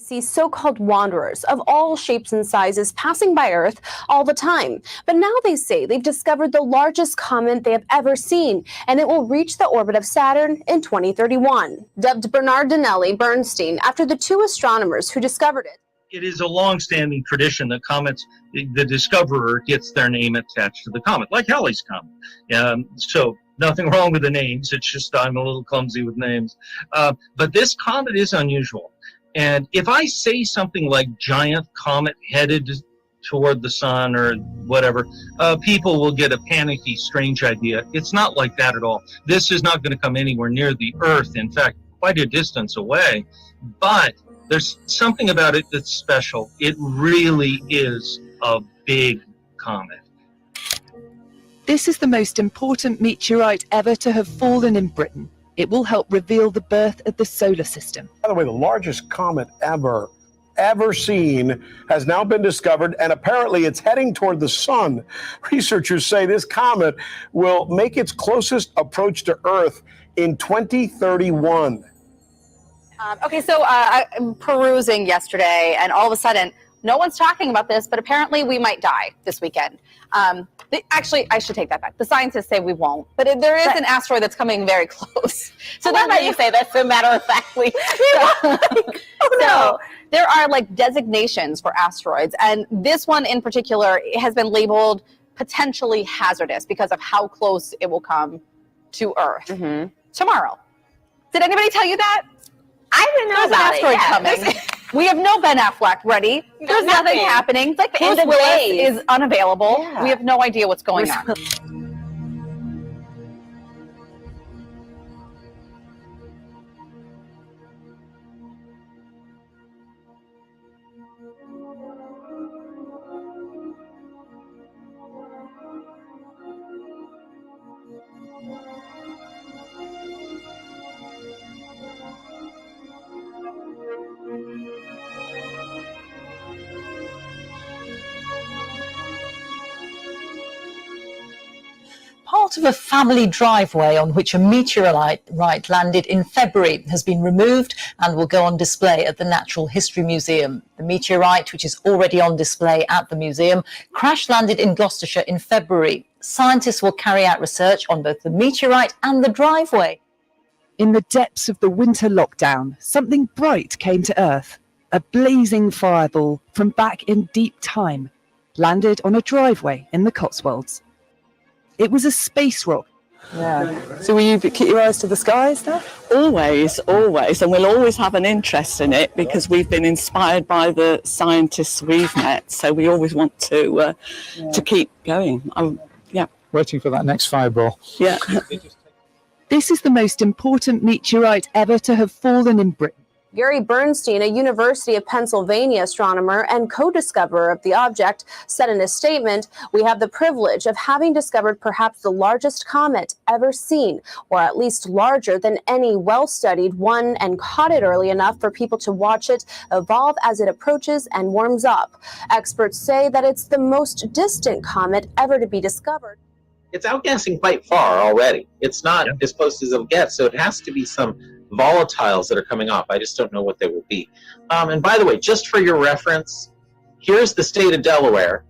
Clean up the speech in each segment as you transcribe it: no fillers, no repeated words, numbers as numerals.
See so-called wanderers of all shapes and sizes passing by Earth all the time. But now they say they've discovered the largest comet they have ever seen, and it will reach the orbit of Saturn in 2031. Dubbed Bernard Donnelly Bernstein after the two astronomers who discovered it. It is a long-standing tradition that comets, the discoverer gets their name attached to the comet, like Halley's Comet. So nothing wrong with the names, it's just I'm a little clumsy with names. But this comet is unusual. And if I say something like giant comet headed toward the sun or whatever, people will get a panicky, strange idea. It's not like that at all. This is not going to come anywhere near the Earth, in fact, quite a distance away. But there's something about it that's special. It really is a big comet. This is the most important meteorite ever to have fallen in Britain. It will help reveal the birth of the solar system. By the way, the largest comet ever seen has now been discovered, and apparently it's heading toward the sun. Researchers say this comet will make its closest approach to Earth in 2031. Okay, so I'm perusing yesterday, and all of a sudden, no one's talking about this, but apparently we might die this weekend. Actually, I should take that back. The scientists say we won't, but there is an asteroid that's coming very close. So that's how you say that so matter-of-factly. So there are like designations for asteroids, and this one in particular has been labeled potentially hazardous because of how close it will come to Earth tomorrow. Did anybody tell you that? I didn't know about There's an asteroid coming. We have no Ben Affleck ready. There's nothing happening. It's like the end of days is unavailable. Yeah. We have no idea what's going on. Part of a family driveway on which a meteorite landed in February has been removed and will go on display at the Natural History Museum. The meteorite, which is already on display at the museum, crash-landed in Gloucestershire in February. Scientists will carry out research on both the meteorite and the driveway. In the depths of the winter lockdown, something bright came to Earth. A blazing fireball from back in deep time landed on a driveway in the Cotswolds. It was a space rock. Yeah. So will you keep your eyes to the sky, Steph? Always, always. And we'll always have an interest in it because we've been inspired by the scientists we've met. So we always want to keep going. Waiting for that next fireball. Yeah. This is the most important meteorite ever to have fallen in Britain. Gary Bernstein, a University of Pennsylvania astronomer and co-discoverer of the object, said in a statement, "We have the privilege of having discovered perhaps the largest comet ever seen, or at least larger than any well-studied one, and caught it early enough for people to watch it evolve as it approaches and warms up. Experts say that it's the most distant comet ever to be discovered." It's outgassing quite far already. It's not as close as it'll get, so it has to be some volatiles that are coming off. I just don't know what they will be. And by the way, just for your reference, here's the state of Delaware.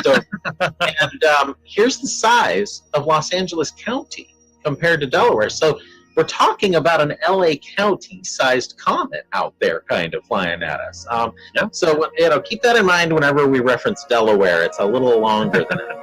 So, and here's the size of Los Angeles County compared to Delaware. So we're talking about an LA County-sized comet out there kind of flying at us. So keep that in mind whenever we reference Delaware. It's a little longer than it.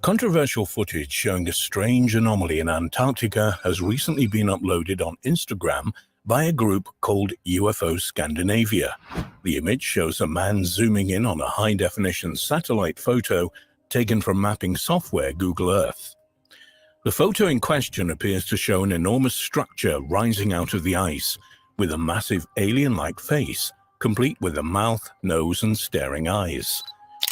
Controversial footage showing a strange anomaly in Antarctica has recently been uploaded on Instagram by a group called UFO Scandinavia. The image shows a man zooming in on a high-definition satellite photo taken from mapping software Google Earth. The photo in question appears to show an enormous structure rising out of the ice, with a massive alien-like face, complete with a mouth, nose, and staring eyes.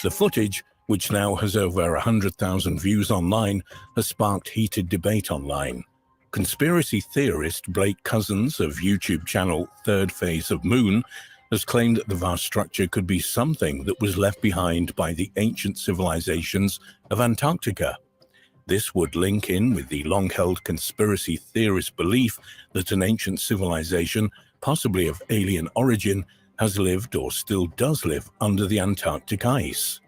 The footage, which now has over 100,000 views online, has sparked heated debate online. Conspiracy theorist Blake Cousins of YouTube channel Third Phase of Moon has claimed that the vast structure could be something that was left behind by the ancient civilizations of Antarctica. This would link in with the long-held conspiracy theorist belief that an ancient civilization, possibly of alien origin, has lived or still does live under the Antarctic ice.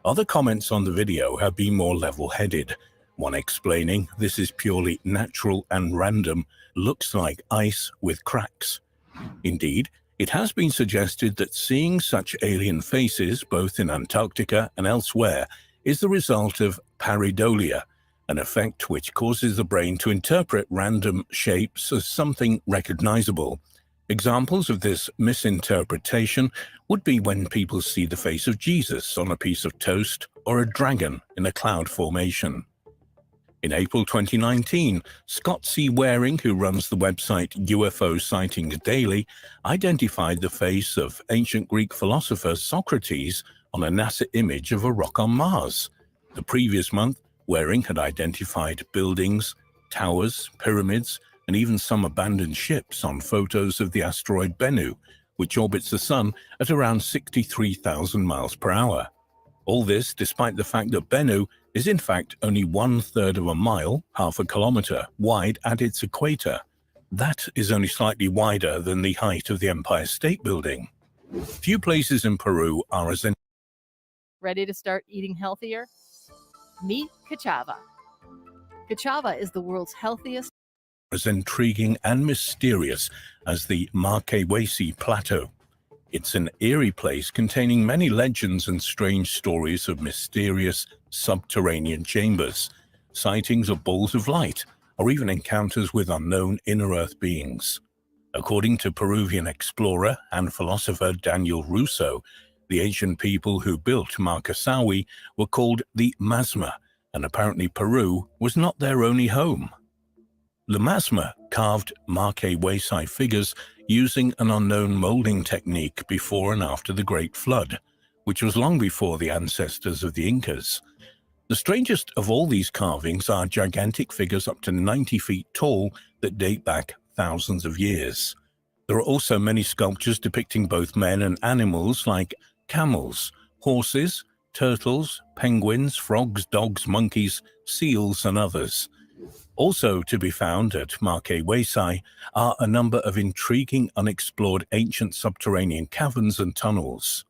Other comments on the video have been more level-headed, one explaining this is purely natural and random, looks like ice with cracks. Indeed, it has been suggested that seeing such alien faces both in Antarctica and elsewhere is the result of pareidolia, an effect which causes the brain to interpret random shapes as something recognizable. Examples of this misinterpretation would be when people see the face of Jesus on a piece of toast or a dragon in a cloud formation. In April 2019, Scott C. Waring, who runs the website UFO Sightings Daily, identified the face of ancient Greek philosopher Socrates on a NASA image of a rock on Mars. The previous month, Waring had identified buildings, towers, pyramids, and even some abandoned ships on photos of the asteroid Bennu, which orbits the Sun at around 63,000 miles per hour. All this despite the fact that Bennu is in fact only 1/3 of a mile, half a kilometer, wide at its equator. That is only slightly wider than the height of the Empire State Building. Few places in Peru are as Ready to start eating healthier? Meet Cachava. Cachava is the world's healthiest as intriguing and mysterious as the Marquesi Plateau. It's an eerie place containing many legends and strange stories of mysterious subterranean chambers, sightings of balls of light, or even encounters with unknown inner-earth beings. According to Peruvian explorer and philosopher Daniel Russo, the ancient people who built Marquesawi were called the Masma, and apparently Peru was not their only home. The Masma carved Marquesi figures using an unknown molding technique before and after the Great Flood, which was long before the ancestors of the Incas. The strangest of all these carvings are gigantic figures up to 90 feet tall that date back thousands of years. There are also many sculptures depicting both men and animals like camels, horses, turtles, penguins, frogs, dogs, monkeys, seals, and others. Also to be found at Marquesi are a number of intriguing unexplored ancient subterranean caverns and tunnels.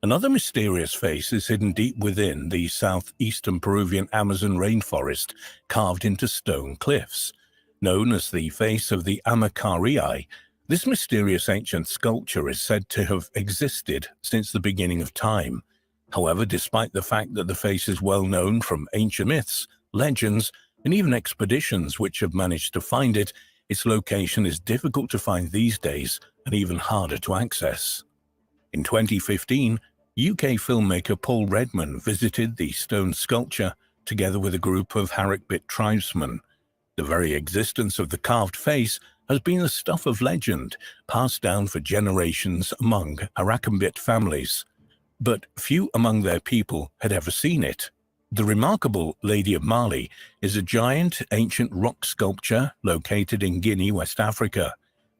Another mysterious face is hidden deep within the southeastern Peruvian Amazon rainforest, carved into stone cliffs. Known as the face of the Amakarii, this mysterious ancient sculpture is said to have existed since the beginning of time. However, despite the fact that the face is well known from ancient myths, legends, and even expeditions which have managed to find it, its location is difficult to find these days and even harder to access. In 2015, UK filmmaker Paul Redman visited the stone sculpture together with a group of Harakbit tribesmen. The very existence of the carved face has been the stuff of legend, passed down for generations among Harakbit families, but few among their people had ever seen it. The remarkable Lady of Mali is a giant ancient rock sculpture located in Guinea, West Africa.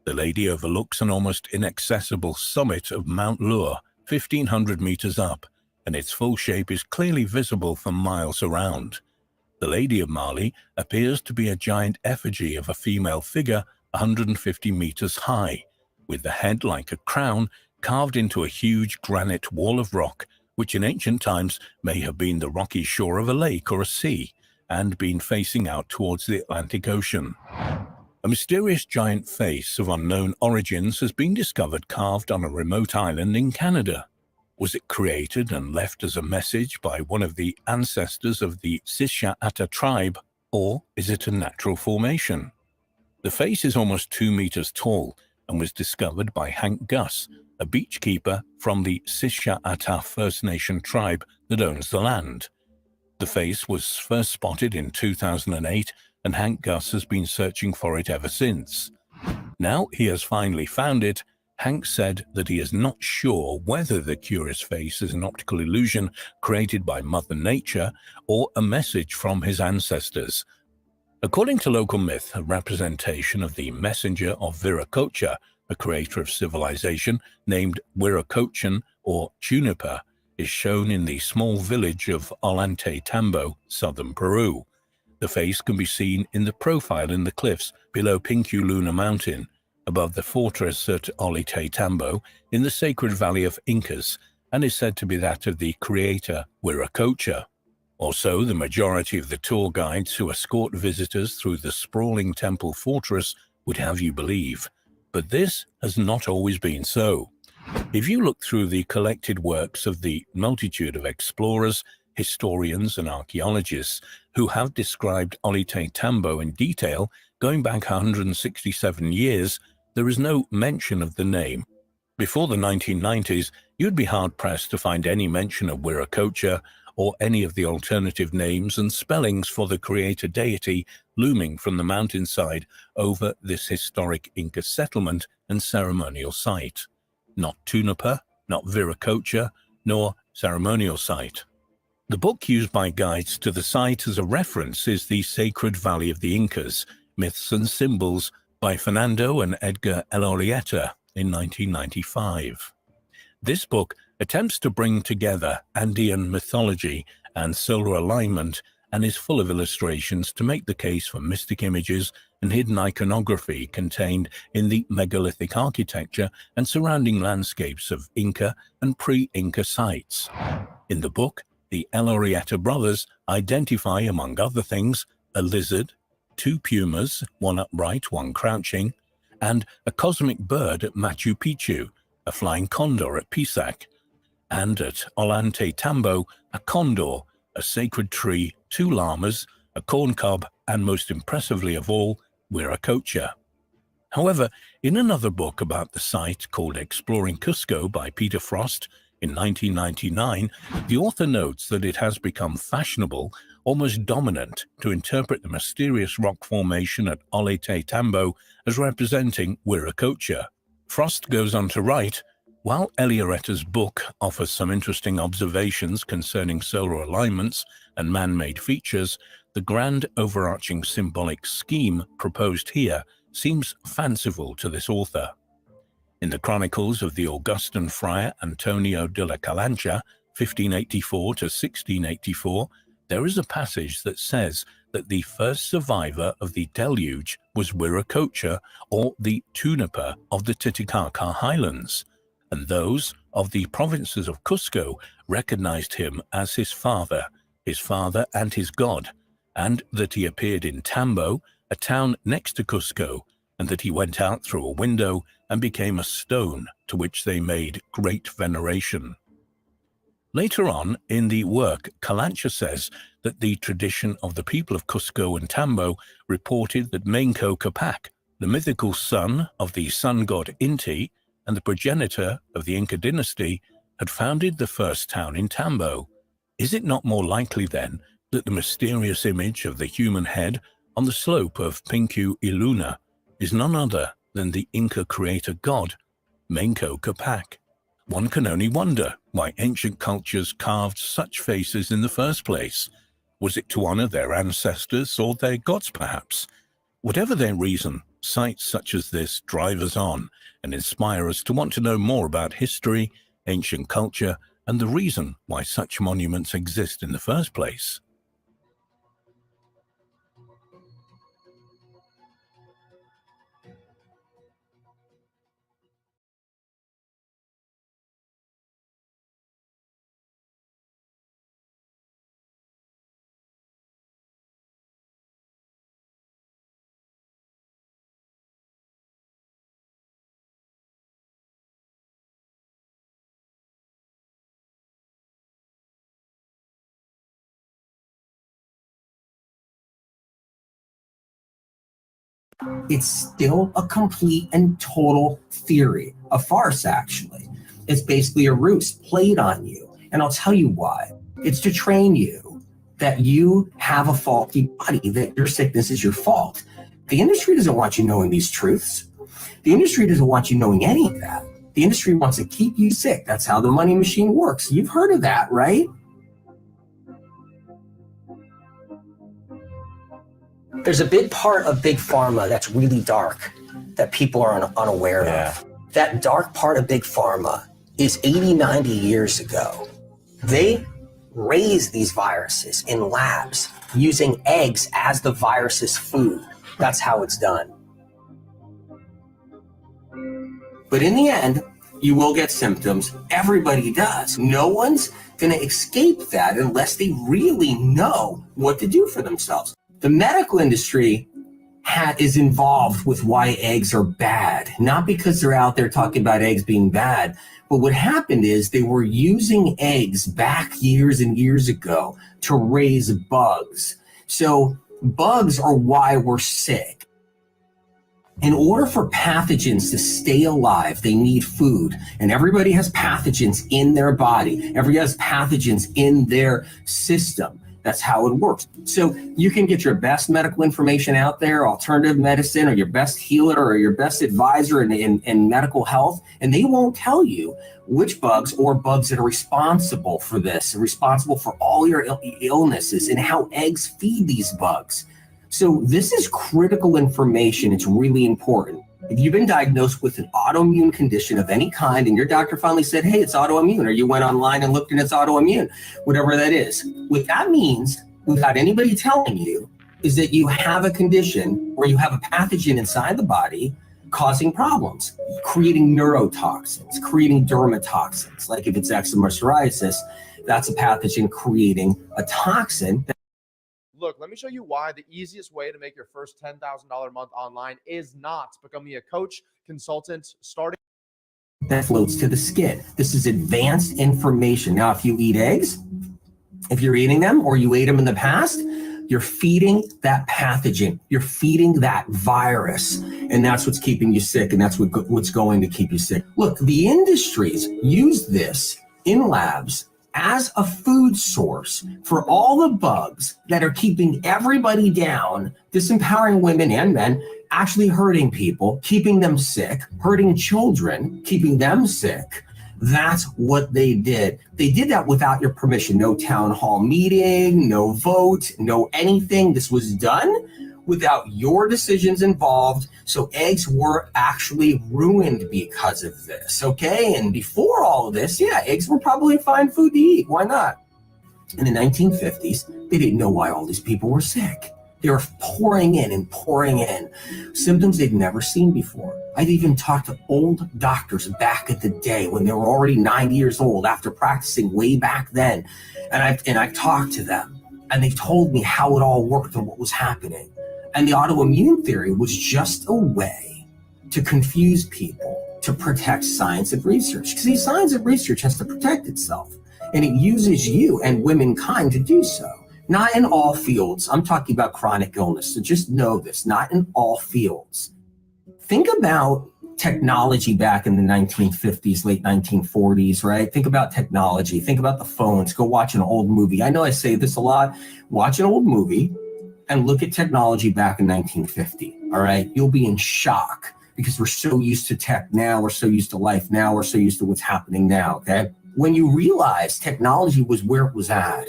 The lady overlooks an almost inaccessible summit of Mount Lure, 1,500 meters up, and its full shape is clearly visible for miles around. The Lady of Mali appears to be a giant effigy of a female figure 150 meters high, with the head like a crown carved into a huge granite wall of rock, which in ancient times may have been the rocky shore of a lake or a sea, and been facing out towards the Atlantic Ocean. A mysterious giant face of unknown origins has been discovered carved on a remote island in Canada. Was it created and left as a message by one of the ancestors of the Sisha'ata tribe, or is it a natural formation? The face is almost 2 meters tall and was discovered by Hank Gus, a beachkeeper from the Sisha'ata First Nation tribe that owns the land. The face was first spotted in 2008, and Hank Gus has been searching for it ever since. Now he has finally found it. Hank said that he is not sure whether the curious face is an optical illusion created by Mother Nature or a message from his ancestors. According to local myth, a representation of the messenger of Viracocha, a creator of civilization named Huiracochan or Juniper, is shown in the small village of Ollantaytambo, southern Peru. The face can be seen in the profile in the cliffs below Pinculuna Mountain, above the fortress at Ollantaytambo in the sacred valley of Incas, and is said to be that of the creator Huiracocha. Also, the majority of the tour guides who escort visitors through the sprawling temple fortress would have you believe. But this has not always been so. If you look through the collected works of the multitude of explorers, historians and archaeologists who have described Ollantaytambo in detail going back 167 years, there is no mention of the name. Before the 1990s, you'd be hard-pressed to find any mention of Huiracocha or any of the alternative names and spellings for the creator deity looming from the mountainside over this historic Inca settlement and ceremonial site. Not Juniper, not Viracocha, nor ceremonial site. The book used by guides to the site as a reference is The Sacred Valley of the Incas, Myths and Symbols by Fernando and Edgar Elorrieta in 1995. This book attempts to bring together Andean mythology and solar alignment and is full of illustrations to make the case for mystic images and hidden iconography contained in the megalithic architecture and surrounding landscapes of Inca and pre-Inca sites. In the book, the Elorrieta brothers identify, among other things, a lizard, 2 pumas, one upright, one crouching, and a cosmic bird at Machu Picchu, a flying condor at Pisac, and at Ollantaytambo, a condor, a sacred tree, 2 llamas, a corn cob, and most impressively of all, Huiracocha. However, in another book about the site called Exploring Cusco by Peter Frost in 1999, the author notes that it has become fashionable, almost dominant, to interpret the mysterious rock formation at Ollantaytambo as representing Huiracocha. Frost goes on to write, while Elorrieta's book offers some interesting observations concerning solar alignments and man-made features, the grand overarching symbolic scheme proposed here seems fanciful to this author. In the chronicles of the Augustan friar Antonio de la Calancha, 1584 to 1684, there is a passage that says that the first survivor of the deluge was Huiracocha, or the Juniper of the Titicaca Highlands, and those of the provinces of Cusco recognized him as his father and his god, and that he appeared in Tambo, a town next to Cusco, and that he went out through a window and became a stone to which they made great veneration. Later on in the work, Calancha says that the tradition of the people of Cusco and Tambo reported that Manco Capac, the mythical son of the sun god Inti and the progenitor of the Inca dynasty, had founded the first town in Tambo. Is it not more likely, then, that the mysterious image of the human head on the slope of Pincu-Iluna is none other than the Inca creator god, Manco Capac? One can only wonder why ancient cultures carved such faces in the first place. Was it to honor their ancestors or their gods, perhaps? Whatever their reason, sites such as this drive us on and inspire us to want to know more about history, ancient culture, and the reason why such monuments exist in the first place. It's still a complete and total theory, a farce actually. It's basically a ruse played on you, and I'll tell you why. It's to train you that you have a faulty body, that your sickness is your fault. The industry doesn't want you knowing these truths. The industry doesn't want you knowing any of that. The industry wants to keep you sick. That's how the money machine works. You've heard of that, right? There's a big part of Big Pharma that's really dark that people are unaware of. That dark part of Big Pharma is 80, 90 years ago. They raised these viruses in labs using eggs as the virus's food. That's how it's done. But in the end, you will get symptoms. Everybody does. No one's going to escape that unless they really know what to do for themselves. The medical industry is involved with why eggs are bad, not because they're out there talking about eggs being bad, but what happened is they were using eggs back years and years ago to raise bugs. So bugs are why we're sick. In order for pathogens to stay alive, they need food, and everybody has pathogens in their body. Everybody has pathogens in their system. That's how it works. So you can get your best medical information out there, alternative medicine, or your best healer or your best advisor in medical health, and they won't tell you which bugs or bugs that are responsible for this, responsible for all your illnesses, and how eggs feed these bugs. So this is critical information. It's really important. If you've been diagnosed with an autoimmune condition of any kind and your doctor finally said, hey, it's autoimmune, or you went online and looked and it's autoimmune, whatever that is, what that means, without anybody telling you, is that you have a condition where you have a pathogen inside the body causing problems, creating neurotoxins, creating dermatoxins. Like if it's eczema or psoriasis, that's a pathogen creating a toxin. Look, let me show you why the easiest way to make your first $10,000 a month online is not becoming a coach, consultant, starting. That floats to the skin. This is advanced information. Now, if you eat eggs, if you're eating them or you ate them in the past, you're feeding that pathogen. You're feeding that virus. And that's what's keeping you sick. And that's what's going to keep you sick. Look, the industries use this in labs as a food source for all the bugs that are keeping everybody down, disempowering women and men, actually hurting people, keeping them sick, hurting children, keeping them sick. That's what they did. They did that without your permission. No town hall meeting, no vote, no anything. This was done without your decisions involved. So eggs were actually ruined because of this, okay? And before all of this, yeah, eggs were probably fine food to eat. Why not? In the 1950s, they didn't know why all these people were sick. They were pouring in symptoms they'd never seen before. I've even talked to old doctors back at the day when they were already 90 years old after practicing way back then. And I've talked to them and they've told me how it all worked and what was happening. And the autoimmune theory was just a way to confuse people, to protect science and research. Because see, science and research has to protect itself. And it uses you and womankind to do so. Not in all fields. I'm talking about chronic illness. So just know this, not in all fields. Think about technology back in the 1950s, late 1940s, right? Think about technology. Think about the phones. Go watch an old movie. I know I say this a lot. Watch an old movie and look at technology back in 1950, all right? You'll be in shock because we're so used to tech now, we're so used to life now, we're so used to what's happening now, okay? When you realize technology was where it was at,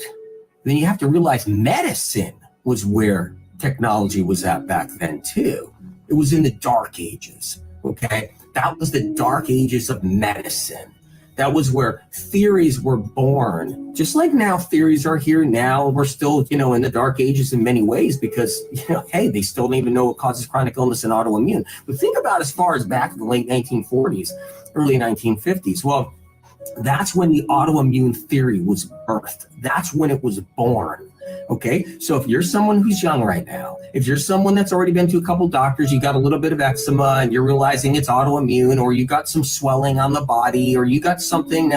then you have to realize medicine was where technology was at back then too. It was in the dark ages, okay? That was the dark ages of medicine. That was where theories were born. Just like now, theories are here now. We're still, in the dark ages in many ways because, hey, they still don't even know what causes chronic illness and autoimmune. But think about as far as back in the late 1940s, early 1950s. Well, that's when the autoimmune theory was birthed. That's when it was born. Okay, so if you're someone who's young right now, if you're someone that's already been to a couple doctors, you got a little bit of eczema and you're realizing it's autoimmune, or you got some swelling on the body, or you got something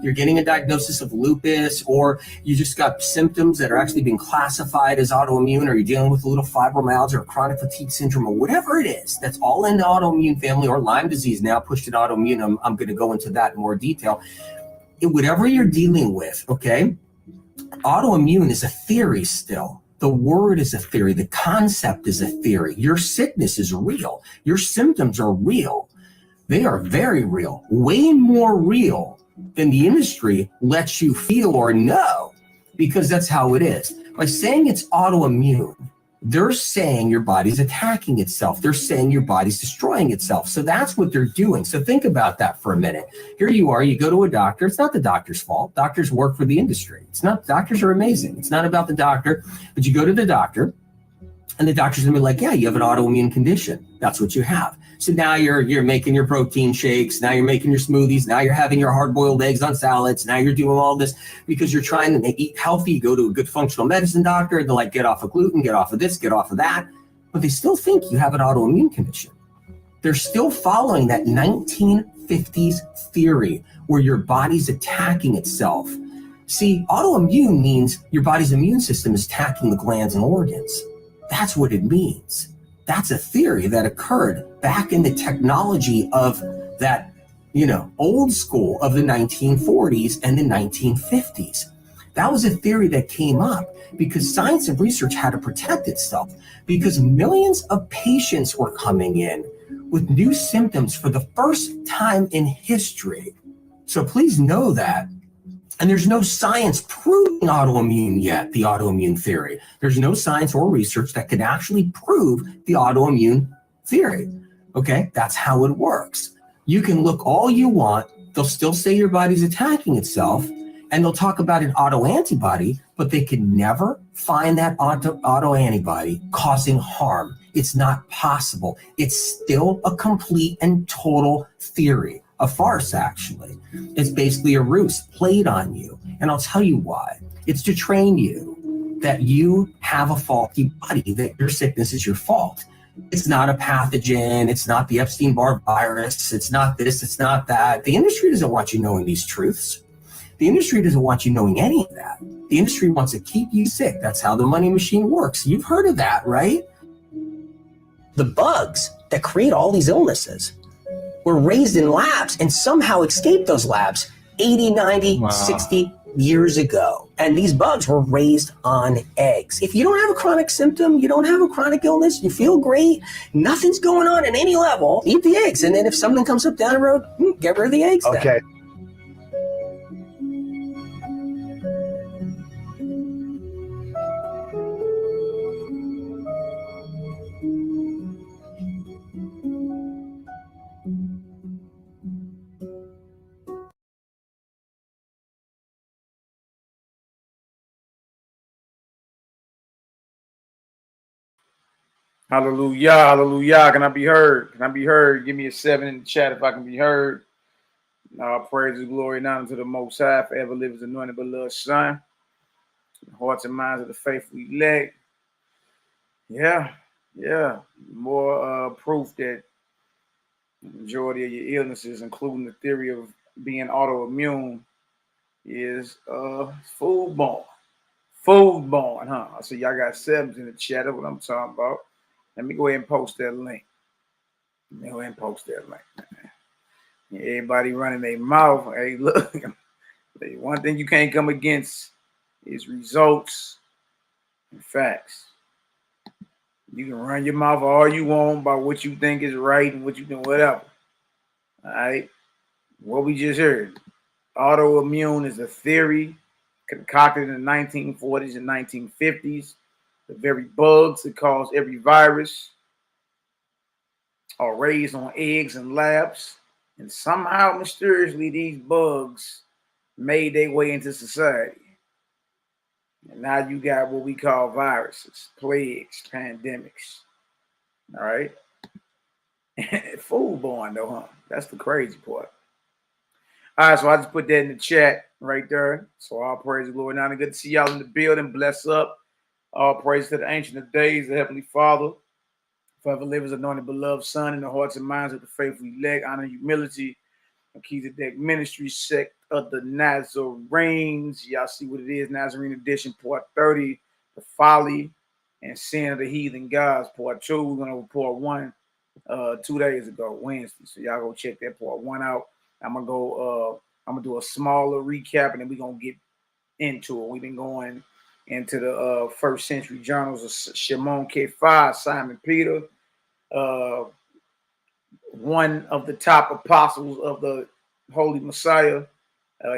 you're getting a diagnosis of lupus, or you just got symptoms that are actually being classified as autoimmune, or you're dealing with a little fibromyalgia or chronic fatigue syndrome, or whatever it is, that's all in the autoimmune family, or Lyme disease now pushed to autoimmune. I'm going to go into that in more detail. Whatever you're dealing with, okay? Autoimmune is a theory still. The word is a theory. The concept is a theory. Your sickness is real. Your symptoms are real. They are very real, way more real than the industry lets you feel or know, because that's how it is. By saying it's autoimmune, they're saying your body's attacking itself. They're saying your body's destroying itself. So that's what they're doing. So think about that for a minute. Here you are, you go to a doctor. It's not the doctor's fault. Doctors work for the industry. It's not, doctors are amazing. It's not about the doctor, but you go to the doctor and the doctor's gonna be like, yeah, you have an autoimmune condition. That's what you have. So now you're making your protein shakes. Now you're making your smoothies. Now you're having your hard-boiled eggs on salads. Now you're doing all this because you're trying to eat healthy. You go to a good functional medicine doctor. They're like, get off of gluten, get off of this, get off of that. But they still think you have an autoimmune condition. They're still following that 1950s theory where your body's attacking itself. See, autoimmune means your body's immune system is attacking the glands and organs. That's what it means. That's a theory that occurred back in the technology of that, old school of the 1940s and the 1950s. That was a theory that came up because science and research had to protect itself, because millions of patients were coming in with new symptoms for the first time in history. So please know that. And there's no science proving autoimmune yet, the autoimmune theory. There's no science or research that could actually prove the autoimmune theory. Okay, that's how it works. You can look all you want. They'll still say your body's attacking itself, and they'll talk about an autoantibody, but they can never find that autoantibody causing harm. It's not possible. It's still a complete and total theory. A farce, actually. It's basically a ruse played on you. And I'll tell you why. It's to train you that you have a faulty body, that your sickness is your fault. It's not a pathogen. It's not the Epstein-Barr virus. It's not this. It's not that. The industry doesn't want you knowing these truths. The industry doesn't want you knowing any of that. The industry wants to keep you sick. That's how the money machine works. You've heard of that, right? The bugs that create all these illnesses were raised in labs and somehow escaped those labs 80, 90, 60 years ago. And these bugs were raised on eggs. If you don't have a chronic symptom, you don't have a chronic illness, you feel great, nothing's going on at any level, eat the eggs. And then if something comes up down the road, get rid of the eggs. Okay. Then. Hallelujah, hallelujah. Can I be heard? Can I be heard? Give me a 7 in the chat if I can be heard. All praise and glory and honor to the Most High, forever live His anointed beloved Son. Hearts and minds of the faithful elect. Yeah. More proof that the majority of your illnesses, including the theory of being autoimmune, is foodborne. Foodborne, huh? I see y'all got 7s in the chat. That's what I'm talking about. Let me go ahead and post that link. Everybody running their mouth. Hey, look. One thing you can't come against is results and facts. You can run your mouth all you want about what you think is right and what you do, whatever. All right? What we just heard. Autoimmune is a theory concocted in the 1940s and 1950s. The very bugs that cause every virus are raised on eggs in labs. And somehow, mysteriously, these bugs made their way into society. And now you got what we call viruses, plagues, pandemics. All right? Foodborne, though, huh? That's the crazy part. All right, so I just put that in the chat right there. So all praise the Lord. Now, good to see y'all in the building. Bless up. All praise to the Ancient of Days, the Heavenly Father. Forever live His anointed beloved Son in the hearts and minds of the faithful elect. Honor, humility. MELCHIZEDEK Ministries, sect of the Nazarenes. Y'all see what it is. Nazarene edition, part 30. The Folly and Sin of the Heathen Gods, part 2. We're going to report 1 2 days ago, Wednesday. So y'all go check that part 1 out. I'm gonna do a smaller recap, and then we're gonna get into it. We've been going into the first century journals of Shimon Kephas, Simon Peter, one of the top apostles of the Holy Messiah.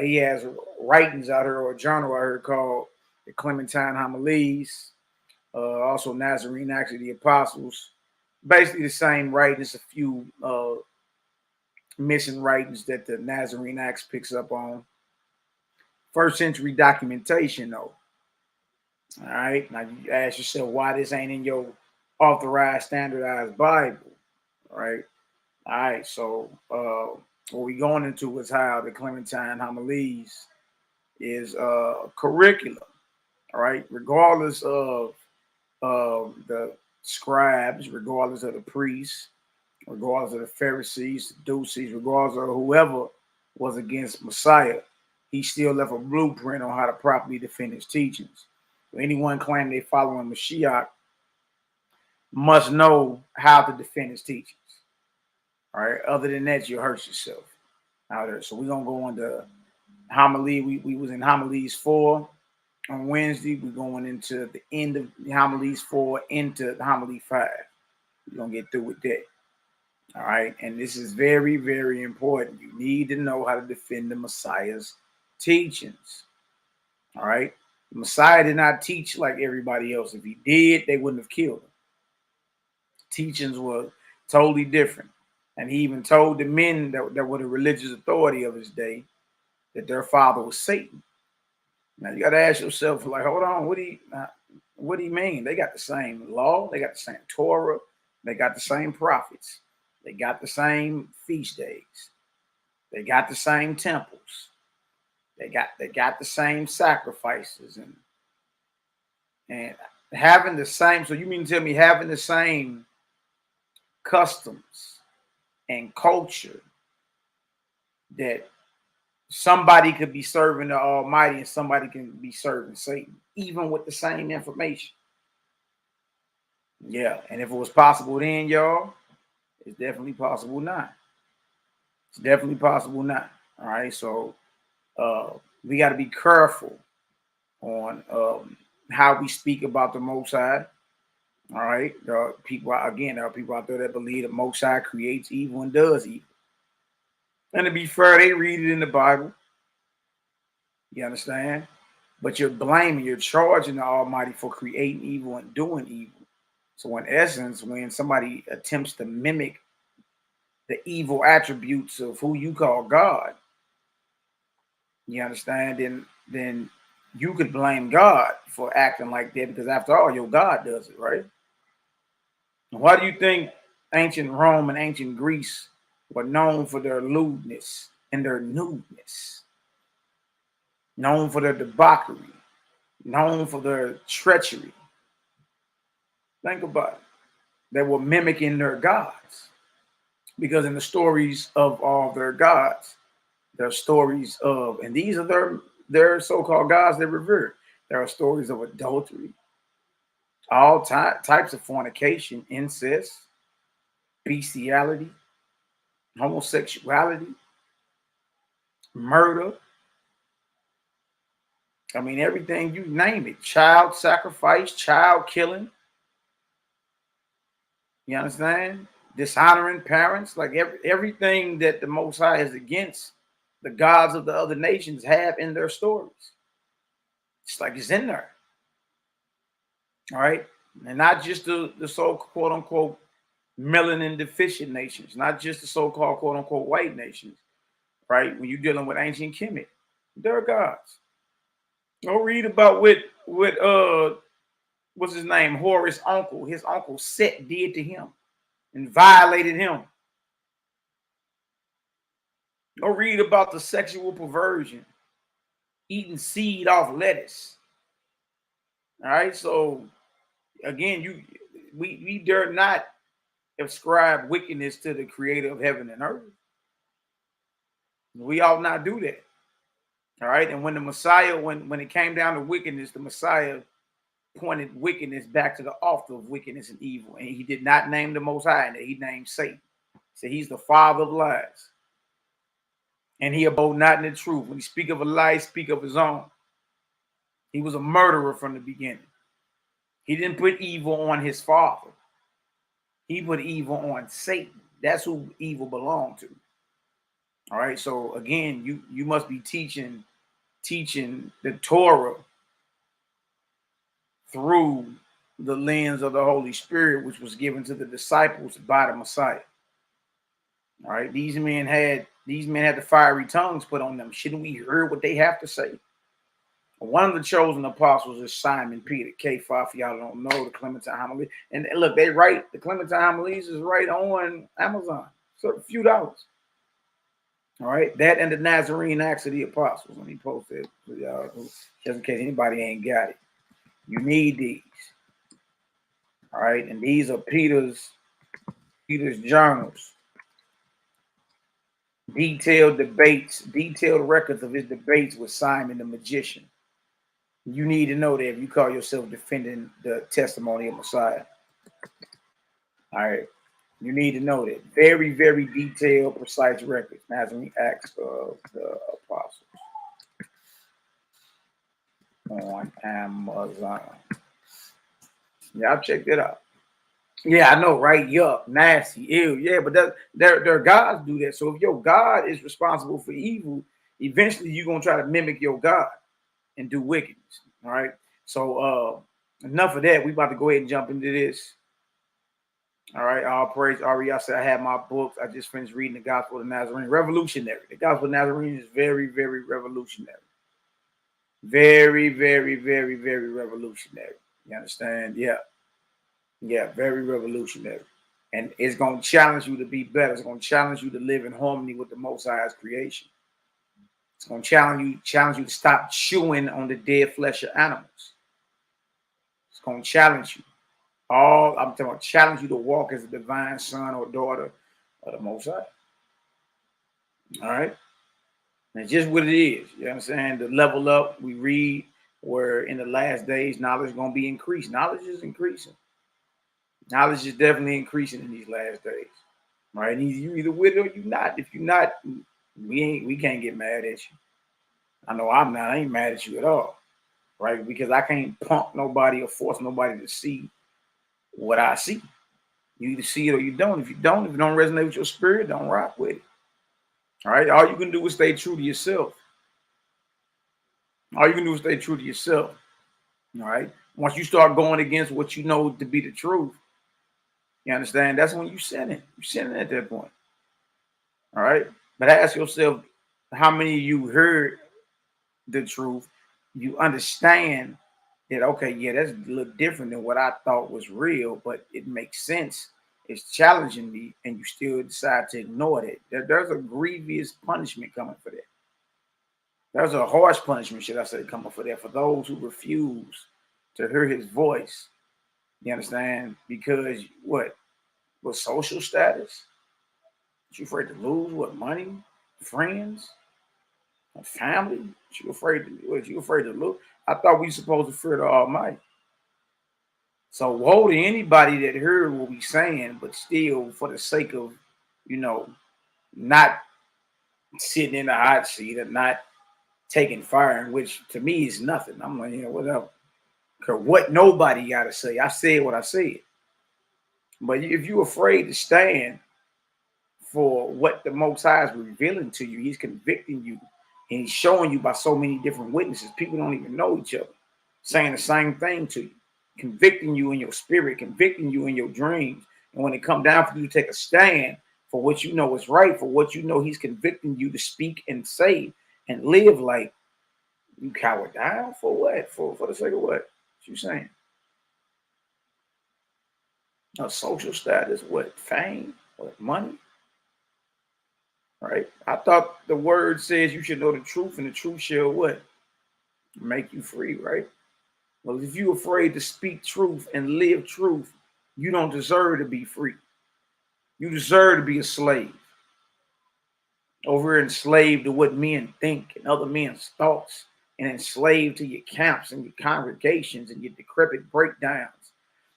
He has writings out here, or a journal out here called the Clementine Homilies. Also Nazarene, actually the Apostles. Basically the same writings, a few missing writings that the Nazarene Acts picks up on. First century documentation, though. All right. Now you ask yourself why this ain't in your authorized, standardized Bible. All right. All right. So what we going into is how the Clementine Homilies is curriculum. All right. Regardless of the scribes, regardless of the priests, regardless of the Pharisees, the Sadducees, regardless of whoever was against Messiah, he still left a blueprint on how to properly defend his teachings. So anyone claiming they following Mashiach must know how to defend his teachings. All right. Other than that, you hurt yourself out there. So we're gonna go on to homily. We was in homilies 4 on Wednesday. We're going into the end of the homilies 4 into the homily 5. We're gonna get through with that. All right. And this is very, very important. You need to know how to defend the Messiah's teachings. All right. The Messiah did not teach like everybody else. If he did, they wouldn't have killed him. Teachings were totally different. And he even told the men that were the religious authority of his day that their father was Satan. Now you got to ask yourself, like, hold on, what do you mean? They got the same law, they got the same Torah, they got the same prophets, they got the same feast days, they got the same temples, they got the same sacrifices, and having the same. So you mean to tell me having the same customs and culture, that somebody could be serving the Almighty and somebody can be serving Satan, even with the same information? Yeah, and if it was possible then, y'all, it's definitely possible now. It's definitely possible now. All right, so we got to be careful on how we speak about the Most High. All right, there are people out there that believe the Most High creates evil and does evil. And to be fair, they read it in the Bible. You understand? But you're charging the Almighty for creating evil and doing evil. So in essence, when somebody attempts to mimic the evil attributes of who you call God, you understand, then you could blame God for acting like that, because after all, your God does it, right? Why do you think ancient Rome and ancient Greece were known for their lewdness and their nudeness? Known for their debauchery, known for their treachery. Think about it. They were mimicking their gods, because in the stories of all their gods, there are stories of, and these are their so-called gods they revere. There are stories of adultery, all types of fornication, incest, bestiality, homosexuality, murder. I mean, everything, you name it. Child sacrifice, child killing. You understand? Dishonoring parents. Like everything that the Most High is against, the gods of the other nations have in their stories. It's like it's in there. All right? And not just the so quote unquote melanin deficient nations, not just the so-called quote unquote white nations, right? When you're dealing with ancient Kemet, they're gods. Go read about what what's his name? Horus' uncle. His uncle Set did to him and violated him. Go read about the sexual perversion, eating seed off lettuce. All right, so again, we dare not ascribe wickedness to the creator of heaven and earth. We ought not do that. All right, and when the Messiah, when it came down to wickedness, the Messiah pointed wickedness back to the author of wickedness and evil, and he did not name the Most High, and he named Satan. So he's the father of lies, and he abode not in the truth. When he speak of a lie, speak of his own. He was a murderer from the beginning. He didn't put evil on his father. He put evil on Satan. That's who evil belonged to. All right. So again, you must be teaching the Torah through the lens of the Holy Spirit, which was given to the disciples by the Messiah. All right. These men had the fiery tongues put on them. Shouldn't we hear what they have to say? One of the chosen apostles is Simon Peter, K5, for y'all don't know, the Clementine Homily. And look, they write, the Clementine Homilies is right on Amazon. So a few dollars. All right. That and the Nazarene Acts of the Apostles. Let me post it for y'all, just in case anybody ain't got it. You need these. All right. And these are Peter's journals. Detailed debates, detailed records of his debates with Simon the magician. You need to know that if you call yourself defending the testimony of Messiah. All right. You need to know that. Very, very detailed, precise records. Nazarene Acts of the Apostles. On Amazon. Yeah, I'll check that out. Yeah, I know, right? Yuck, nasty, ew. Yeah, but their gods do that. So if your God is responsible for evil, eventually you're going to try to mimic your God and do wickedness. All right. So enough of that. We about to go ahead and jump into this. All right. All praise. Ari, I said I had my books. I just finished reading the Gospel of the Nazarene. Revolutionary. The Gospel of Nazarene is very, very revolutionary. Very, very, very, very revolutionary. You understand? Yeah. Yeah, very revolutionary. And it's going to challenge you to be better. It's going to challenge you to live in harmony with the Most High's creation. It's going to challenge you to stop chewing on the dead flesh of animals. It's going to challenge you. I'm talking about challenge you to walk as a divine son or daughter of the Most High. All right? And it's just what it is. You understand? The level up, we read where in the last days, knowledge is going to be increased. Knowledge is increasing. Knowledge is definitely increasing in these last days. Right? And you either with it or you not. If you're not, we can't get mad at you. I know I'm not. I ain't mad at you at all. Right? Because I can't pump nobody or force nobody to see what I see. You either see it or you don't. If it don't resonate with your spirit, don't rock with it. All right. All you can do is stay true to yourself. All you can do is stay true to yourself. All right. Once you start going against what you know to be the truth, you understand? That's when you're sinning. You're sinning at that point. All right. But ask yourself, how many of you heard the truth? You understand that, okay, yeah, that's a little different than what I thought was real, but it makes sense. It's challenging me, and you still decide to ignore it. There's a grievous punishment coming for that. There's a harsh punishment, should I say, coming for that, for those who refuse to hear his voice. You understand? Because what social status? You afraid to lose? What, money, friends, family? You afraid to lose? I thought we supposed to fear the Almighty. So woe to anybody that heard what we saying, but still, for the sake of, not sitting in the hot seat and not taking fire, which to me is nothing. I'm like, whatever. Because what nobody got to say, I said what I said. But if you're afraid to stand for what the Most High is revealing to you, he's convicting you, and he's showing you by so many different witnesses. People don't even know each other, saying the same thing to you, convicting you in your spirit, convicting you in your dreams. And when it comes down for you to take a stand for what you know is right, for what you know he's convicting you to speak and say and live like, you cower down for what? For the sake of what? What you saying? A social status, what? Fame, what? Money? Right? I thought the word says you should know the truth, and the truth shall what? Make you free, right? Well, if you're afraid to speak truth and live truth, you don't deserve to be free. You deserve to be a slave. Over here enslaved to what men think and other men's thoughts, and enslaved to your camps and your congregations and your decrepit breakdowns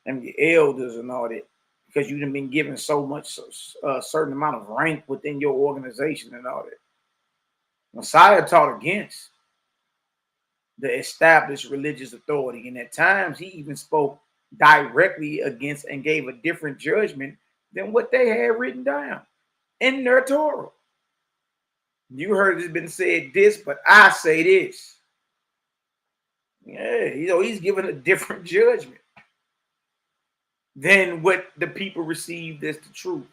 and your elders and all that, because you've been given so much, a certain amount of rank within your organization and all that. Messiah taught against. the established religious authority. And at times he even spoke directly against and gave a different judgment than what they had written down in their Torah. You heard it's been said this, but I say this. Yeah, he's given a different judgment than what the people received as the truth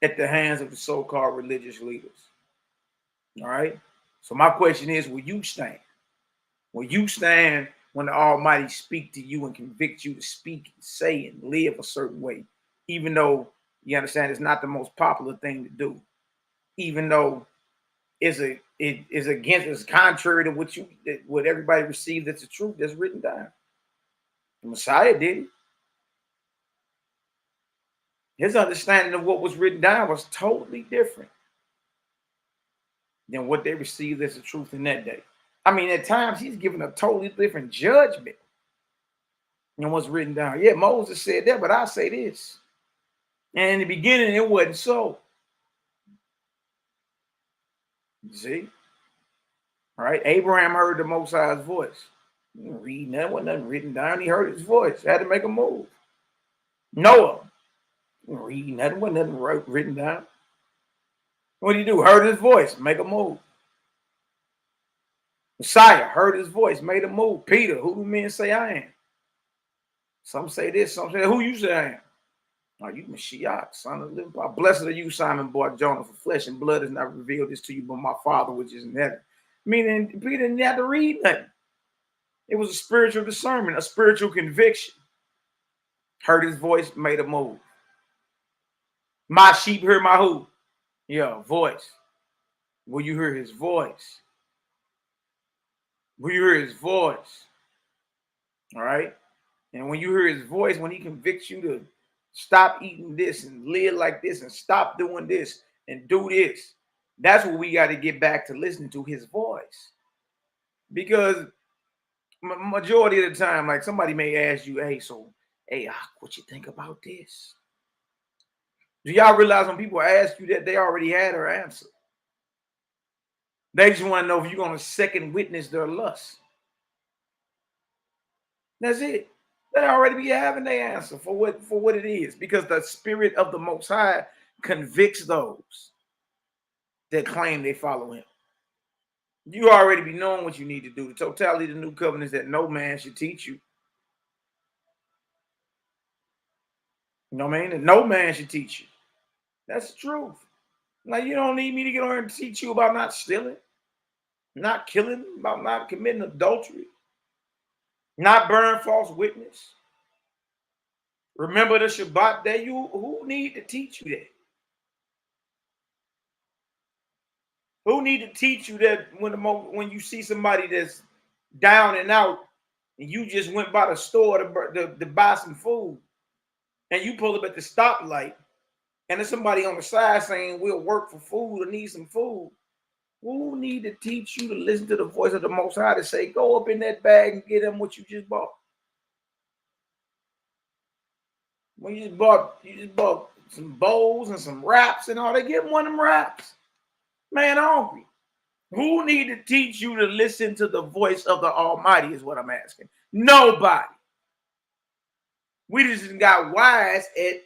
at the hands of the so-called religious leaders. All right. So my question is, will you stand? Will you stand when the Almighty speak to you and convict you to speak and say and live a certain way, even though you understand it's not the most popular thing to do, even though it's contrary to what everybody received that's the truth that's written down. The Messiah did it. His understanding of what was written down was totally different than what they received as the truth in that day. I mean, at times he's given a totally different judgment than what's written down. Yeah, Moses said that, but I say this. And in the beginning, it wasn't so. You see? All right, Abraham heard the Most High's voice. He didn't read nothing, wasn't nothing written down. He heard his voice, had to make a move. Noah, he didn't read nothing, wasn't nothing written down. What did he do? Heard his voice, make a move. Messiah heard his voice, made a move. Peter, who do men say I am? Some say this, some say that. Who you say I am? Are you Mashiach, son of the living God? Blessed are you, Simon Bar-Jonah, for flesh and blood has not revealed this to you, but my Father which is in heaven. Meaning Peter didn't have to read nothing. It was a spiritual discernment, a spiritual conviction. Heard his voice, made a move. My sheep hear my who? Yeah, voice. Will you hear his voice? Will you hear his voice? All right? And when you hear his voice, when he convicts you to stop eating this and live like this and stop doing this and do this, that's what we got to get back to listening to his voice. Because majority of the time, like somebody may ask you, hey, what you think about this? Do y'all realize when people ask you that, they already had their answer? They just want to know if you're going to second witness their lust. That's it. They already be having their answer for what it is, because the Spirit of the Most High convicts those that claim they follow him. You already be knowing what you need to do. The totality of the new covenant is that no man should teach you. You know what I mean? And no man should teach you. That's the truth. Like, you don't need me to get on here and teach you about not stealing, not killing, about not committing adultery, not bearing false witness. Remember the Shabbat day. Who need to teach you that? Who need to teach you that when you see somebody that's down and out and you just went by the store to buy some food and you pull up at the stoplight and there's somebody on the side saying we'll work for food or need some food? Who need to teach you to listen to the voice of the Most High to say, go up in that bag and get them what you just bought? When you just bought some bowls and some wraps and all, they give one of them wraps. Man, hungry. Who need to teach you to listen to the voice of the Almighty is what I'm asking. Nobody. We just got wise at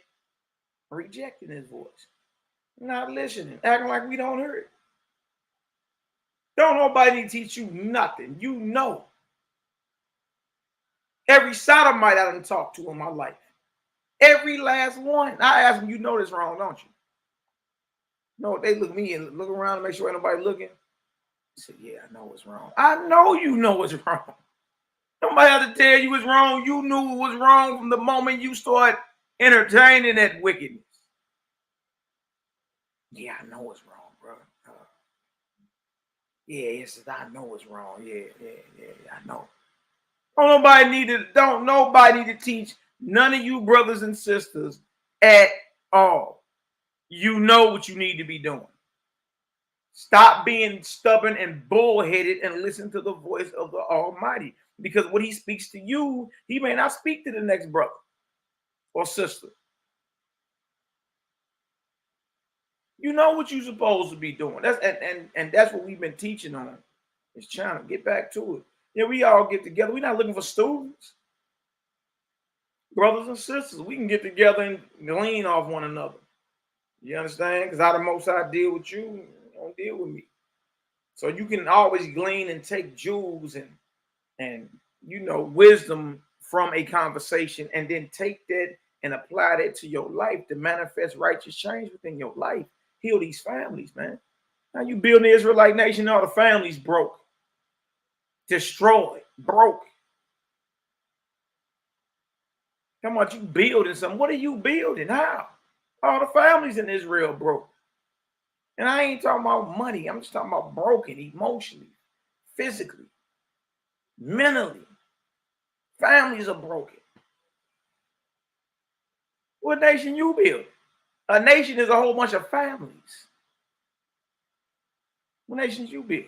rejecting his voice. Not listening, acting like we don't hear it. Don't nobody teach you nothing. You know. Every sodomite I done talked to in my life. Every last one. I ask them, you know this wrong, don't you? No, they look at me and look around and make sure ain't nobody looking. I said, yeah, I know it's wrong. I know you know it's wrong. Nobody had to tell you it's wrong. You knew it was wrong from the moment you start entertaining that wickedness. Yeah, I know it's wrong, bro. I know it's wrong. Yeah, I know. Don't nobody need to teach none of you brothers and sisters at all. You know what you need to be doing. Stop being stubborn and bullheaded and listen to the voice of the Almighty. Because when he speaks to you, he may not speak to the next brother or sister. You know what you're supposed to be doing. That's what we've been teaching on It's China. Get back to it. Yeah, we all get together. We're not looking for students. Brothers and sisters, we can get together and glean off one another. You understand? Because how the Most High deal with you, don't deal with me. So you can always glean and take jewels and wisdom from a conversation, and then take that and apply that to your life to manifest righteous change within your life. Heal these families, man. Now you build the Israelite nation, all the families broke, destroyed, broke. Come on, you building something. What are you building? How? All the families in Israel broke. And I ain't talking about money. I'm just talking about broken emotionally, physically, mentally. Families are broken. What nation you build? A nation is a whole bunch of families. What nations you build?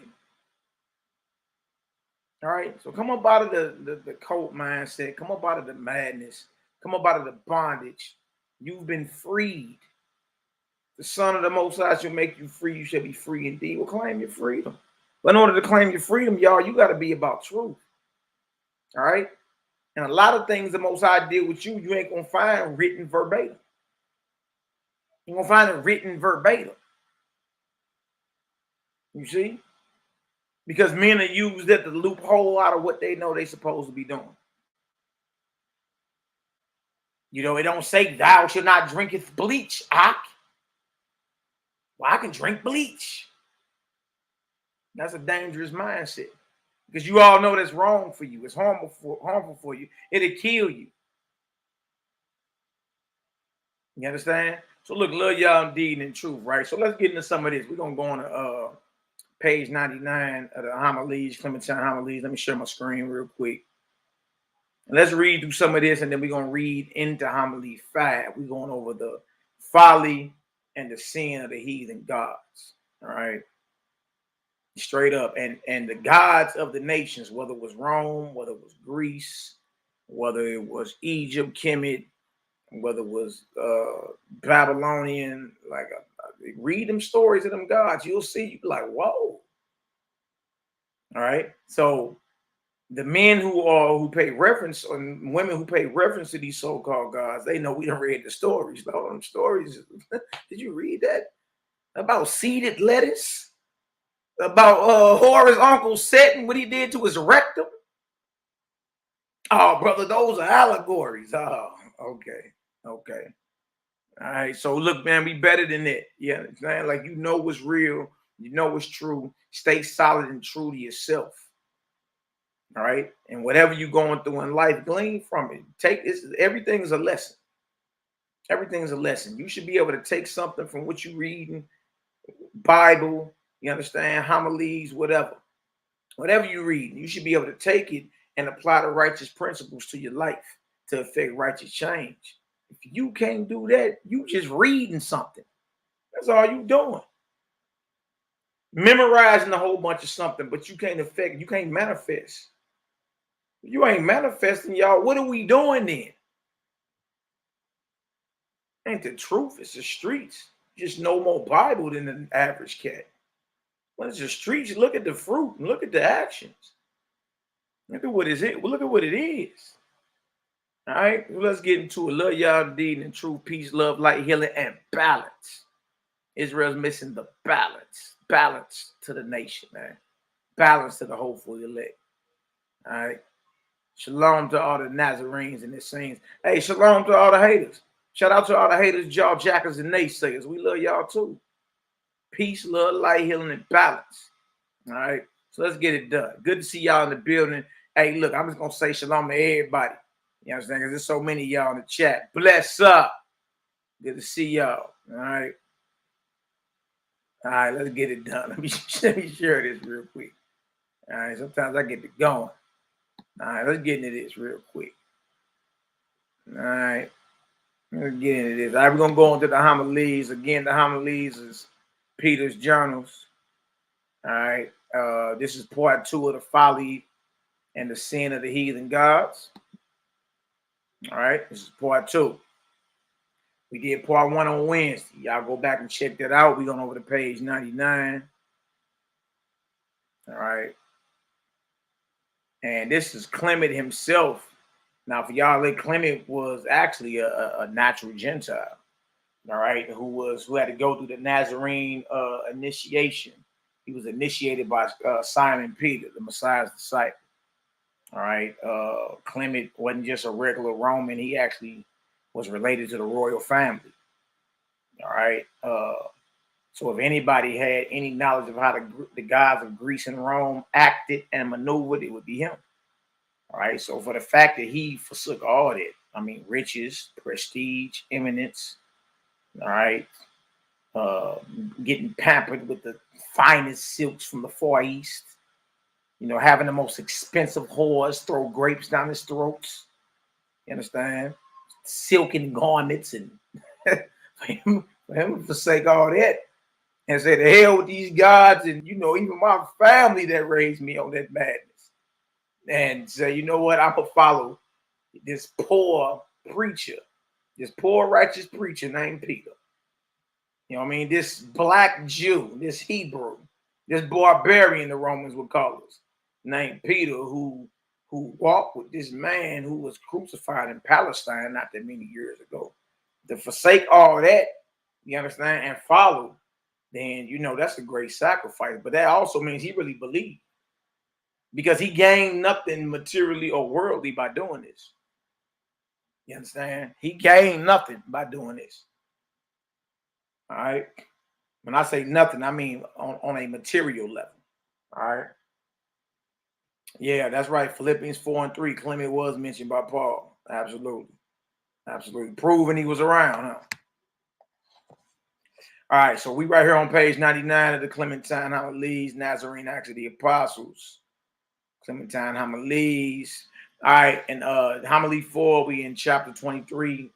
All right. So come up out of the cult mindset. Come up out of the madness. Come up out of the bondage. You've been freed. The Son of the Most High shall make you free. You shall be free indeed. Well, claim your freedom. But in order to claim your freedom, y'all, you got to be about truth. All right. And a lot of things the Most High deal with you, you ain't going to find written verbatim. You're going to find it written verbatim. You see? Because men are used at the loophole out of what they know they're supposed to be doing. You know, it don't say thou shalt not drinketh bleach, Ak. Well, I can drink bleach. That's a dangerous mindset. Because you all know that's wrong for you. It's harmful for you. It'll kill you. You understand? So look, love y'all indeed and truth, right? So let's get into some of this. We're going to go on to page 99 of the homilies, Clementine homilies. Let me share my screen real quick. And let's read through some of this, and then we're going to read into homily 5. We're going over the folly and the sin of the heathen gods. All right. Straight up. And the gods of the nations, whether it was Rome, whether it was Greece, whether it was Egypt, Kemet, whether it was Babylonian, like read them stories of them gods, you'll see, you be like, whoa. All right. So the men who pay reference, and women who pay reference to these so-called gods, they know we done read the stories. All them stories. Did you read that? About seeded lettuce? About Horace's uncle Set and what he did to his rectum? Oh, brother, those are allegories. Oh, okay. Okay. All right. So look, man, we better than that. Yeah, man. Like, you know what's real, you know what's true. Stay solid and true to yourself. All right. And whatever you're going through in life, glean from it. Take this. Everything is a lesson. Everything is a lesson. You should be able to take something from what you're reading, Bible, you understand, homilies, whatever. Whatever you read, you should be able to take it and apply the righteous principles to your life to affect righteous change. If you can't do that, you just reading something. That's all you doing. Memorizing a whole bunch of something, but you can't affect, you can't manifest. You ain't manifesting, y'all. What are we doing then? Ain't the truth, it's the streets. Just no more Bible than the average cat. When it's the streets, look at the fruit and look at the actions. Look at what is it. Well, look at what it is. All right, well, let's get into it. Love y'all indeed in truth, peace, love, light, healing, and balance. Israel's missing the balance. Balance to the nation, man. Balance to the hopeful elect. All right. Shalom to all the Nazarenes and the saints. Hey, shalom to all the haters. Shout out to all the haters, jaw jackers, and naysayers. We love y'all too. Peace, love, light, healing, and balance. All right. So let's get it done. Good to see y'all in the building. Hey, look, I'm just going to say shalom to everybody. You understand? Because there's so many of y'all in the chat. Bless up. Good to see y'all. All right. All right, let's get it done. Let me share this real quick. All right. Sometimes I get it going. All right. Let's get into this real quick. All right. Let's get into this. All right. We're going to go into the homilies. Again, the homilies is Peter's journals. All right. This is part 2 of the folly and the sin of the heathen gods. All right. This is part 2. We did part 1 on Wednesday. Y'all go back and check that out. We're going over to page 99. All right. And this is Clement himself. Now, for y'all, Clement was actually a natural Gentile, all right, who had to go through the Nazarene initiation. He was initiated by Simon Peter, the Messiah's disciple. All right, Clement wasn't just a regular Roman; he actually was related to the royal family. All right, so if anybody had any knowledge of how the gods of Greece and Rome acted and maneuvered, it would be him. All right, so for the fact that he forsook all that, I mean, riches, prestige, eminence, all right, getting pampered with the finest silks from the Far East, you know, having the most expensive whores throw grapes down his throats, you understand? Silken garments, and for him to forsake all that and say, the hell with these gods, and, you know, even my family that raised me on that madness. And say, you know what, I'm going to follow this poor preacher, this poor righteous preacher named Peter. You know what I mean? This black Jew, this Hebrew, this barbarian, the Romans would call us, named Peter, who walked with this man who was crucified in Palestine not that many years ago. To forsake all that, you understand, and follow, then, you know, that's a great sacrifice. But that also means he really believed, because he gained nothing materially or worldly by doing this. You understand? He gained nothing by doing this. All right. When I say nothing, I mean on a material level. All right. Yeah, that's right. Philippians 4:3. Clement was mentioned by Paul. Absolutely. Absolutely. Proving he was around, huh? All right. So we right here on page 99 of the Clementine Homilies, Nazarene Acts of the Apostles. Clementine Homilies. All right, and homily 4, we in chapter 23.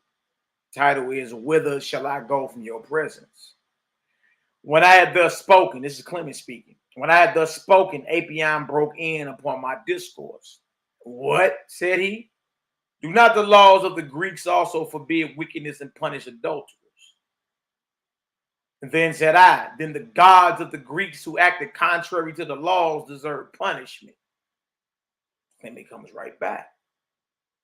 Title is, Whither Shall I Go from Your Presence? When I had thus spoken, this is Clement speaking. When I had thus spoken, Apion broke in upon my discourse. What, said he? Do not the laws of the Greeks also forbid wickedness and punish adulterers? And then said I, then the gods of the Greeks who acted contrary to the laws deserve punishment. And it comes right back.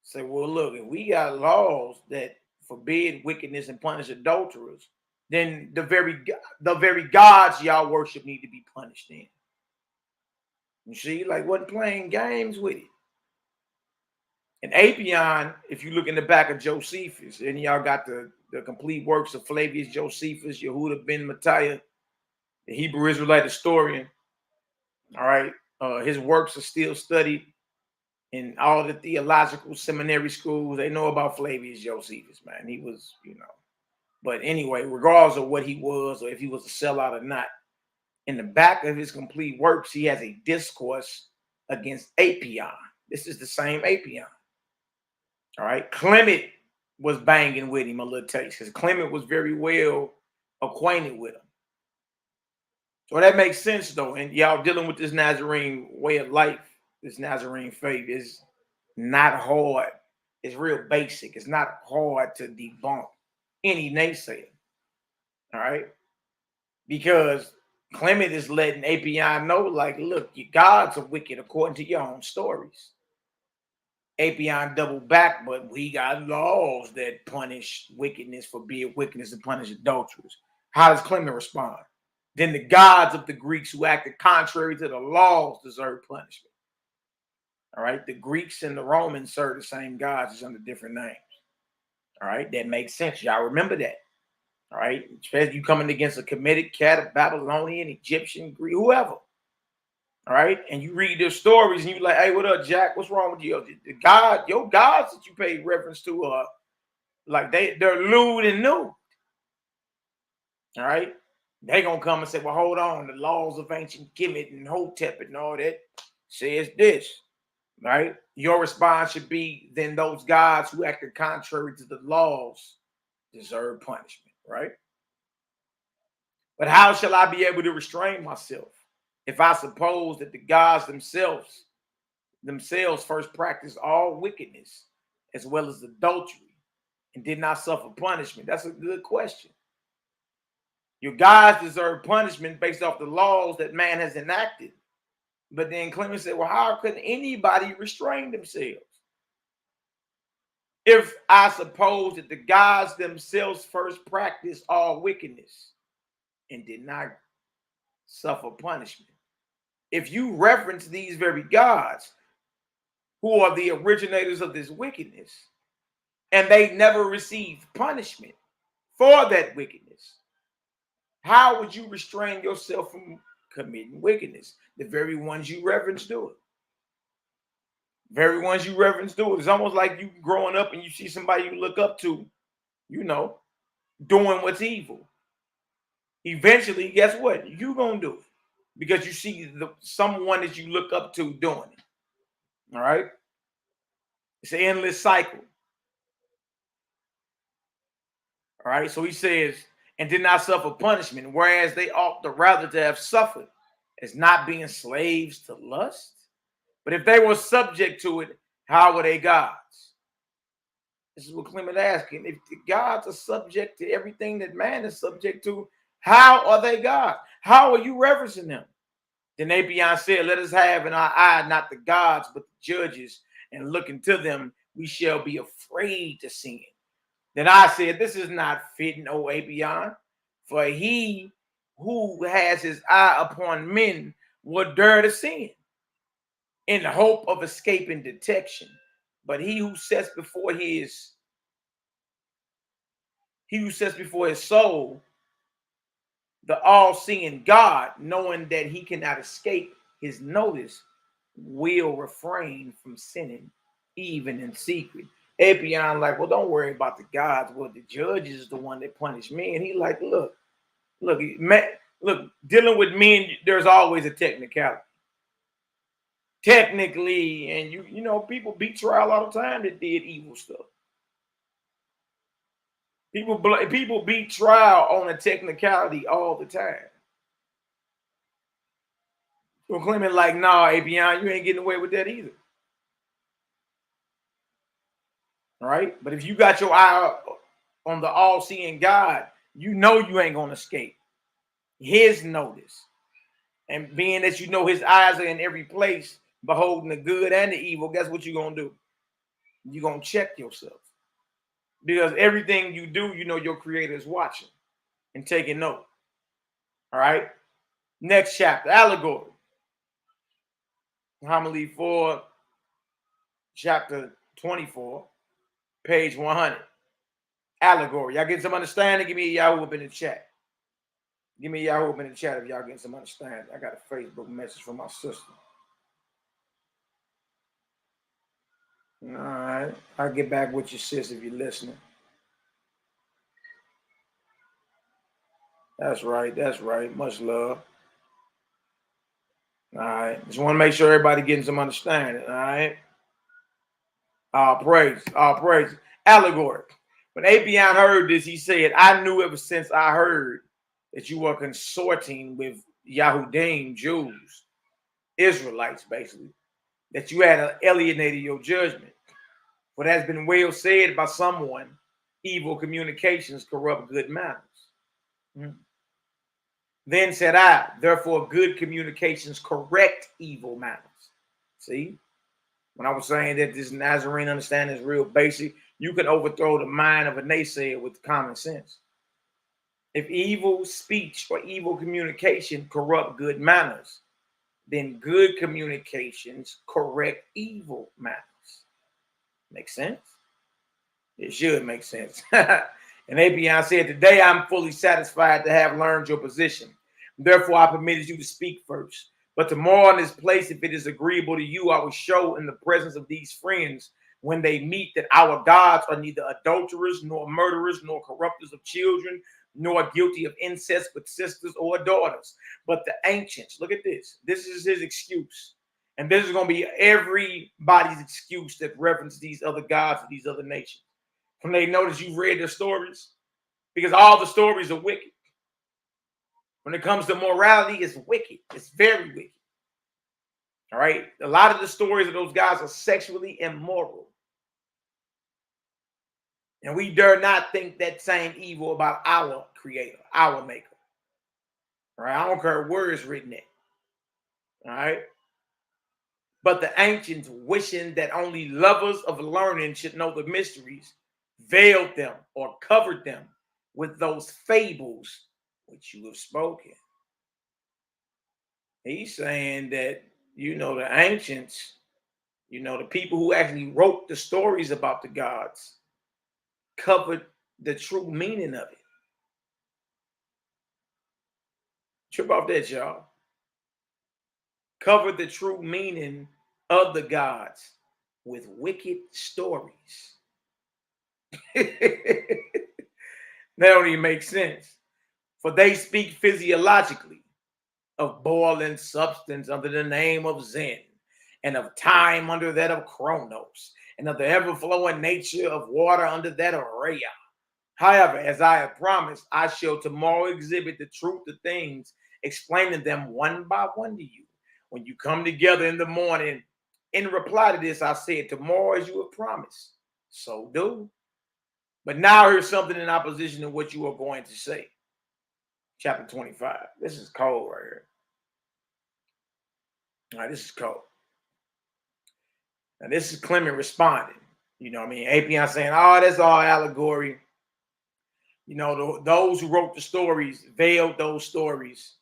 Say, well, look, if we got laws that forbid wickedness and punish adulterers, then the very gods y'all worship need to be punished in. You see, like, wasn't playing games with it. And Apion, if you look in the back of Josephus, and y'all got the complete works of Flavius Josephus, Yehuda ben Matthias, the Hebrew Israelite historian. All right, his works are still studied in all the theological seminary schools. They know about Flavius Josephus, man. He was, you know. But anyway, regardless of what he was, or if he was a sellout or not, in the back of his complete works, he has a discourse against Apion. This is the same Apion. All right. Clement was banging with him a little taste, because Clement was very well acquainted with him. So that makes sense, though. And y'all dealing with this Nazarene way of life, this Nazarene faith, is not hard. It's real basic. It's not hard to debunk any naysayer. All right. Because Clement is letting Apion know, like, look, your gods are wicked according to your own stories. Apion doubled back, but we got laws that punish wickedness, forbid wickedness, and punish adulterers. How does Clement respond? Then the gods of the Greeks who acted contrary to the laws deserve punishment. All right. The Greeks and the Romans serve the same gods, just under different names. All right. That makes sense. Y'all remember that. All right. Especially you coming against a Kemetic, cat, a Babylonian, Egyptian, Greek, whoever. All right. And you read their stories and you're like, hey, what up, Jack? What's wrong with you? Your gods that you paid reference to are like they're lewd and new. All right. They gonna come and say, well, hold on, the laws of ancient Kemet and Hotep and all that says this. Right? Your response should be, then those gods who acted contrary to the laws deserve punishment, right? But how shall I be able to restrain myself if I suppose that the gods themselves first practiced all wickedness as well as adultery and did not suffer punishment? That's a good question. Your gods deserve punishment based off the laws that man has enacted. But then Clement said, well, how could anybody restrain themselves? If I suppose that the gods themselves first practiced all wickedness and did not suffer punishment. If you reference these very gods who are the originators of this wickedness, and they never received punishment for that wickedness, how would you restrain yourself from committing wickedness? The very ones you reference do it. Very ones you reference do it. It's almost like you growing up and you see somebody you look up to, you know, doing what's evil. Eventually, guess what? You're going to do it because you see someone that you look up to doing it. All right? It's an endless cycle. All right? So he says, and did not suffer punishment, whereas they ought to rather to have suffered as not being slaves to lust. But if they were subject to it, how were they gods? This is what Clement asking. If the gods are subject to everything that man is subject to, how are they gods? How are you referencing them? Then Apion said, let us have in our eye not the gods, but the judges, and look into them, we shall be afraid to sin. Then I said, this is not fitting, O Apion, for he who has his eye upon men will dare to sin in the hope of escaping detection. But he who sets before his soul the all-seeing God, knowing that he cannot escape his notice, will refrain from sinning, even in secret. Apion like, well, don't worry about the gods. Well, the judge is the one that punished me. And he like, look, dealing with men, there's always a technicality. Technically, and you know, people beat trial all the time that did evil stuff. People beat trial on a technicality all the time. So Clement like, nah, Apion, you ain't getting away with that either. All right? But if you got your eye on the all-seeing God, you know you ain't going to escape his notice. And being that you know his eyes are in every place, beholding the good and the evil, guess what you're going to do? You're going to check yourself. Because everything you do, you know your creator is watching and taking note. All right? Next chapter, allegory. Homily 4, chapter 24, page 100. Allegory. Y'all getting some understanding? Give me a Yahoo up in the chat. Give me a Yahoo up in the chat if y'all getting some understanding. I got a Facebook message from my sister. All right. I'll get back with you, sis, if you're listening. That's right. That's right. Much love. All right. Just want to make sure everybody getting some understanding. All right. All praise. All praise. Allegory. When Apion heard this, he said, I knew ever since I heard that you were consorting with Yahudim, Jews, Israelites, basically, that you had alienated your judgment. What has been well said by someone, evil communications corrupt good manners. Then said I, therefore good communications correct evil manners. See? When I was saying that this Nazarene understanding is real basic, you can overthrow the mind of a naysayer with common sense. If evil speech or evil communication corrupt good manners, then good communications correct evil manners. Make sense? It should make sense. And Apion said, today I'm fully satisfied to have learned your position. Therefore, I permitted you to speak first. But tomorrow in this place, if it is agreeable to you, I will show in the presence of these friends when they meet that our gods are neither adulterers, nor murderers, nor corrupters of children, nor guilty of incest with sisters or daughters, but the ancients. Look at this. This is his excuse. And this is going to be everybody's excuse that references these other gods of these other nations. When they notice you've read their stories, because all the stories are wicked. When it comes to morality, it's wicked. It's very wicked. All right. A lot of the stories of those guys are sexually immoral. And we dare not think that same evil about our creator, our maker. All right. I don't care where it's written at. All right. But the ancients, wishing that only lovers of learning should know the mysteries, veiled them or covered them with those fables which you have spoken. He's saying that, the ancients, the people who actually wrote the stories about the gods, covered the true meaning of it. Trip off that, y'all. Covered the true meaning of the gods with wicked stories. That don't even make sense. For they speak physiologically of boiling substance under the name of Zen, and of time under that of Chronos, and of the ever-flowing nature of water under that of Rhea. However, as I have promised, I shall tomorrow exhibit the truth of things, explaining them one by one to you. When you come together in the morning, in reply to this, I said, tomorrow as you have promised, so do. But now here's something in opposition to what you are going to say. Chapter 25. This is cold right here. All right, this is cold. Now, this is Clement responding. Apion saying, oh, that's all allegory. Those who wrote the stories veiled those stories,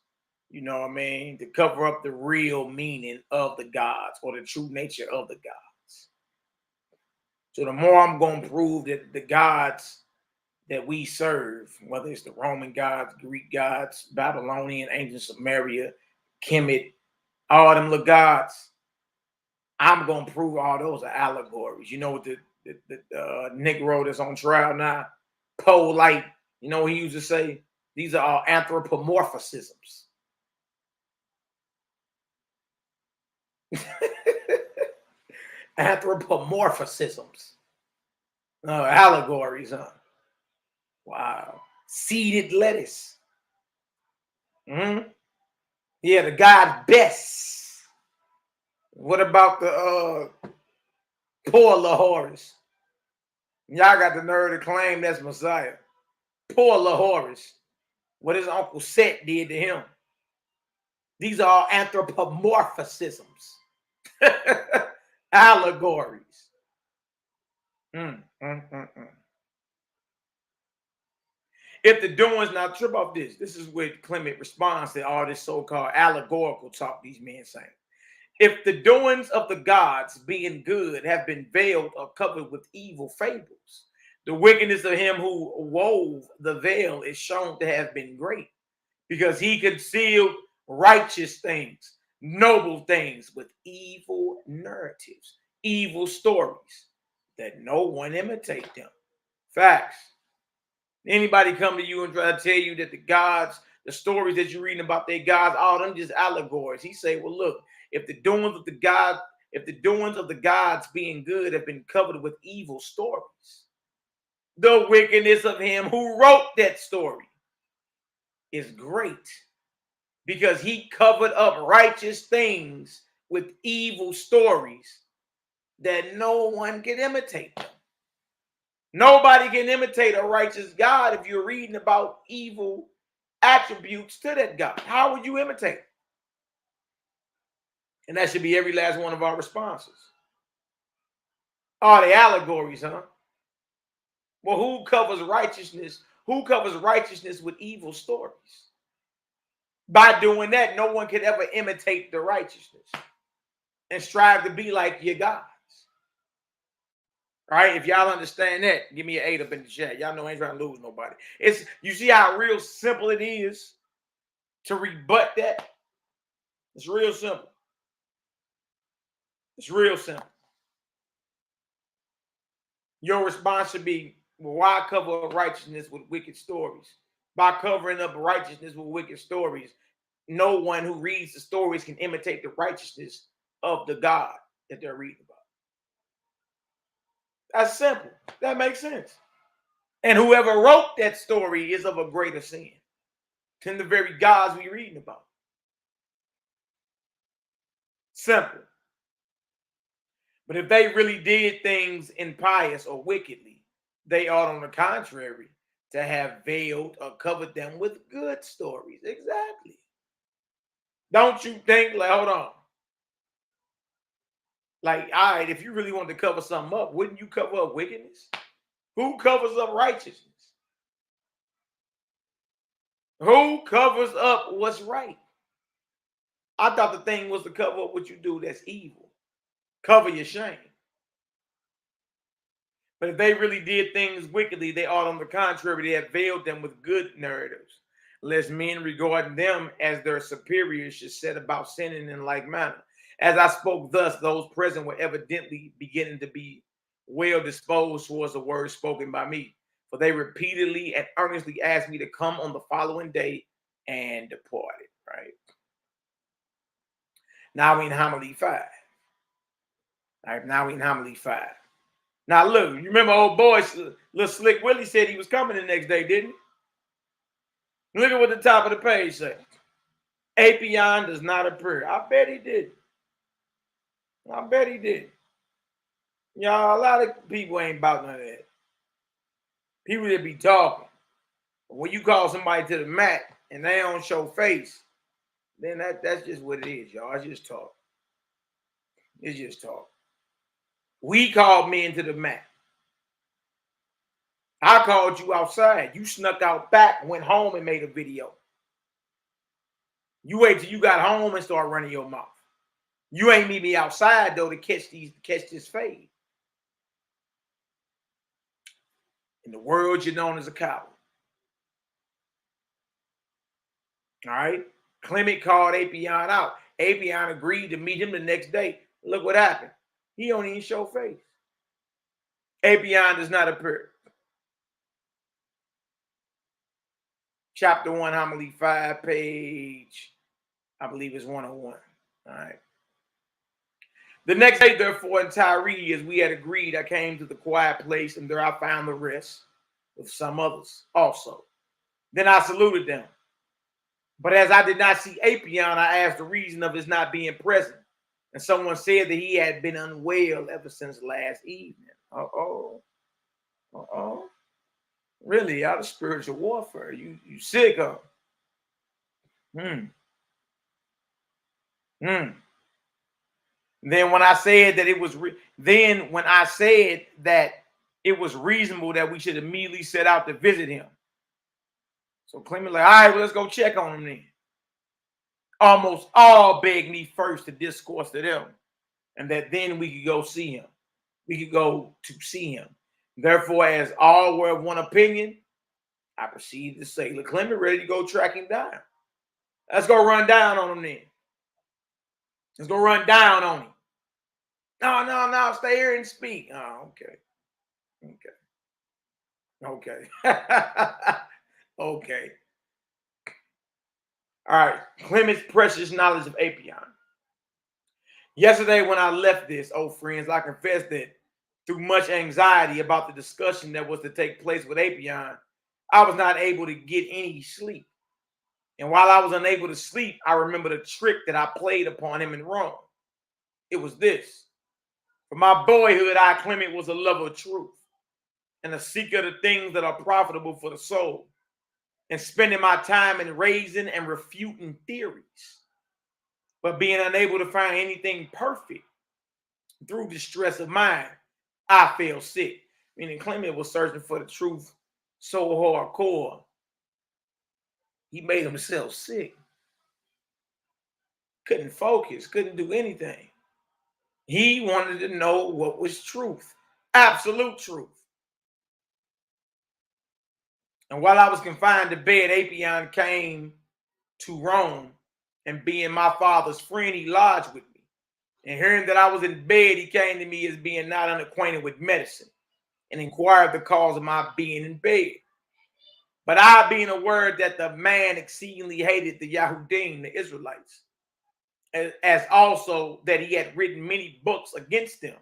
to cover up the real meaning of the gods or the true nature of the gods. So the more I'm going to prove that the gods that we serve, whether it's the Roman gods, Greek gods, Babylonian, ancient Samaria, Kemet, all them little gods, I'm going to prove all those are allegories. You know what the Negro that's on trial now, Polite, he used to say, these are all anthropomorphisms. Anthropomorphisms. Allegories, huh? Wow. Seeded lettuce. Yeah, the God best. What about the poor Lahorus? Y'all got the nerve to claim that's Messiah. Poor Lahorus. What his Uncle Set did to him. These are all anthropomorphisms. Allegories. If the doings, now trip off this. This is where Clement responds to all this so-called allegorical talk these men saying. If the doings of the gods, being good, have been veiled or covered with evil fables, the wickedness of him who wove the veil is shown to have been great, because he concealed righteous things, noble things with evil narratives, evil stories, that no one imitate them. Facts. Anybody come to you and try to tell you that the gods, the stories that you're reading about their gods, all them just allegories. He say, well, look, if the doings of the gods being good have been covered with evil stories, the wickedness of him who wrote that story is great, because he covered up righteous things with evil stories that no one can imitate them. Nobody can imitate a righteous God if you're reading about evil attributes to that God. How would you imitate? And that should be every last one of our responses. Oh, the allegories, huh? Well, who covers righteousness? Who covers righteousness with evil stories? By doing that, no one could ever imitate the righteousness and strive to be like your gods. All right, if y'all understand that, give me an 8 up in the chat. Y'all know I ain't trying to lose nobody. You see how real simple it is to rebut that? It's real simple. It's real simple. Your response should be, well, why cover righteousness with wicked stories? By covering up righteousness with wicked stories, no one who reads the stories can imitate the righteousness of the God that they're reading about. That's simple. That makes sense. And whoever wrote that story is of a greater sin than the very gods we're reading about. Simple. But if they really did things impious or wickedly, they ought, on the contrary, to have veiled or covered them with good stories. Exactly. Don't you think, like, hold on. Like, all right, if you really want to cover something up, wouldn't you cover up wickedness? Who covers up righteousness? Who covers up what's right? I thought the thing was to cover up what you do that's evil. Cover your shame. But if they really did things wickedly, they ought, on the contrary, they have veiled them with good narratives, lest men regarding them as their superiors should set about sinning in like manner. As I spoke thus, those present were evidently beginning to be well disposed towards the words spoken by me. For they repeatedly and earnestly asked me to come on the following day, and departed. Right? Now we in homily 5. All right, now we in homily 5. Now look, you remember old boy, little Slick Willie said he was coming the next day, didn't he? Look at what the top of the page says. Apion does not appear. I bet he did. I bet he did. Y'all, a lot of people ain't about none of that. People that be talking. But when you call somebody to the mat and they don't show face, then that's just what it is, y'all. It's just talk. It's just talk. We called men to the mat. I called you outside. You snuck out back, went home and made a video. You wait till you got home and start running your mouth. You ain't meet me outside though to catch this fade. In the world, you're known as a coward. All right. Clement called Apion out. Apion agreed to meet him the next day. Look what happened. He don't even show face. Apion does not appear. Chapter 1, homily 5, page, I believe it's 101. All right. The next day, therefore, in Tyre, as we had agreed, I came to the quiet place, and there I found the rest with some others also. Then I saluted them. But as I did not see Apion, I asked the reason of his not being present. And someone said that he had been unwell ever since last evening. Uh-oh. Uh-oh. Really, out of spiritual warfare. You sick of. Then when I said that it was reasonable that we should immediately set out to visit him. So Clement like, all right, well, let's go check on him then. Almost all begged me first to discourse to them, and that then we could go see him. We could go to see him. Therefore, as all were of one opinion, I proceeded to say, look, Clement ready to go track him down. Let's go run down on him then. Let's go run down on him. No, stay here and speak. Oh, okay. Okay. All right. Clement's precious knowledge of Apion. Yesterday when I left this, friends, I confess that through much anxiety about the discussion that was to take place with Apion, I was not able to get any sleep. And while I was unable to sleep, I remembered a trick that I played upon him in Rome. It was this. From my boyhood, Clement was a lover of truth and a seeker of the things that are profitable for the soul, and spending my time in raising and refuting theories, but being unable to find anything perfect. Through distress of mind, I fell sick. Meaning Clement was searching for the truth so hardcore, he made himself sick. Couldn't focus, couldn't do anything. He wanted to know what was truth, absolute truth. And while I was confined to bed, Apion came to Rome, and being my father's friend, he lodged with me. And hearing that I was in bed, he came to me as being not unacquainted with medicine, and inquired the cause of my being in bed. But I, being aware that the man exceedingly hated the YHWH'S, the Israelites, as also that he had written many books against them,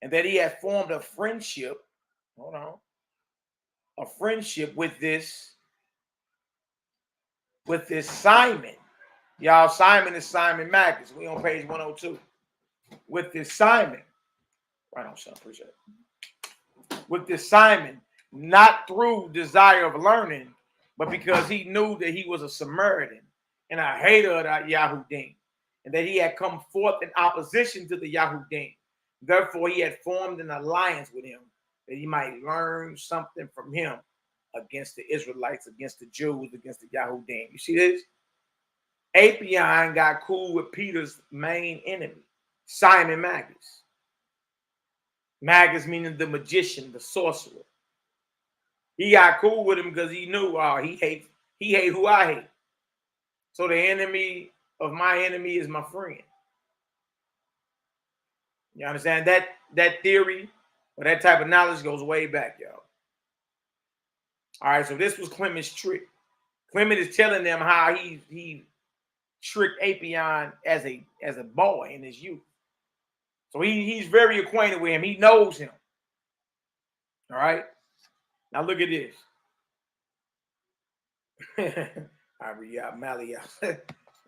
and that he had formed a friendship, a friendship with this Simon. Y'all, Simon is Simon Magus. We on page 102. With this Simon. Right on, son. Appreciate it. With this Simon, not through desire of learning, but because he knew that he was a Samaritan and a hater of the YHWH'S, and that he had come forth in opposition to the YHWH'S, Therefore, he had formed an alliance with him that he might learn something from him against the Israelites, against the Jews, against the Yahudim. You see this? Apion got cool with Peter's main enemy, Simon Magus. Magus meaning the magician, the sorcerer. He got cool with him because he knew he hate who I hate. So the enemy of my enemy is my friend. You understand? That theory or that type of knowledge goes way back, y'all. All right, so this was Clement's trick. Clement is telling them how he tricked Apion as a boy in his youth. So he's very acquainted with him. He knows him. All right. Now look at this. MALAKIMAC.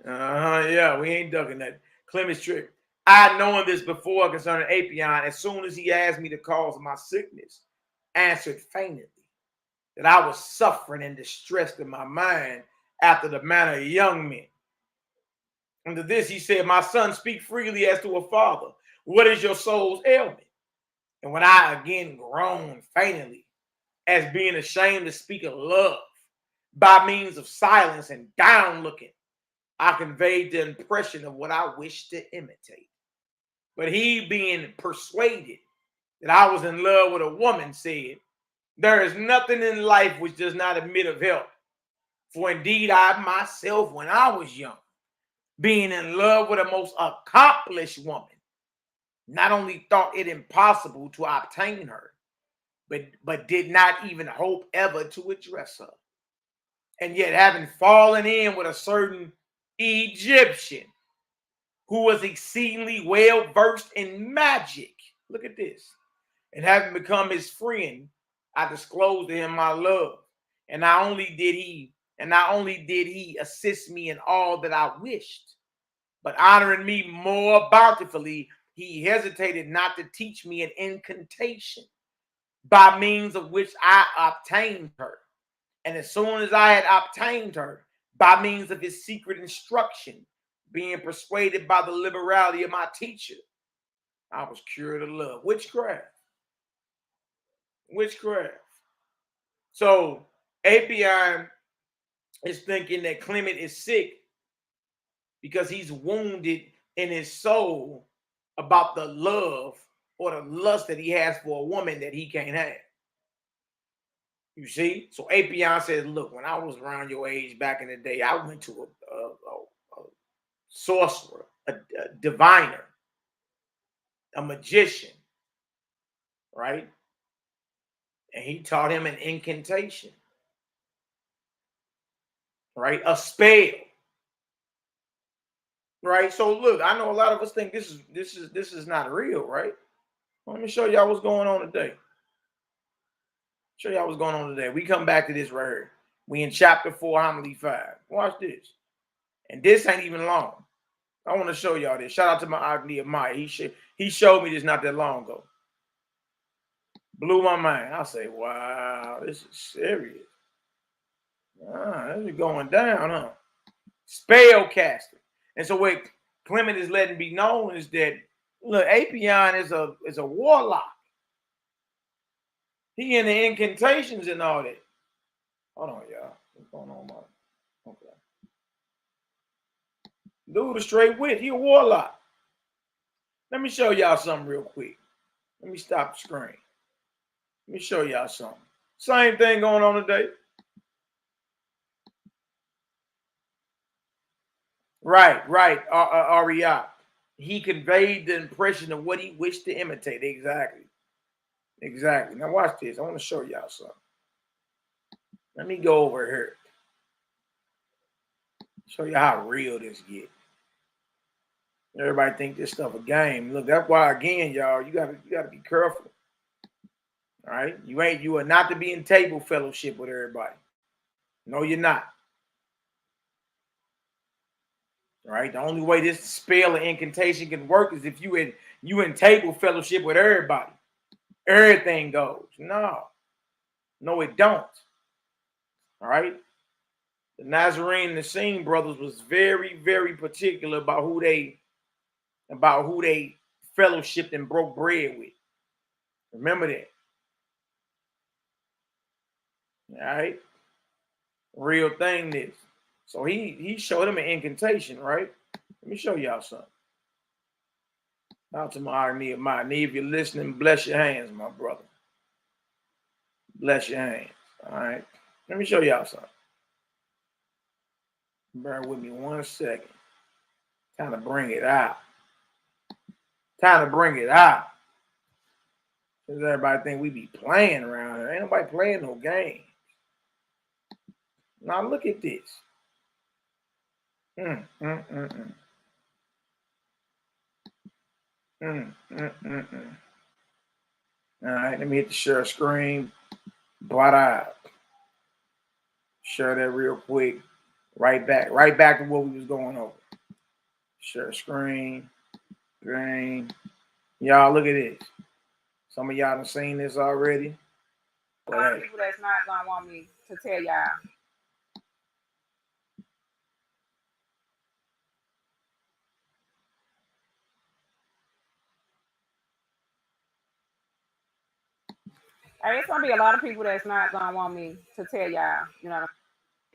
Yeah, we ain't ducking that. Clement's trick. I had known this before concerning Apion. As soon as he asked me the cause of my sickness, answered faintly that I was suffering and distressed in my mind after the manner of young men. And to this he said, my son, speak freely as to a father. What is your soul's ailment? And when I again groaned faintly, as being ashamed to speak of love, by means of silence and down looking, I conveyed the impression of what I wished to imitate. But he, being persuaded that I was in love with a woman, said, there is nothing in life which does not admit of help. For indeed, I myself, when I was young, being in love with a most accomplished woman, not only thought it impossible to obtain her, but did not even hope ever to address her. And yet, having fallen in with a certain Egyptian who was exceedingly well versed in magic, look at this, and having become his friend, I disclosed to him my love, and not only did he assist me in all that I wished, but honoring me more bountifully, he hesitated not to teach me an incantation by means of which I obtained her. And as soon as I had obtained her, by means of his secret instruction, being persuaded by the liberality of my teacher, I was cured of love. Witchcraft. So Apion is thinking that Clement is sick because he's wounded in his soul about the love or the lust that he has for a woman that he can't have. You see? So Apion says, look, when I was around your age back in the day, I went to a sorcerer, a diviner, a magician, right? And he taught him an incantation, right? A spell, right? So look, I know a lot of us think this is not real, right? Let me show y'all what's going on today. We come back to this right here. We in chapter 4, homily 5. Watch this. And this ain't even long. I want to show y'all this. Shout out to my NehemiYAH. He showed me this not that long ago. Blew my mind. I say, wow, this is serious. This is going down, huh? Spellcaster. And so what Clement is letting be known is that, look, Apion is a warlock. He in the incantations and all that. Hold on, y'all. What's going on, man? Okay. Dude, a straight wit. He a warlock. Let me show y'all something real quick. Let me stop the screen. Let me show y'all something. Same thing going on today. Right. REI. He conveyed the impression of what he wished to imitate. Exactly. Now watch this. I want to show y'all something. Let me go over here. Show you how real this gets. Everybody think this stuff a game. Look, that's why again, y'all, you gotta be careful. All right, you are not to be in table fellowship with everybody. No, you're not. All right, the only way this spell or incantation can work is if you in table fellowship with everybody. Everything goes. No, it don't. All right. The Nazarene and the Scene brothers was very, very particular about who they fellowshipped and broke bread with. Remember that. All right? Real thing this. So he showed him an incantation, right? Let me show y'all something. Out to my NehemiYAH. If you're listening, bless your hands, my brother. Bless your hands. All right. Let me show y'all something. Bear with me 1 second. Time to bring it out. Time to bring it out. Because everybody think we be playing around here. Ain't nobody playing no game. Now look at this. All right, let me hit the share screen. Blot out. Share that real quick. Right back to what we was going over. Share screen. Green. Y'all look at this. Some of y'all done seen this already. A lot of people that's not gonna want me to tell y'all. There's gonna be a lot of people that's not gonna want me to tell y'all, you know,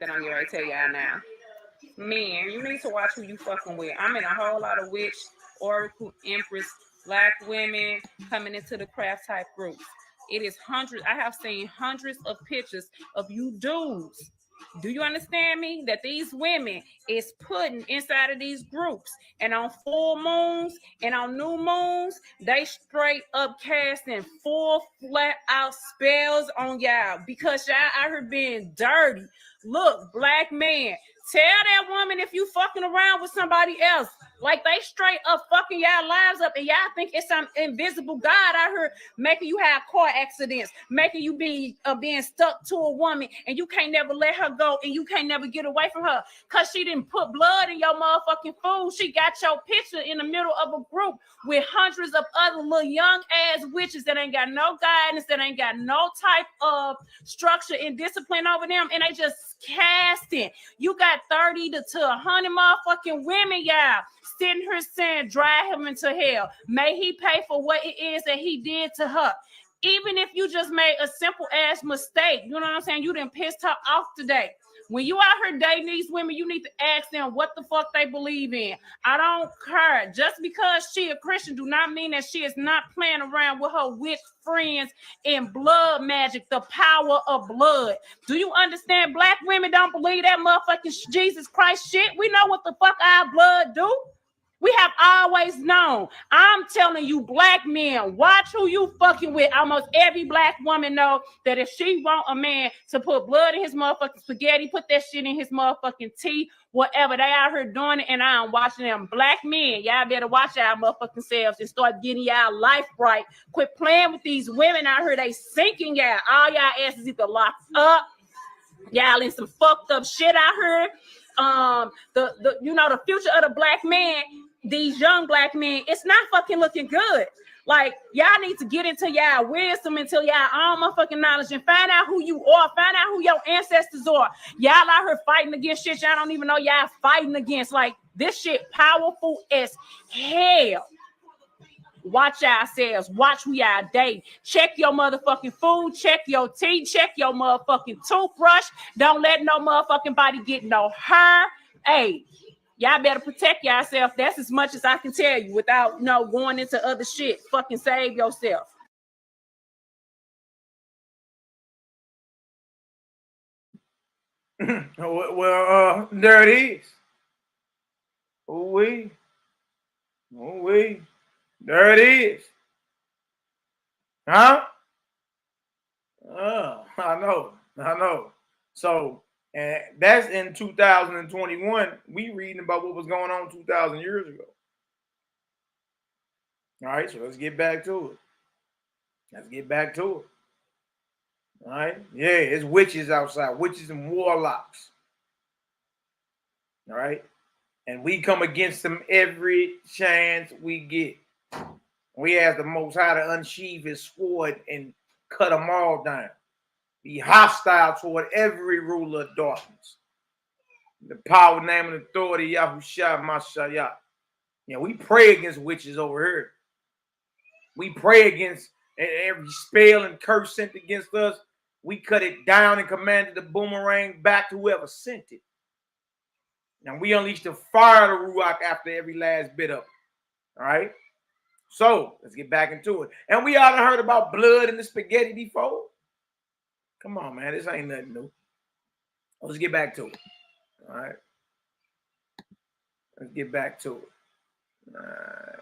that I'm gonna tell y'all now. Man, you need to watch who you fucking with. I'm in a whole lot of witch, oracle, empress, black women coming into the craft type groups. It is hundreds. I have seen hundreds of pictures of you dudes. Do you understand me? That these women is putting inside of these groups, and on full moons and on new moons, they straight up casting full flat out spells on y'all because y'all out here being dirty. Look, black man, tell that woman if you fucking around with somebody else, like they straight up fucking y'all lives up, and y'all think it's some invisible God out here making you have car accidents, making you be being stuck to a woman, and you can't never let her go, and you can't never get away from her because she didn't put blood in your motherfucking food. She got your picture in the middle of a group with hundreds of other little young ass witches that ain't got no guidance, that ain't got no type of structure and discipline over them, and they just casting. You got 30 to 100 motherfucking women, y'all, sitting here saying, drive him into hell. May he pay for what it is that he did to her. Even if you just made a simple ass mistake, you know what I'm saying? You done pissed her off today. When you out here dating these women, you need to ask them what the fuck they believe in. I don't care. Just because she a Christian do not mean that she is not playing around with her witch friends in blood magic, the power of blood. Do you understand? Black women don't believe that motherfucking Jesus Christ shit. We know what the fuck our blood do. We have always known. I'm telling you, black men, watch who you fucking with. Almost every black woman know that if she want a man to put blood in his motherfucking spaghetti, put that shit in his motherfucking tea, whatever, they out here doing it, and I'm watching them. Black men, y'all better watch y'all motherfucking selves and start getting y'all life right. Quit playing with these women out here. They sinking y'all. All y'all asses either locked up. Y'all in some fucked up shit out here. The future of the black man, these young black men, it's not fucking looking good. Like, y'all need to get into y'all wisdom, into y'all own motherfucking knowledge, and find out who you are, find out who your ancestors are. Y'all out here fighting against shit y'all don't even know y'all fighting against. Like, this shit powerful as hell. Watch yourselves. Watch who y'all date. Check your motherfucking food. Check your tea. Check your motherfucking toothbrush. Don't let no motherfucking body get no hair. Hey, y'all better protect yourself. That's as much as I can tell you without going into other shit. Fucking save yourself. Well, there it is. Ooh-wee. There it is. Huh? Oh, I know. So, and that's in 2021. We reading about what was going on 2,000 years ago. All right, so let's get back to it. All right. Yeah, it's witches outside, witches and warlocks. All right. And we come against them every chance we get. We ask the Most High to unsheathe his sword and cut them all down. Be hostile toward every ruler of darkness. The power, name, and authority, Yahushua Mashiach. Yeah, we pray against witches over here. We pray against every spell and curse sent against us. We cut it down and commanded the boomerang back to whoever sent it. Now we unleash the fire of the Ruach after every last bit of it. All right? So let's get back into it. And we all heard about blood in the spaghetti before. Come on, man. This ain't nothing new. Let's get back to it. All right. Let's get back to it. All right.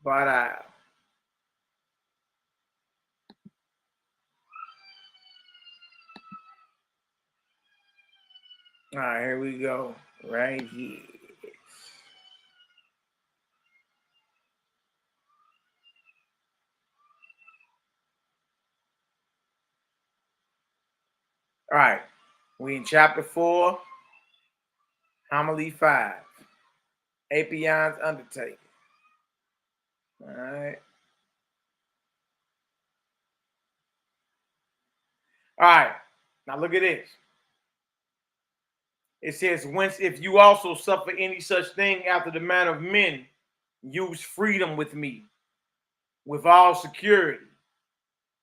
But all right, here we go. Right here. All right. We in chapter 4, homily 5. Apion's undertaking. All right. All right. Now look at this. It says, whence if you also suffer any such thing after the manner of men, use freedom with me, with all security.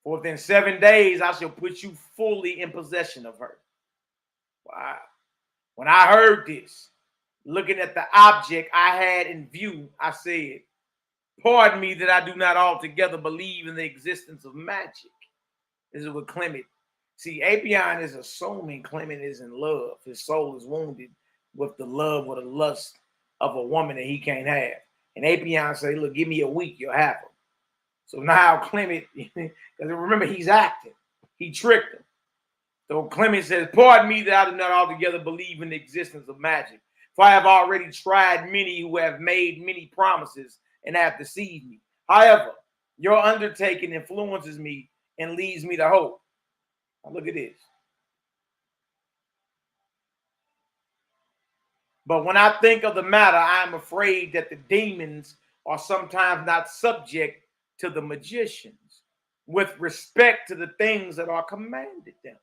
For within 7 days I shall put you fully in possession of her. Wow. When I heard this, looking at the object I had in view, I said, pardon me that I do not altogether believe in the existence of magic. This is what Clement. See, Apion is assuming Clement is in love. His soul is wounded with the love or the lust of a woman that he can't have. And Apion say, look, give me a week, you'll have her. So now Clement, because remember, he's acting. He tricked him. So Clement says, pardon me that I do not altogether believe in the existence of magic. For I have already tried many who have made many promises and have deceived me. However, your undertaking influences me and leads me to hope. Now look at this. But when I think of the matter, I am afraid that the demons are sometimes not subject to the magicians with respect to the things that are commanded them.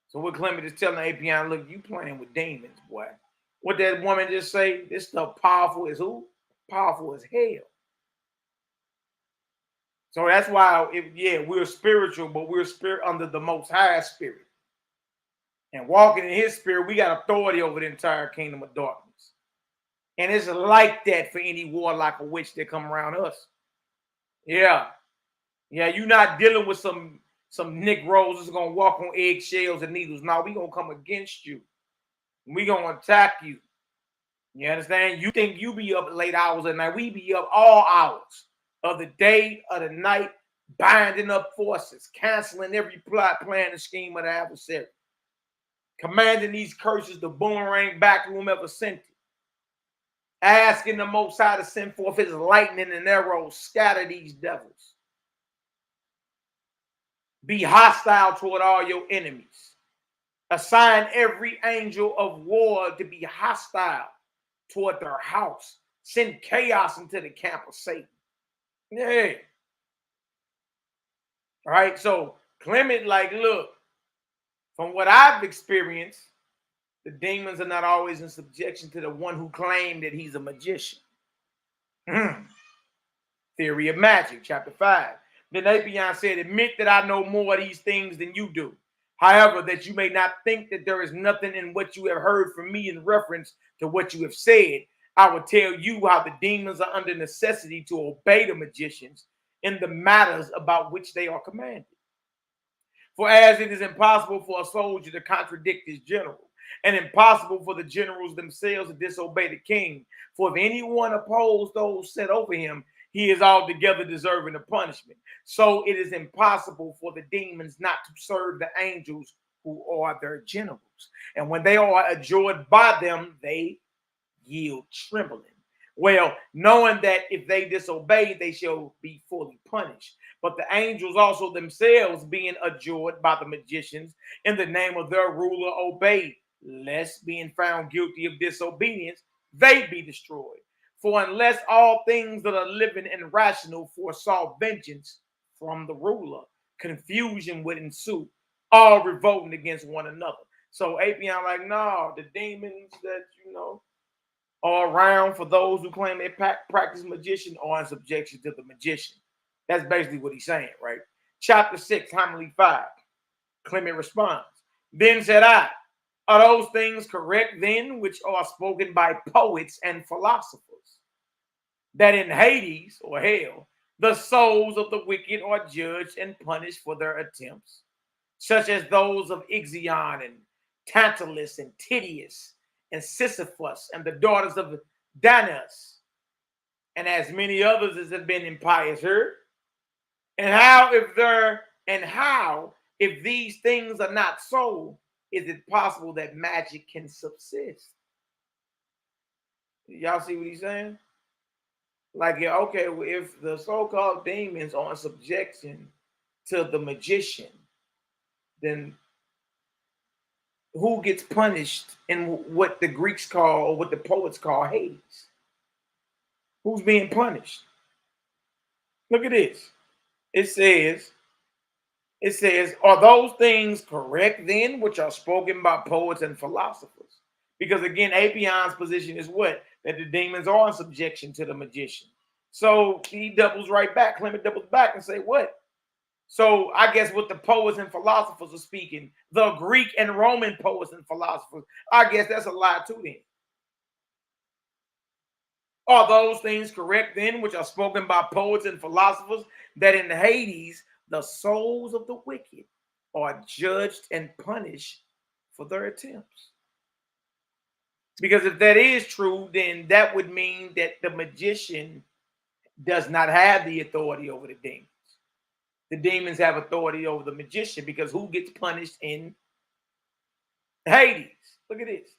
So what Clement is telling Apion, look, you playing with demons, boy. What that woman just say, this stuff powerful as who? Powerful as hell. So that's why, we're spiritual, but we're spirit under the Most High Spirit. And walking in his spirit, we got authority over the entire kingdom of darkness. And it's like that for any warlock or witch that come around us. Yeah. Yeah, you're not dealing with some Negroes that's going to walk on eggshells and needles. Now we going to come against you. We going to attack you. You understand? You think you be up late hours at night. We be up all hours of the day, of the night, binding up forces, canceling every plot, plan, and scheme of the adversary. Commanding these curses to boomerang back to whomever sent it. Asking the Most High to send forth his lightning and arrows, scatter these devils. Be hostile toward all your enemies. Assign every angel of war to be hostile toward their house. Send chaos into the camp of Satan. Yeah. All right, so Clement, like, look, from what I've experienced, the demons are not always in subjection to the one who claimed that he's a magician. Theory of Magic, chapter 5. Then Apion said, admit that I know more of these things than you do. However, that you may not think that there is nothing in what you have heard from me in reference to what you have said, I will tell you how the demons are under necessity to obey the magicians in the matters about which they are commanded. For as it is impossible for a soldier to contradict his general, and impossible for the generals themselves to disobey the king, for if anyone oppose those set over him, he is altogether deserving of punishment. So it is impossible for the demons not to serve the angels who are their generals. And when they are adjured by them, they yield trembling. Well, knowing that if they disobey, they shall be fully punished. But the angels also themselves being adjured by the magicians in the name of their ruler obeyed, lest being found guilty of disobedience, they be destroyed. For unless all things that are living and rational foresaw vengeance from the ruler, confusion would ensue, all revolting against one another. So Apion like, no, the demons that, you know, are around for those who claim they practice magician are in subjection to the magician. That's basically what he's saying, right? Chapter 6, homily 5. Clement responds, then said I, are those things correct then, which are spoken by poets and philosophers, that in Hades, or hell, the souls of the wicked are judged and punished for their attempts, such as those of Ixion and Tantalus and Tydeus and Sisyphus and the daughters of Danaus, and as many others as have been impious heard? And how if these things are not so, is it possible that magic can subsist? Y'all see what he's saying? Like, yeah, okay, well, if the so-called demons are in subjection to the magician, then who gets punished in what the Greeks call, or what the poets call, Hades? Who's being punished? Look at this. It says, are those things correct then, which are spoken by poets and philosophers? Because again, Apion's position is what? That the demons are in subjection to the magician. So he doubles right back. Clement doubles back and say what? So I guess what the poets and philosophers are speaking, the Greek and Roman poets and philosophers, I guess that's a lie too then. Are those things correct then, which are spoken by poets and philosophers, that in Hades the souls of the wicked are judged and punished for their attempts? Because if that is true, then that would mean that the magician does not have the authority over the demons. The demons have authority over the magician, because who gets punished in Hades? Look at this.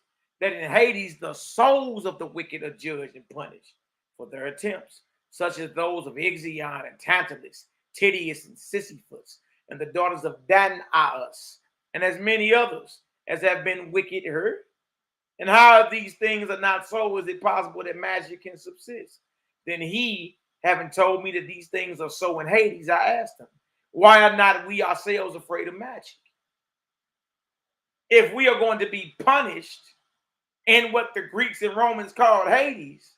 That in Hades, the souls of the wicked are judged and punished for their attempts, such as those of Ixion and Tantalus, Tydeus and Sisyphus, and the daughters of Danaus, and as many others as have been wicked heard. And how if these things are not so, is it possible that magic can subsist? Then he, having told me that these things are so in Hades, I asked him, why are not we ourselves afraid of magic? If we are going to be punished in what the Greeks and Romans called Hades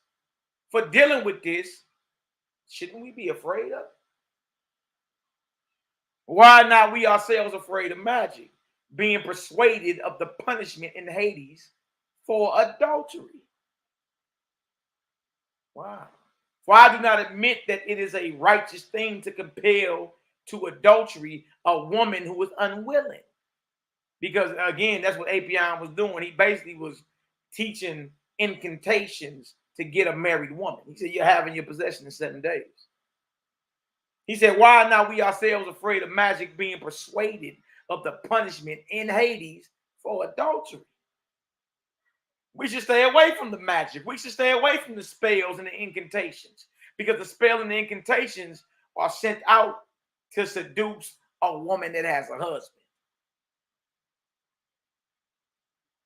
for dealing with this, shouldn't we be afraid of it? Why are not we ourselves afraid of magic, being persuaded of the punishment in Hades for adultery? Wow. For I do not admit that it is a righteous thing to compel to adultery a woman who is unwilling. Because again, that's what Apion was doing. He basically was teaching incantations to get a married woman. He said, you're having your possession in 7 days. He said, why are not we ourselves afraid of magic, being persuaded of the punishment in Hades for adultery? We should stay away from the magic. We should stay away from the spells and the incantations, because the spell and the incantations are sent out to seduce a woman that has a husband.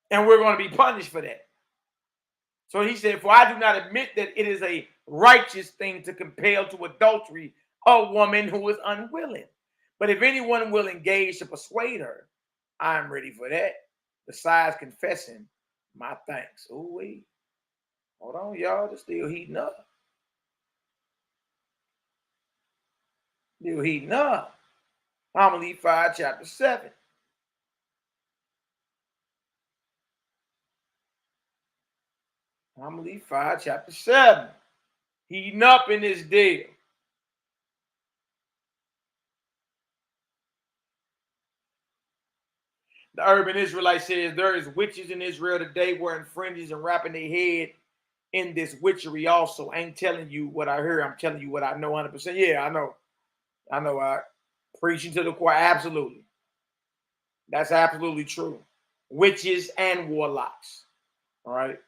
And we're going to be punished for that. So he said, for I do not admit that it is a righteous thing to compel to adultery a woman who is unwilling. But if anyone will engage to persuade her, I am ready for that, besides confessing my thanks. Oh, wait. Hold on, y'all. It's still heating up. Still heating up. Homily 5, chapter 7. Homily 5, chapter 7. Heating up in this deal. The urban Israelite says, there is witches in Israel today wearing fringes and wrapping their head in this witchery also. I ain't telling you what I heard. I'm telling you what I know 100%. Yeah, I know. I preaching to the choir. Absolutely. That's absolutely true. Witches and warlocks. All right.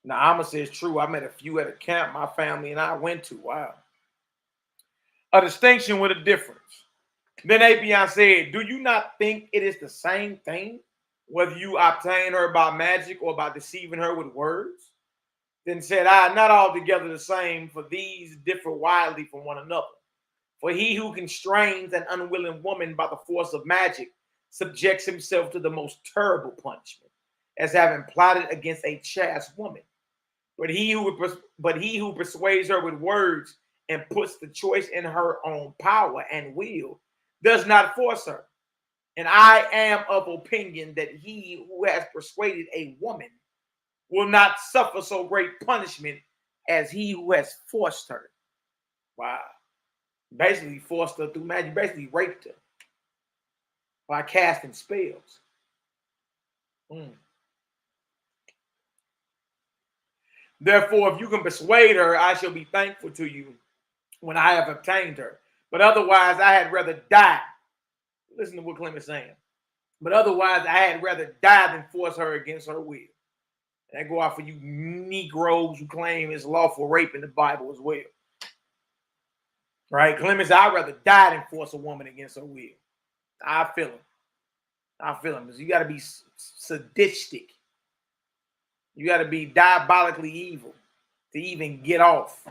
Now, Amma says true. I met a few at a camp my family and I went to. Wow. A distinction with a difference. Then Apion said, do you not think it is the same thing, whether you obtain her by magic or by deceiving her with words? Then said I, not altogether the same, for these differ widely from one another. For he who constrains an unwilling woman by the force of magic subjects himself to the most terrible punishment, as having plotted against a chaste woman. But he who persuades her with words and puts the choice in her own power and will does not force her. And I am of opinion that he who has persuaded a woman will not suffer so great punishment as he who has forced her. Wow. Basically forced her through magic, basically raped her by casting spells. Therefore, if you can persuade her, I shall be thankful to you when I have obtained her. But otherwise, I had rather die. Listen to what Clement's saying. But otherwise, I had rather die than force her against her will. And that go out for you Negroes who claim it's lawful rape in the Bible as well. Right? Clemens, I'd rather die than force a woman against her will. I feel him. I feel him. Because you got to be sadistic. You got to be diabolically evil to even get off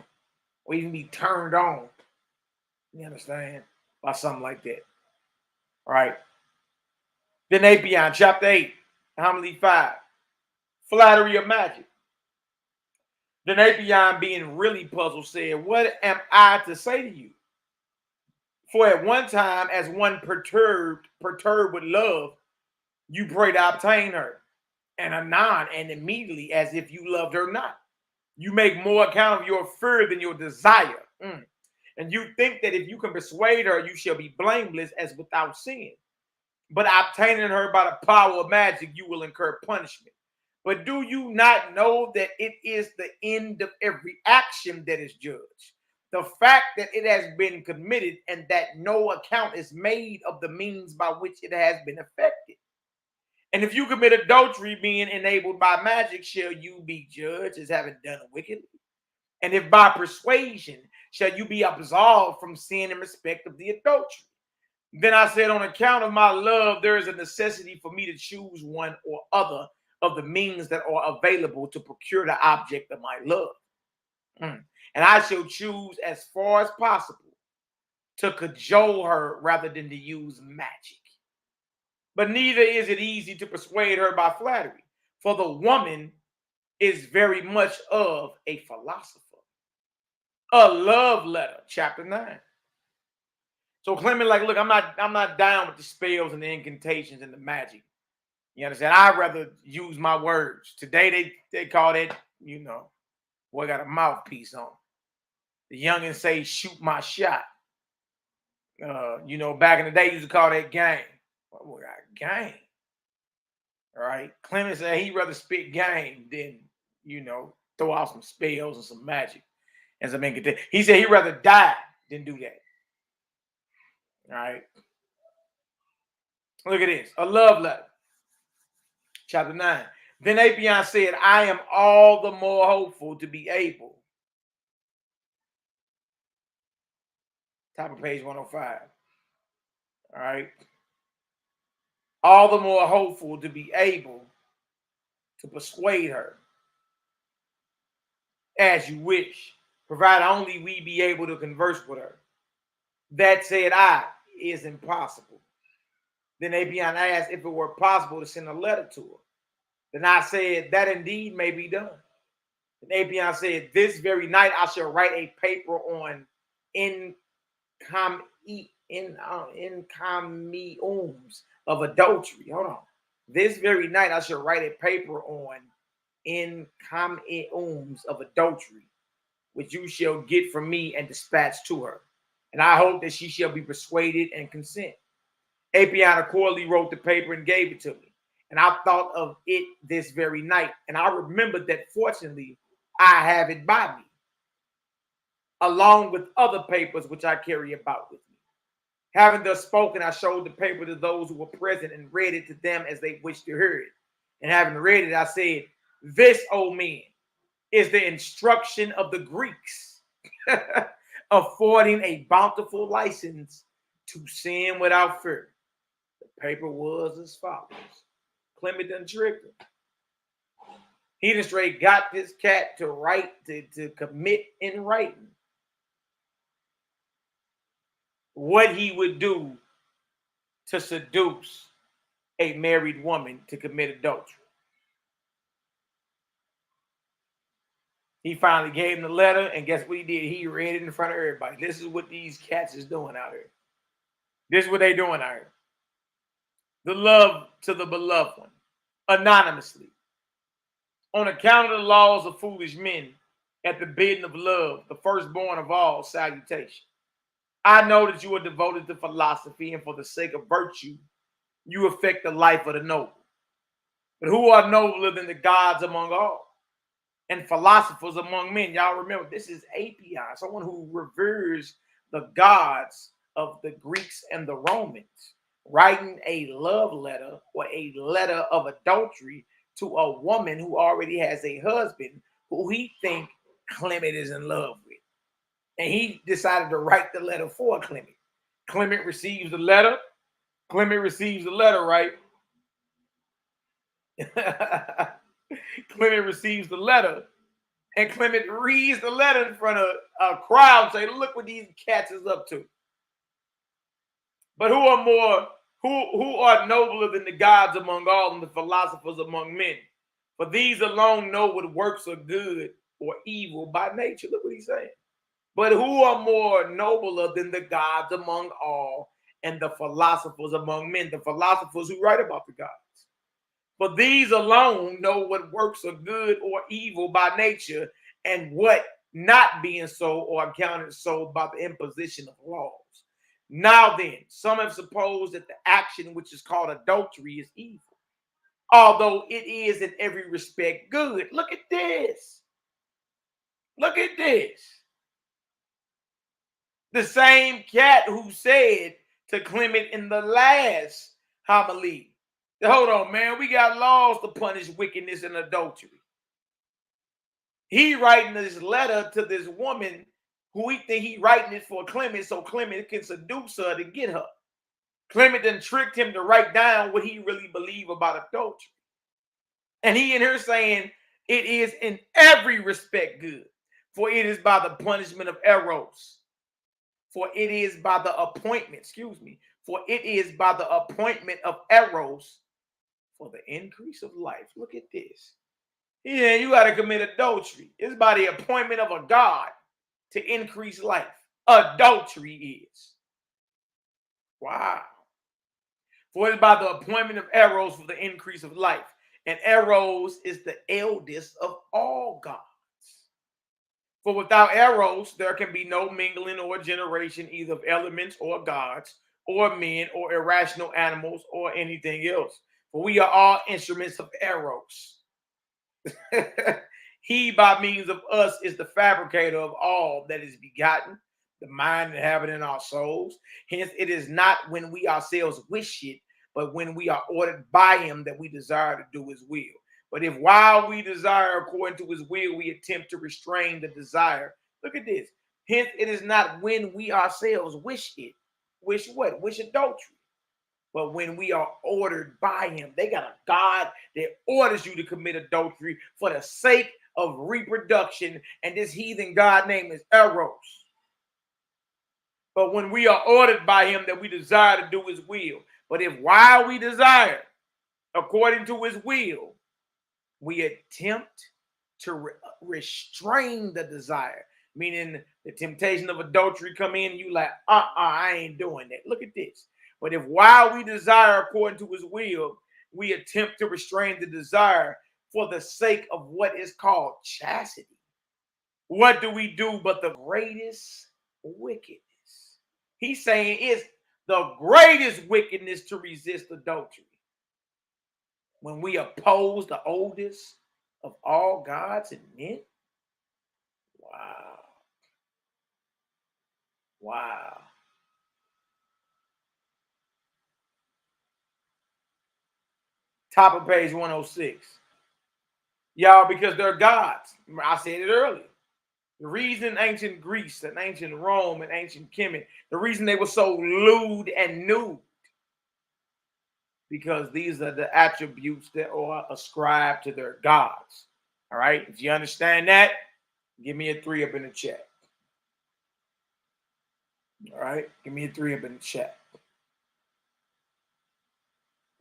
or even be turned on. You understand? By something like that. All right. Then Apion, chapter 8, homily 5. Flattery or magic. Then Apion, being really puzzled, said, what am I to say to you? For at one time, as one perturbed with love, you pray to obtain her. And anon, and immediately, as if you loved her not. You make more account of your fear than your desire. And you think that if you can persuade her, you shall be blameless as without sin. But obtaining her by the power of magic, you will incur punishment. But do you not know that it is the end of every action that is judged? The fact that it has been committed and that no account is made of the means by which it has been effected. And if you commit adultery being enabled by magic, shall you be judged as having done wickedly? And if by persuasion, shall you be absolved from sin in respect of the adultery? Then I said, on account of my love, there is a necessity for me to choose one or other of the means that are available to procure the object of my love. And I shall choose as far as possible to cajole her rather than to use magic. But neither is it easy to persuade her by flattery, for the woman is very much of a philosopher. A love letter, chapter 9. So Clement, like, look, I'm not down with the spells and the incantations and the magic. You understand? I'd rather use my words. Today they call it, you know, boy got a mouthpiece on. The youngins say, shoot my shot. You know, back in the day, you used to call that game. Boy, got game. All right. Clement said he'd rather spit game than, you know, throw out some spells and some magic and some incantations. He said he'd rather die than do that. All right. Look at this. A love letter. Chapter 9. Then Apion said, I am all the more hopeful to be able. Top of page 105. All right. All the more hopeful to be able to persuade her as you wish, provided only we be able to converse with her. That said, is impossible. Then Apion asked if it were possible to send a letter to her. Then I said, that indeed may be done. And Apion said, this very night I shall write a paper on encomiums of adultery. Hold on. This very night I shall write a paper on encomiums of adultery, which you shall get from me and dispatch to her. And I hope that she shall be persuaded and consent. Apion accordingly wrote the paper and gave it to me. And I thought of it this very night. And I remembered that fortunately I have it by me, along with other papers which I carry about with me. Having thus spoken, I showed the paper to those who were present and read it to them as they wished to hear it. And having read it, I said, this, O men, is the instruction of the Greeks, affording a bountiful license to sin without fear. The paper was as follows. Clement done tricked him. He done straight got this cat to write, to commit in writing what he would do to seduce a married woman to commit adultery. He finally gave him the letter, and guess what he did? He read it in front of everybody. This is what these cats is doing out here. This is what they doing out here. The love to the beloved one, anonymously. On account of the laws of foolish men, at the bidding of love, the firstborn of all, salutation. I know that you are devoted to philosophy, and for the sake of virtue, you affect the life of the noble. But who are nobler than the gods among all? And philosophers among men. Y'all remember, this is API, someone who reveres the gods of the Greeks and the Romans, writing a love letter or a letter of adultery to a woman who already has a husband who he think Clement is in love with. And he decided to write the letter for Clement. Clement receives the letter. Clement receives the letter, right? Clement receives the letter, and Clement reads the letter in front of a crowd, say, look what these cats is up to. But who are nobler than the gods among all, and the philosophers among men? For these alone know what works are good or evil by nature. Look what he's saying. But who are more nobler than the gods among all, and the philosophers among men? The philosophers who write about the gods. But these alone know what works are good or evil by nature, and what not being so or accounted so by the imposition of laws. Now then, some have supposed that the action which is called adultery is evil, although it is in every respect good. Look at this. Look at this. The same cat who said to Clement in the last homily, hold on, man, we got laws to punish wickedness and adultery. He writing this letter to this woman who he think he writing it for Clement so Clement can seduce her to get her. Clement then tricked him to write down what he really believed about adultery. And he in here saying it is in every respect good, for it is by the punishment of eros. For it is by the appointment, for it is by the appointment of eros for the increase of life. Look at this. Yeah, you got to commit adultery. It's by the appointment of a God to increase life. Adultery is. Wow. For it is by the appointment of eros for the increase of life. And eros is the eldest of all gods. For without eros, there can be no mingling or generation either of elements or gods or men or irrational animals or anything else. For we are all instruments of eros. He by means of us is the fabricator of all that is begotten, the mind inhabiting our souls. Hence it is not when we ourselves wish it, but when we are ordered by him that we desire to do his will. But if while we desire according to his will, we attempt to restrain the desire. Look at this. Hence it is not when we ourselves wish it. Wish what? Wish adultery. But when we are ordered by him, they got a God that orders you to commit adultery for the sake of reproduction. And this heathen God name is Eros. But when we are ordered by him that we desire to do his will. But if while we desire, according to his will, we attempt to restrain the desire, meaning the temptation of adultery come in, you like, I ain't doing that. Look at this. But if while we desire according to his will, we attempt to restrain the desire for the sake of what is called chastity, what do we do but the greatest wickedness? He's saying it's the greatest wickedness to resist adultery. When we oppose the oldest of all gods and men. Wow. Wow. Top of page 106. Y'all, because they're gods. I said it earlier. The reason ancient Greece and ancient Rome and ancient Kemet, the reason they were so lewd and nude, because these are the attributes that are ascribed to their gods. All right. If you understand that, give me a 3 up in the chat. All right. Give me a 3 up in the chat.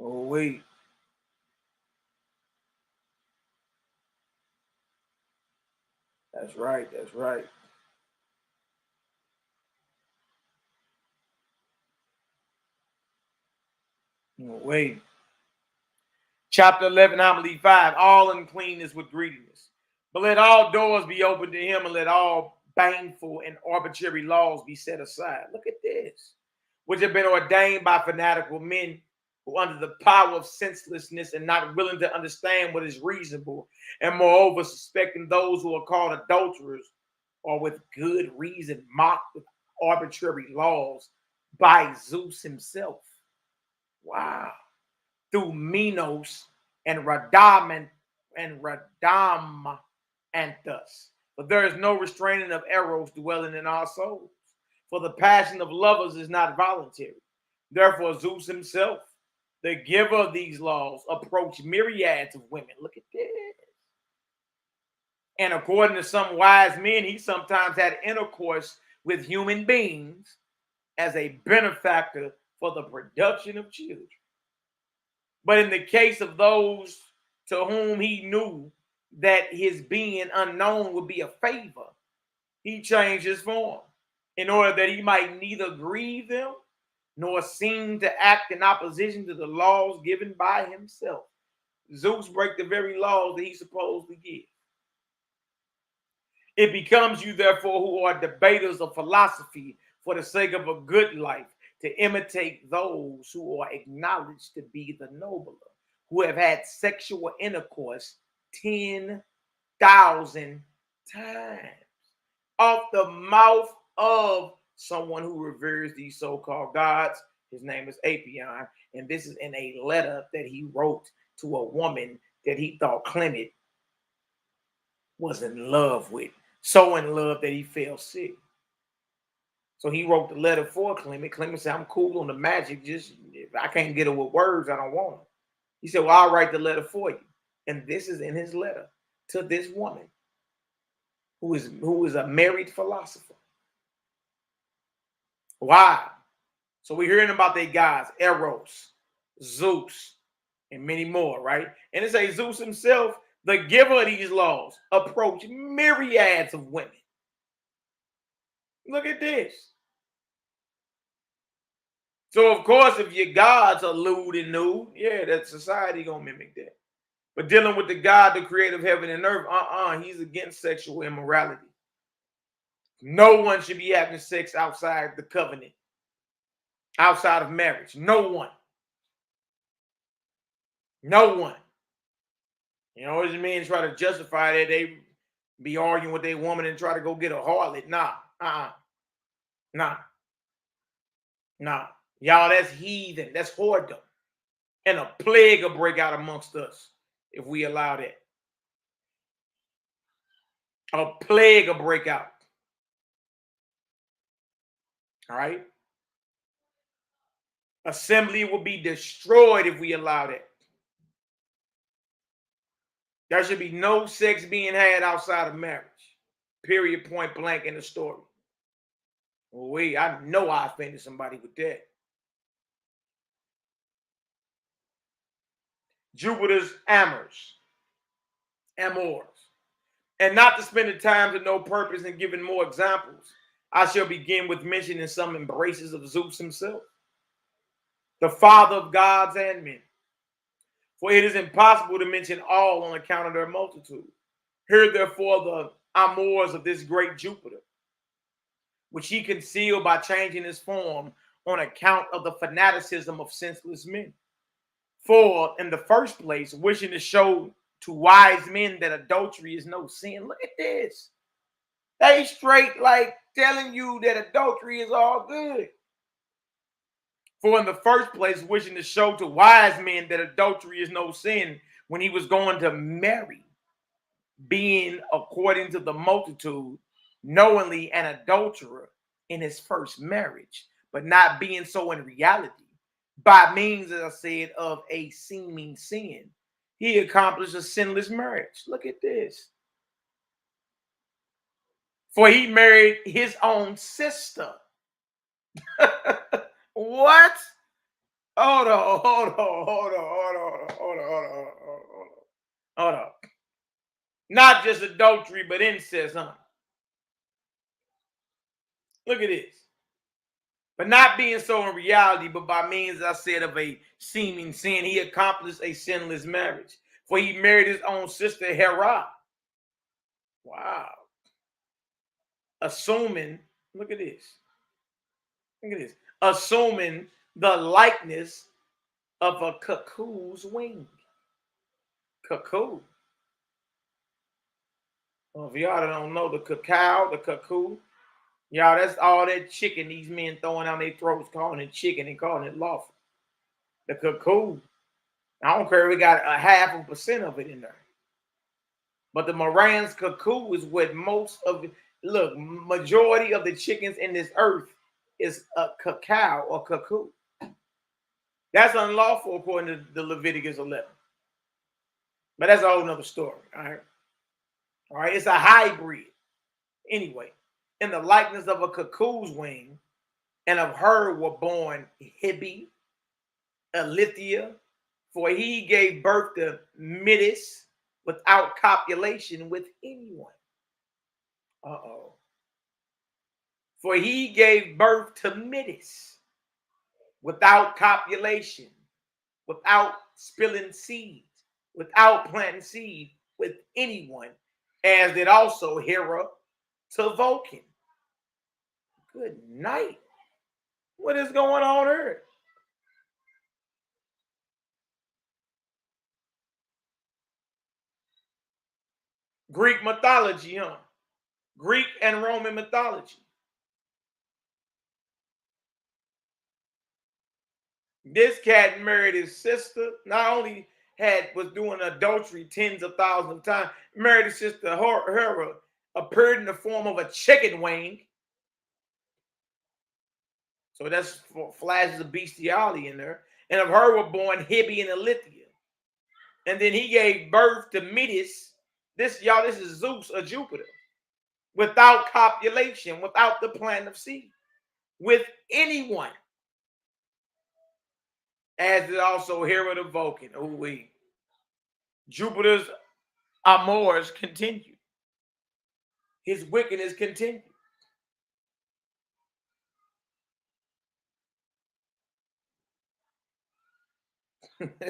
Oh, wait. That's right. That's right. Oh, wait. Chapter 11, homily 5. All uncleanness with greediness. But let all doors be open to him, and let all baneful and arbitrary laws be set aside. Look at this. Which have been ordained by fanatical men who, under the power of senselessness and not willing to understand what is reasonable, and moreover suspecting those who are called adulterers, or with good reason mocked with arbitrary laws by Zeus himself. Wow. Through Minos and Radam and thus. But there is no restraining of eros dwelling in our souls. For the passion of lovers is not voluntary. Therefore, Zeus himself, the giver of these laws, approached myriads of women. Look at this. And according to some wise men, he sometimes had intercourse with human beings as a benefactor for the production of children. But in the case of those to whom he knew that his being unknown would be a favor, he changed his form in order that he might neither grieve them nor seem to act in opposition to the laws given by himself. Zeus break the very laws that he's supposed to give. It becomes you, therefore, who are debaters of philosophy for the sake of a good life, to imitate those who are acknowledged to be the nobler, who have had sexual intercourse 10,000 times off the mouth of someone who reveres these so-called gods. His name is Apion, and this is in a letter that he wrote to a woman that he thought Clement was in love with, so in love that he fell sick. So he wrote the letter for Clement. Clement said, I'm cool on the magic. Just if I can't get it with words, I don't want it. He said, well, I'll write the letter for you. And this is in his letter to this woman who is a married philosopher. Wow. So we're hearing about their gods, Eros, Zeus, and many more, right? And it says Zeus himself, the giver of these laws, approached myriads of women. Look at this. So, of course, if your gods are lewd and nude, yeah, that society gonna mimic that. But dealing with the God, the creator of heaven and earth, he's against sexual immorality. No one should be having sex outside the covenant, outside of marriage. No one. No one. You know, as men try to justify that, they be arguing with their woman and try to go get a harlot. Nah. Y'all, that's heathen. That's whoredom. And a plague will break out amongst us if we allow that. A plague will break out. All right? Assembly will be destroyed if we allow that. There should be no sex being had outside of marriage. Period, point blank in the story. Well, wait, I know I offended somebody with that. Jupiter's amors. And not to spend the time to no purpose in giving more examples, I shall begin with mentioning some embraces of Zeus himself, the father of gods and men. For it is impossible to mention all on account of their multitude. Hear therefore the amours of this great Jupiter, which he concealed by changing his form on account of the fanaticism of senseless men. For, in the first place, wishing to show to wise men that adultery is no sin. Look at this. They straight like telling you that adultery is all good. For in the first place, wishing to show to wise men that adultery is no sin when he was going to marry, being according to the multitude, knowingly an adulterer in his first marriage, but not being so in reality, by means, as I said, of a seeming sin, he accomplished a sinless marriage. Look at this. For he married his own sister. What? Hold on. Not just adultery, but incest, huh? Look at this. But not being so in reality, but by means, as I said, of a seeming sin, he accomplished a sinless marriage. For he married his own sister, Hera. Wow. Assuming, look at this. Look at this. Assuming the likeness of a cuckoo's wing. Cuckoo. Well, if y'all don't know the cacao, the cuckoo, y'all, that's all that chicken these men throwing down their throats, calling it chicken and calling it lawful. The cuckoo. I don't care if we got 0.5% of it in there. But the Moran's cuckoo is what most of it, look, majority of the chickens in this earth is a cacao or cuckoo. That's unlawful according to the Leviticus 11. But that's a whole nother story. All right. It's a hybrid. Anyway, in the likeness of a cuckoo's wing, and of her were born Hibby, Alithia, for he gave birth to Midis without copulation with anyone. For he gave birth to Midis without copulation, without spilling seed, without planting seed with anyone, as did also Hera to Vulcan. Good night. What is going on here? Greek mythology, huh? Greek and Roman mythology. This cat married his sister. Not only was doing adultery tens of thousands of times, married his sister Hera, appeared in the form of a chicken wing. So that's flashes of bestiality in there. And of her were born Hibby and Alithia. And then he gave birth to Metis. This is Zeus or Jupiter. Without copulation, without the plant of seed. With anyone. As did also Hera to Vulcan. Jupiter's amours continued. His wickedness continued. Look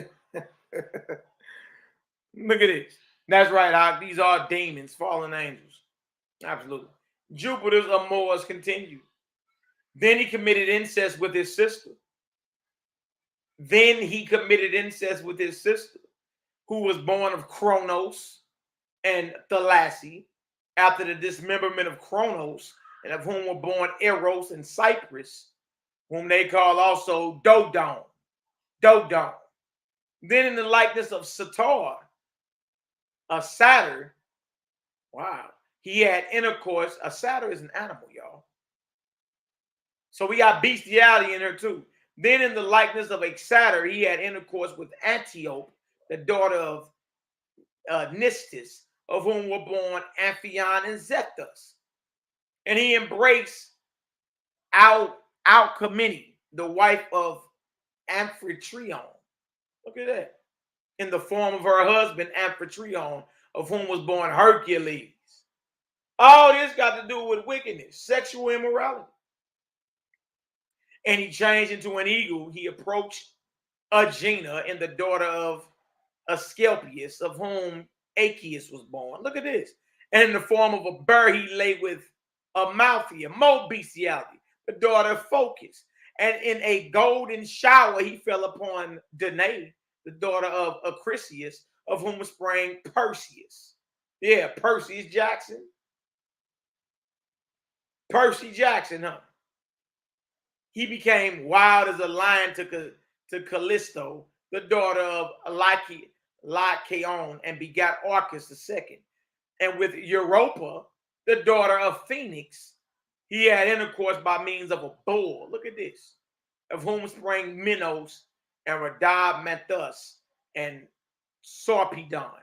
at this. That's right. These are demons, fallen angels. Absolutely. Jupiter's amours continued. Then he committed incest with his sister. Who was born of Kronos and Thalassa, after the dismemberment of Kronos, and of whom were born Eros and Cyprus, whom they call also Dodon. Then in the likeness of Sator, a satyr, wow, he had intercourse. A satyr is an animal, y'all. So we got bestiality in her too. Then in the likeness of a satyr, he had intercourse with Antiope, the daughter of Nistis, of whom were born Amphion and Zethus. And he embraced Alcmene, the wife of Amphitryon. Look at that. In the form of her husband, Amphitryon, of whom was born Hercules. All this got to do with wickedness, sexual immorality. And he changed into an eagle. He approached Aegina, and the daughter of Asclepius, of whom Aeacus was born. Look at this. And in the form of a bird, he lay with Amalthea, more bestiality, the daughter of Phocus. And in a golden shower, he fell upon Danae, the daughter of Acrisius, of whom sprang Perseus. Yeah, Perseus Jackson. Percy Jackson, huh? He became wild as a lion to Callisto, the daughter of Lycaon, and begat Orcus II. And with Europa, the daughter of Phoenix, he had intercourse by means of a bull. Look at this. Of whom sprang Minos and Rhadamanthus and Sarpedon.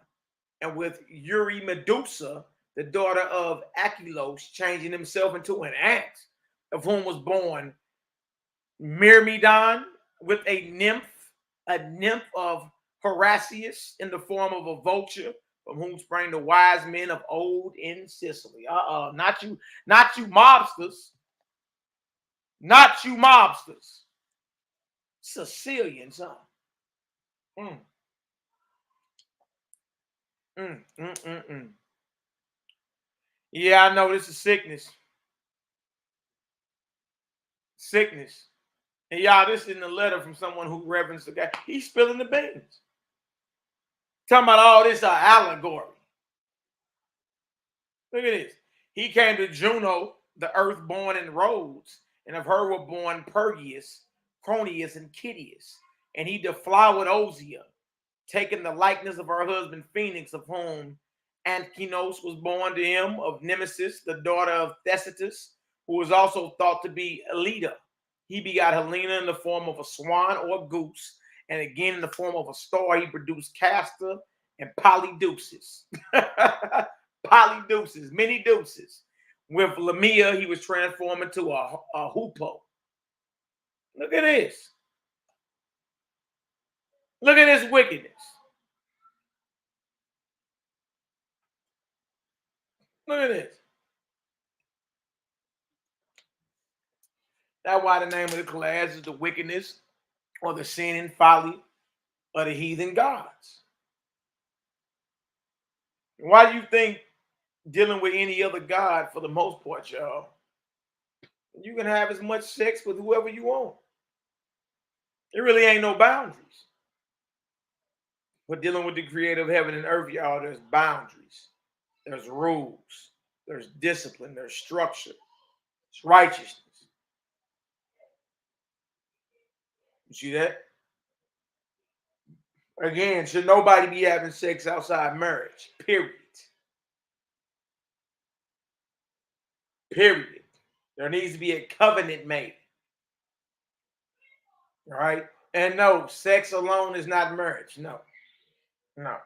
And with Eurymedusa, the daughter of Achelous, changing himself into an ant, of whom was born Myrmidon with a nymph of Horatius in the form of a vulture, from whom sprang the wise men of old in Sicily. Not you mobsters. Not you mobsters. Sicilians, huh? Yeah, I know this is sickness. Sickness. And y'all, this is in the letter from someone who reverenced the guy. He's spilling the beans. Talking about all this allegory. Look at this. He came to Juno, the earth born in Rhodes, and of her were born Pergeus, Cronius, and Kydius. And he deflowered Osea, taking the likeness of her husband Phoenix, of whom Anchinos was born to him, of Nemesis, the daughter of Thesitus, who was also thought to be Elida. He begot Helena in the form of a swan or a goose, and again in the form of a star he produced Castor and Polydeuces. Polydeuces, many deuces. With Lamia, he was transformed into a hoopoe. Look at this. Look at this wickedness. Look at this. That's why the name of the class is the wickedness or the sin and folly of the heathen gods. Why do you think dealing with any other god, for the most part, y'all, you can have as much sex with whoever you want? There really ain't no boundaries. But dealing with the creator of heaven and earth, y'all, there's boundaries. There's rules. There's discipline. There's structure. It's righteousness. You see that? Again, should nobody be having sex outside marriage? Period. Period. There needs to be a covenant made. All right? And no, sex alone is not marriage. No. No.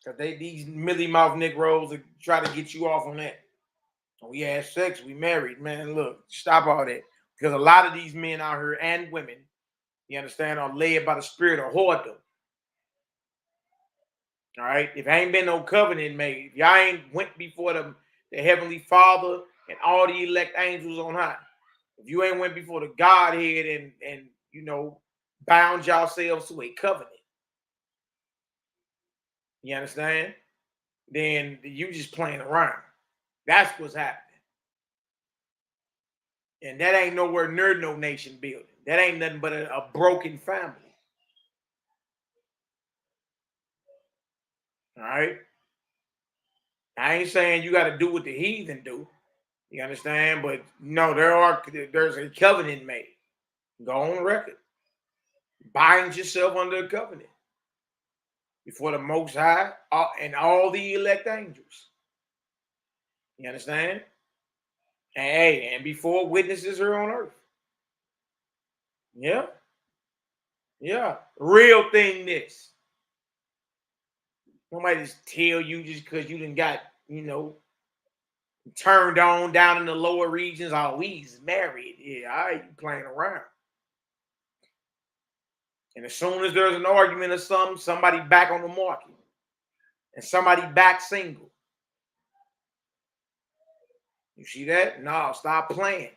Because these millie mouth Negroes that try to get you off on that. We had sex, we married. Man, look, stop all that. Because a lot of these men out here and women, you understand, are led by the spirit of whoredom. All right? If ain't been no covenant made, if y'all ain't went before the Heavenly Father and all the elect angels on high, if you ain't went before the Godhead and you know, bound yourselves to a covenant, you understand? Then you just playing around. That's what's happening. And that ain't nowhere near no nation building. That ain't nothing but a broken family. All right? I ain't saying you got to do what the heathen do. You understand? But no, there's a covenant made. Go on record. Bind yourself under a covenant before the Most High and all the elect angels. You understand? And before witnesses here on earth. Yeah. Yeah. Real thing this. Nobody just tell you just because you done got, you know, turned on down in the lower regions. Oh, we's married. Yeah, all right, you playing around. And as soon as there's an argument or something, somebody back on the market. And somebody back single. You see that? No, stop playing.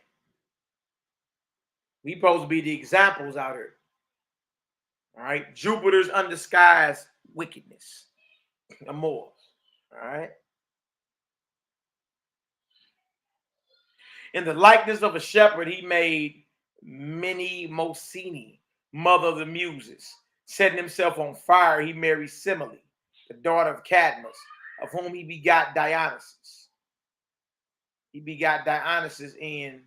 We supposed to be the examples out here. All right? Jupiter's undisguised wickedness. Amors. All right? In the likeness of a shepherd, he made Minimocene, mother of the muses. Setting himself on fire, he married Semele, the daughter of Cadmus, of whom he begot Dionysus. He begot Dionysus in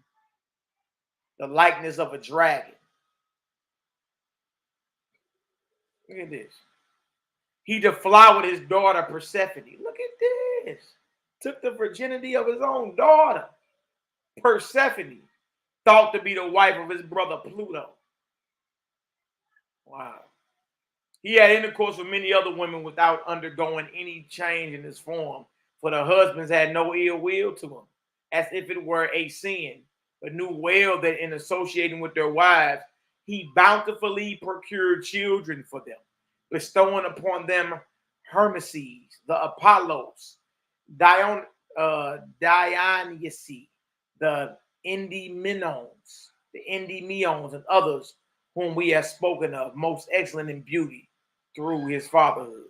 the likeness of a dragon. Look at this. He deflowered his daughter Persephone. Look at this. Took the virginity of his own daughter. Persephone, thought to be the wife of his brother Pluto. Wow. He had intercourse with many other women without undergoing any change in his form, for the husbands had no ill will to him, as if it were a sin, but knew well that in associating with their wives, he bountifully procured children for them, bestowing upon them Hermeses, the Apollos, Dionysi, the Endymions, and others whom we have spoken of, most excellent in beauty through his fatherhood.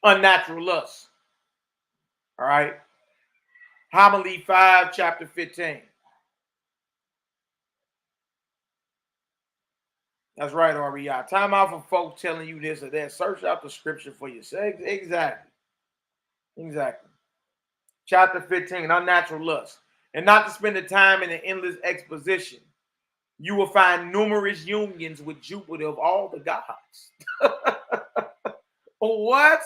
Unnatural lust. All right. Homily 5, chapter 15. That's right, REI. Time out for folks telling you this or that. Search out the scripture for yourself. Exactly. Chapter 15, unnatural lust. And not to spend the time in an endless exposition, you will find numerous unions with Jupiter of all the gods. What?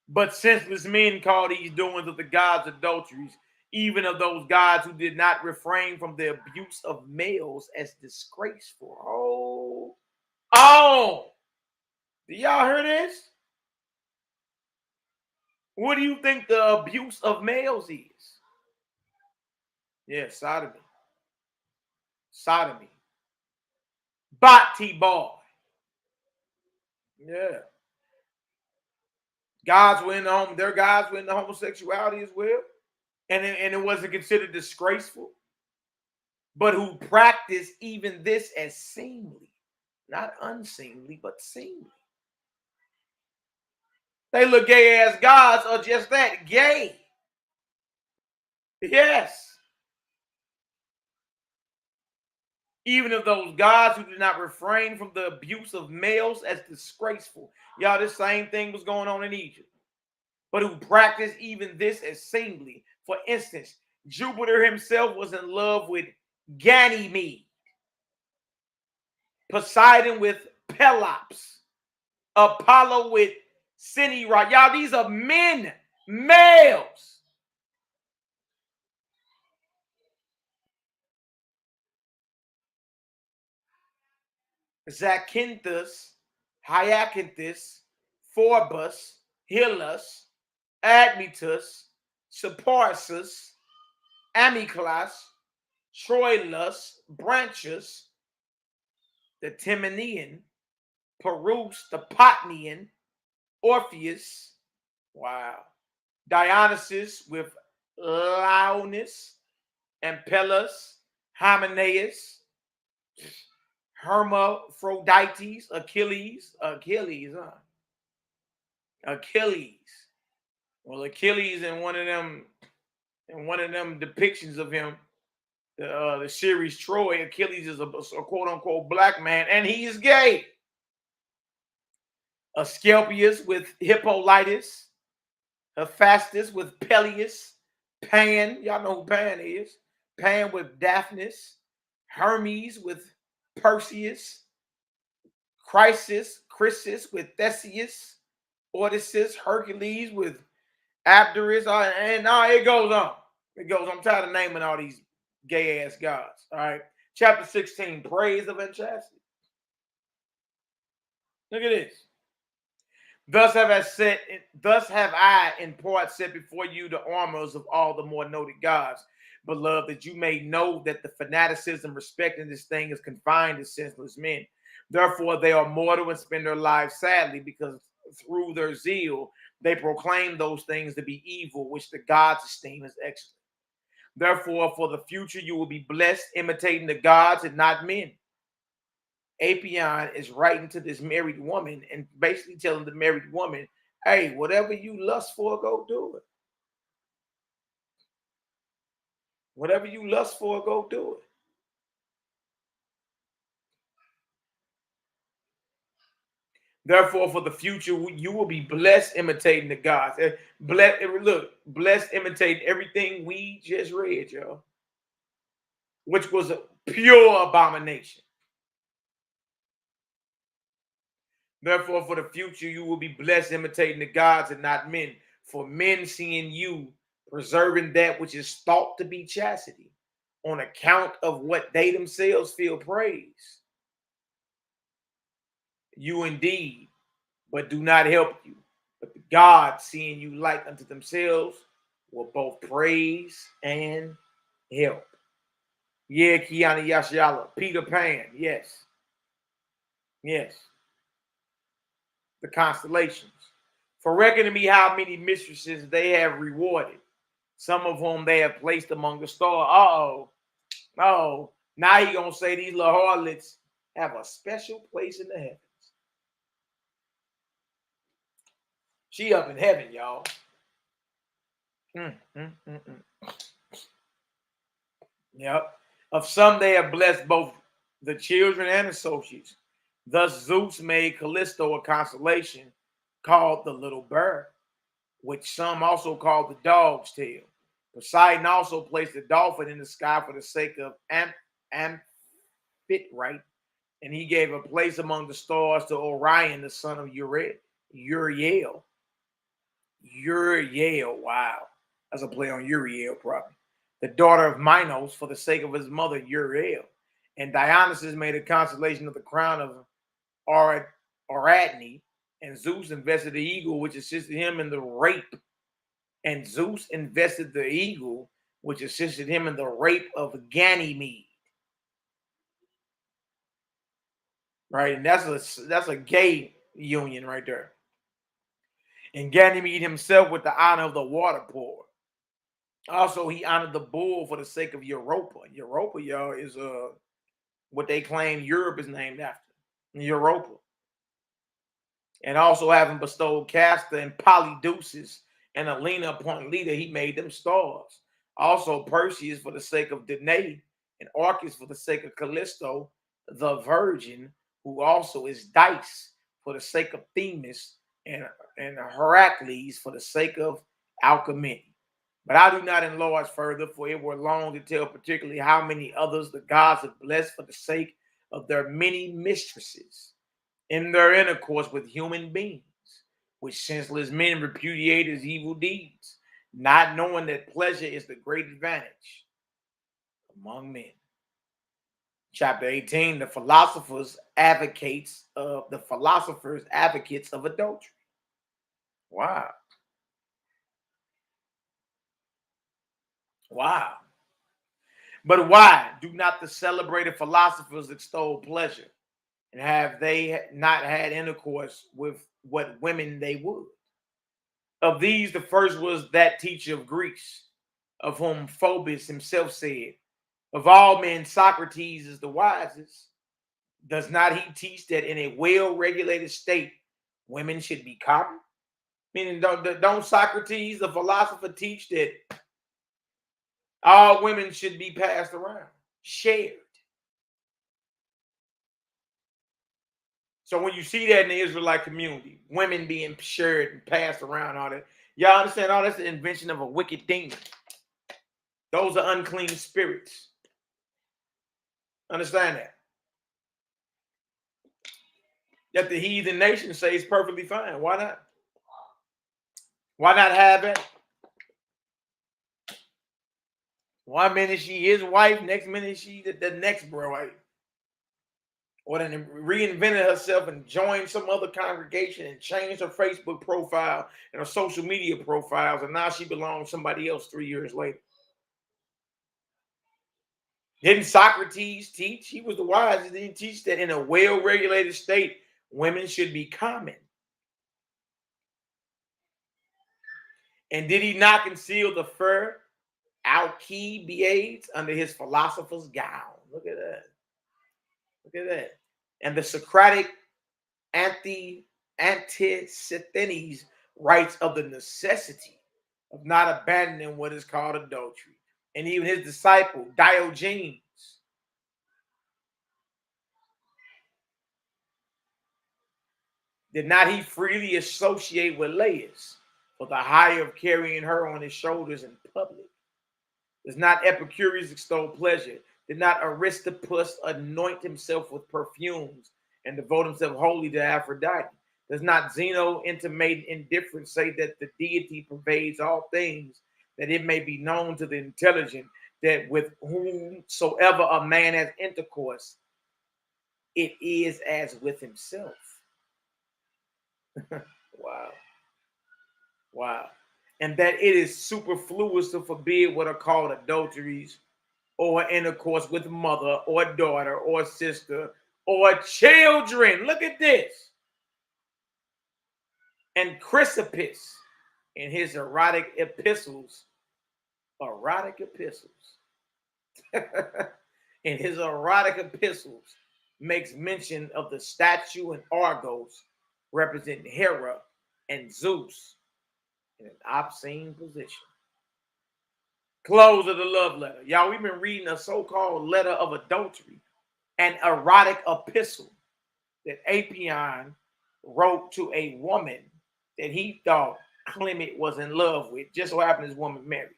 But senseless men call these doings of the gods adulteries, even of those gods who did not refrain from the abuse of males as disgraceful. Oh! Do y'all hear this? What do you think the abuse of males is? Yeah, sodomy. Bhakti boy. Yeah. Gods were in the home, their gods were in the homosexuality as well. And it wasn't considered disgraceful. But who practiced even this as seemly. Not unseemly, but seemly. They look gay ass gods are just that, gay. Yes. Even of those gods who did not refrain from the abuse of males as disgraceful. Y'all, this same thing was going on in Egypt. But who practiced even this as seemly. For instance, Jupiter himself was in love with Ganymede. Poseidon with Pelops. Apollo with Cinyra. Y'all, these are men, males. Zacynthus, Hyacinthus, Phorbus, Hylas, Admetus, Separsus, Amyclas, Troilus, Branchus, the Timonian, Perus, the Potnian, Orpheus, wow, Dionysus with Launus, Ampelus, Hymenaeus, Hermaphrodites, Achilles. Well, Achilles in one of them depictions of him, the series Troy, Achilles is a quote unquote black man, and he is gay. Asclepius with Hippolytus, Hephaestus with Peleus, Pan, y'all know who Pan is. Pan with Daphnis, Hermes with Perseus, Chrysis with Theseus, Odysseus, Hercules with Abderus, and it goes on. I'm tired of naming all these gay ass gods. All right. Chapter 16, praise of unchastity. Look at this. Thus have I in part set before you the armors of all the more noted gods, beloved, that you may know that the fanaticism respecting this thing is confined to senseless men. Therefore, they are mortal and spend their lives sadly, because through their zeal they proclaim those things to be evil, which the gods esteem as excellent. Therefore, for the future you will be blessed, imitating the gods and not men. Apion is writing to this married woman and basically telling the married woman, hey, whatever you lust for, go do it. Whatever you lust for, go do it. Therefore, for the future, you will be blessed imitating the gods. Blessed imitating everything we just read, y'all, which was a pure abomination. Therefore, for the future, you will be blessed imitating the gods and not men. For men seeing you preserving that which is thought to be chastity on account of what they themselves feel praise. You indeed, but do not help you. But the gods, seeing you like unto themselves, will both praise and help. YAHKI Yashala, Peter Pan, yes. Yes. The constellations. For reckon to me how many mistresses they have rewarded, some of whom they have placed among the stars. Oh, now he gonna say these little harlots have a special place in the heavens. She up in heaven, y'all. Yep. Of some they have blessed both the children and associates. Thus Zeus made Callisto a constellation called the little bird, which some also called the dog's tail. Poseidon also placed the dolphin in the sky for the sake of Amphitrite, and he gave a place among the stars to Orion, the son of Uriel. Uriel, wow. That's a play on Uriel, probably. The daughter of Minos, for the sake of his mother Uriel. And Dionysus made a constellation of the crown of Ariadne, and Zeus invested the eagle, which assisted him in the rape. And Zeus invested the eagle, which assisted him in the rape of Ganymede. Right, and that's a gay union right there. And Ganymede himself with the honor of the water pour. Also, he honored the bull for the sake of Europa. Europa, y'all, is what they claim Europe is named after. Europa. And also having bestowed Castor and Polydeuces and Alina upon Leda, he made them stars. Also Perseus for the sake of Danae, and Orcus for the sake of Callisto, the virgin, who also is Dice for the sake of Themis, and Heracles for the sake of Alcmene. But I do not enlarge further, for it were long to tell particularly how many others the gods have blessed for the sake of their many mistresses in their intercourse with human beings, which senseless men repudiate as evil deeds, not knowing that pleasure is the great advantage among men. Chapter 18, the philosophers advocates of adultery. Wow. Wow. But why do not the celebrated philosophers extol pleasure? And have they not had intercourse with what women they would? Of these, the first was that teacher of Greece, of whom Phoebus himself said, of all men, Socrates is the wisest. Does not he teach that in a well-regulated state, women should be common? Meaning, don't Socrates, the philosopher, teach that all women should be passed around, shared? So when you see that in the Israelite community, women being shared and passed around, all that, y'all understand all that's the invention of a wicked demon. Those are unclean spirits. Understand that? That the heathen nation say is perfectly fine. Why not? Why not have it? One minute she his wife, next minute she the next bro wife. Or then reinvented herself and joined some other congregation and changed her Facebook profile and her social media profiles, and now she belongs to somebody else 3 years later. Didn't Socrates teach? He was the wisest. Didn't he teach that in a well-regulated state, women should be common? And did he not conceal the fur Alcibiades under his philosopher's gown? Look at that. Look at that. And the Socratic Antisthenes writes of the necessity of not abandoning what is called adultery. And even his disciple, Diogenes, did not he freely associate with Laius for the hire of carrying her on his shoulders in public? Does not Epicurus extol pleasure? Did not Aristippus anoint himself with perfumes and devote himself wholly to Aphrodite? Does not Zeno intimate indifference, say that the deity pervades all things, that it may be known to the intelligent that with whomsoever a man has intercourse, it is as with himself? Wow. Wow. And that it is superfluous to forbid what are called adulteries or intercourse with mother or daughter or sister or children. Look at this. And Chrysippus in his erotic epistles, in his erotic epistles, makes mention of the statue in Argos representing Hera and Zeus in an obscene position. Close of the love letter. Y'all, we've been reading a so-called letter of adultery, an erotic epistle that Apion wrote to a woman that he thought Clement was in love with. Just so happened this woman married.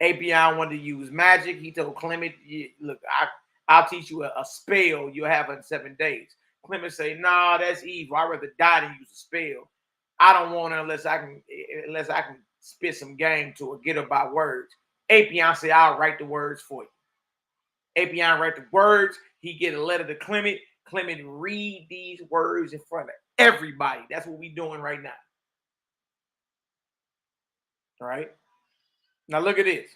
Apion wanted to use magic. He told Clement, look, I'll teach you a spell you'll have in 7 days. Clement say, nah, that's evil. I'd rather die than use a spell. I don't want it unless I can spit some game to her, get her by words. Apion say, I'll write the words for you. Apion write the words. He get a letter to Clement. Clement read these words in front of everybody. That's what we doing right now. All right. Now look at this.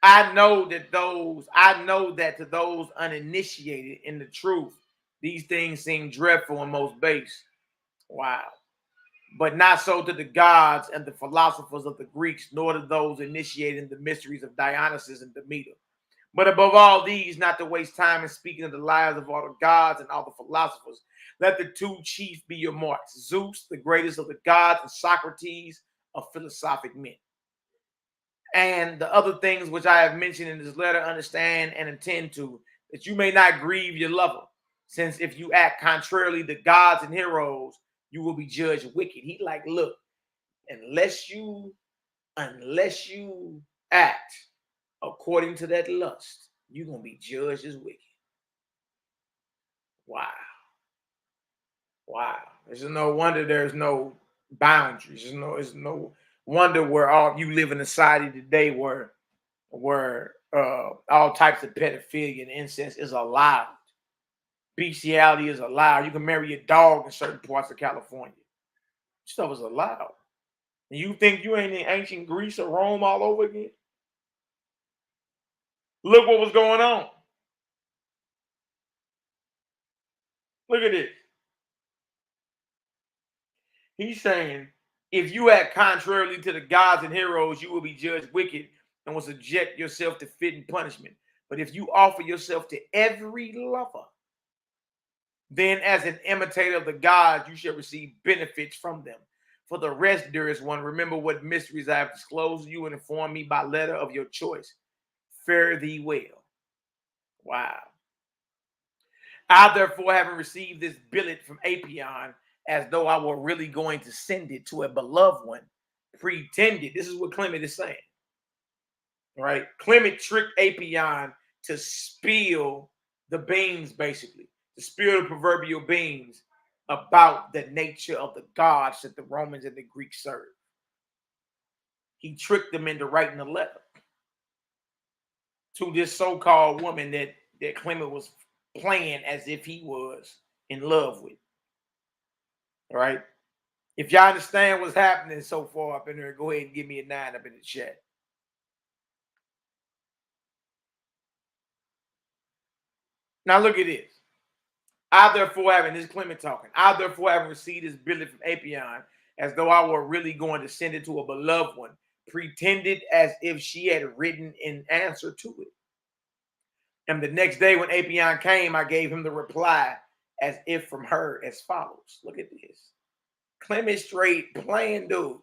I know that to those uninitiated in the truth, these things seem dreadful and most base. Wow. But not so to the gods and the philosophers of the Greeks, nor to those initiated in the mysteries of Dionysus and Demeter. But above all these, not to waste time in speaking of the lives of all the gods and all the philosophers, let the 2 chief be your marks: Zeus, the greatest of the gods, and Socrates, of philosophic men. And the other things which I have mentioned in this letter, understand and attend to, that you may not grieve your lover, since if you act contrarily to gods and heroes, you will be judged wicked. He like, look, unless you act according to that lust, you're going to be judged as wicked. Wow. It's no wonder there's no boundaries. It's no wonder where all you live in a society today where all types of pedophilia and incest is allowed. Bestiality is allowed. You can marry a dog in certain parts of California. Stuff is allowed. And you think you ain't in ancient Greece or Rome all over again? Look what was going on. Look at this. He's saying, if you act contrarily to the gods and heroes, you will be judged wicked and will subject yourself to fitting punishment. But if you offer yourself to every lover, then as an imitator of the gods, you shall receive benefits from them. For the rest, dearest one, remember what mysteries I have disclosed to you and inform me by letter of your choice. Fare thee well. Wow. I, therefore, having received this billet from Apion, as though I were really going to send it to a beloved one, pretended. This is what Clement is saying. Right? Clement tricked Apion to spill the beans, basically. To spill the proverbial beans about the nature of the gods that the Romans and the Greeks served. He tricked them into writing a letter to this so-called woman that Clement was playing as if he was in love with. All right. If y'all understand what's happening so far up in there, go ahead and give me a 9 up in the chat. Now look at this. I therefore having, this is Clement talking, I therefore having received this billet from Apion, as though I were really going to send it to a beloved one, pretended as if she had written in answer to it. And the next day when Apion came, I gave him the reply as if from her as follows. Look at this. Clement straight playing dude.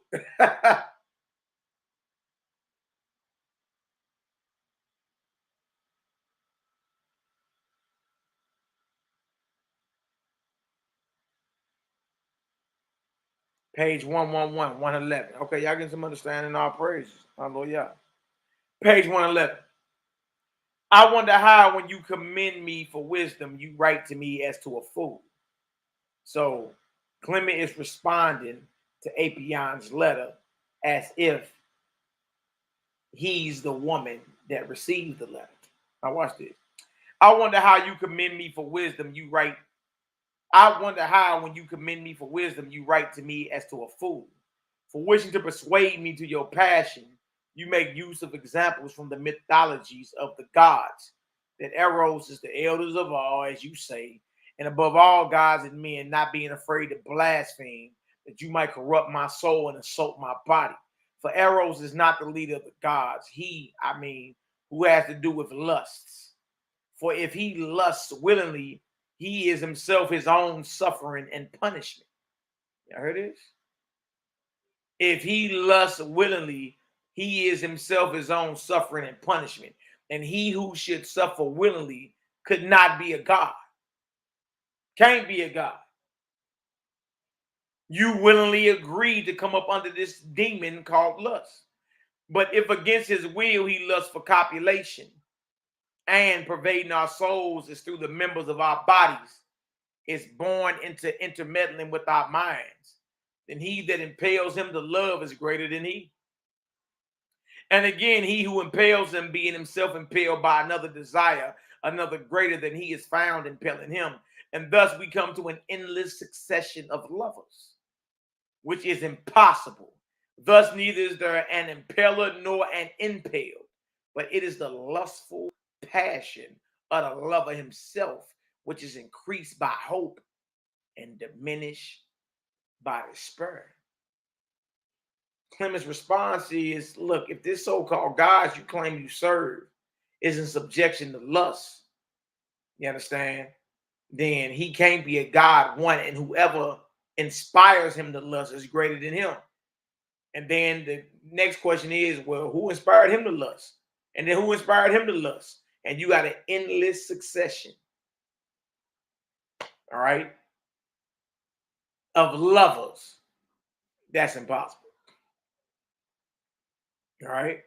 Page 111, 111. Okay, y'all getting some understanding our praises. Hallelujah. Page 111. I wonder how, when you commend me for wisdom, you write to me as to a fool. So Clement is responding to Apion's letter as if he's the woman that received the letter. Now watch this. I wonder how you commend me for wisdom, you write. I wonder how, when you commend me for wisdom, you write to me as to a fool, for wishing to persuade me to your passion, You make use of examples from the mythologies of the gods, that Eros is the elders of all, as you say, and above all gods and men, not being afraid to blaspheme, that you might corrupt my soul and assault my body. For Eros is not the leader of the gods. Who has to do with lusts. For if he lusts willingly, he is himself his own suffering and punishment. You heard this? If he lusts willingly, he is himself his own suffering and punishment. And he who should suffer willingly could not be a god. Can't be a god. You willingly agreed to come up under this demon called lust. But if against his will he lusts for copulation, and pervading our souls is through the members of our bodies, is born into intermeddling with our minds, then he that impels him to love is greater than he. And again, he who impels him, being himself impelled by another desire, another greater than he is found impelling him. And thus we come to an endless succession of lovers, which is impossible. Thus neither is there an impeller nor an impelled, but it is the lustful passion of the lover himself, which is increased by hope and diminished by despair. Clement's response is, look, if this so-called God you claim you serve is in subjection to lust, you understand, then he can't be a God, one, and whoever inspires him to lust is greater than him. And then the next question is, well, who inspired him to lust? And then who inspired him to lust? And you got an endless succession, all right, of lovers. That's impossible. All right.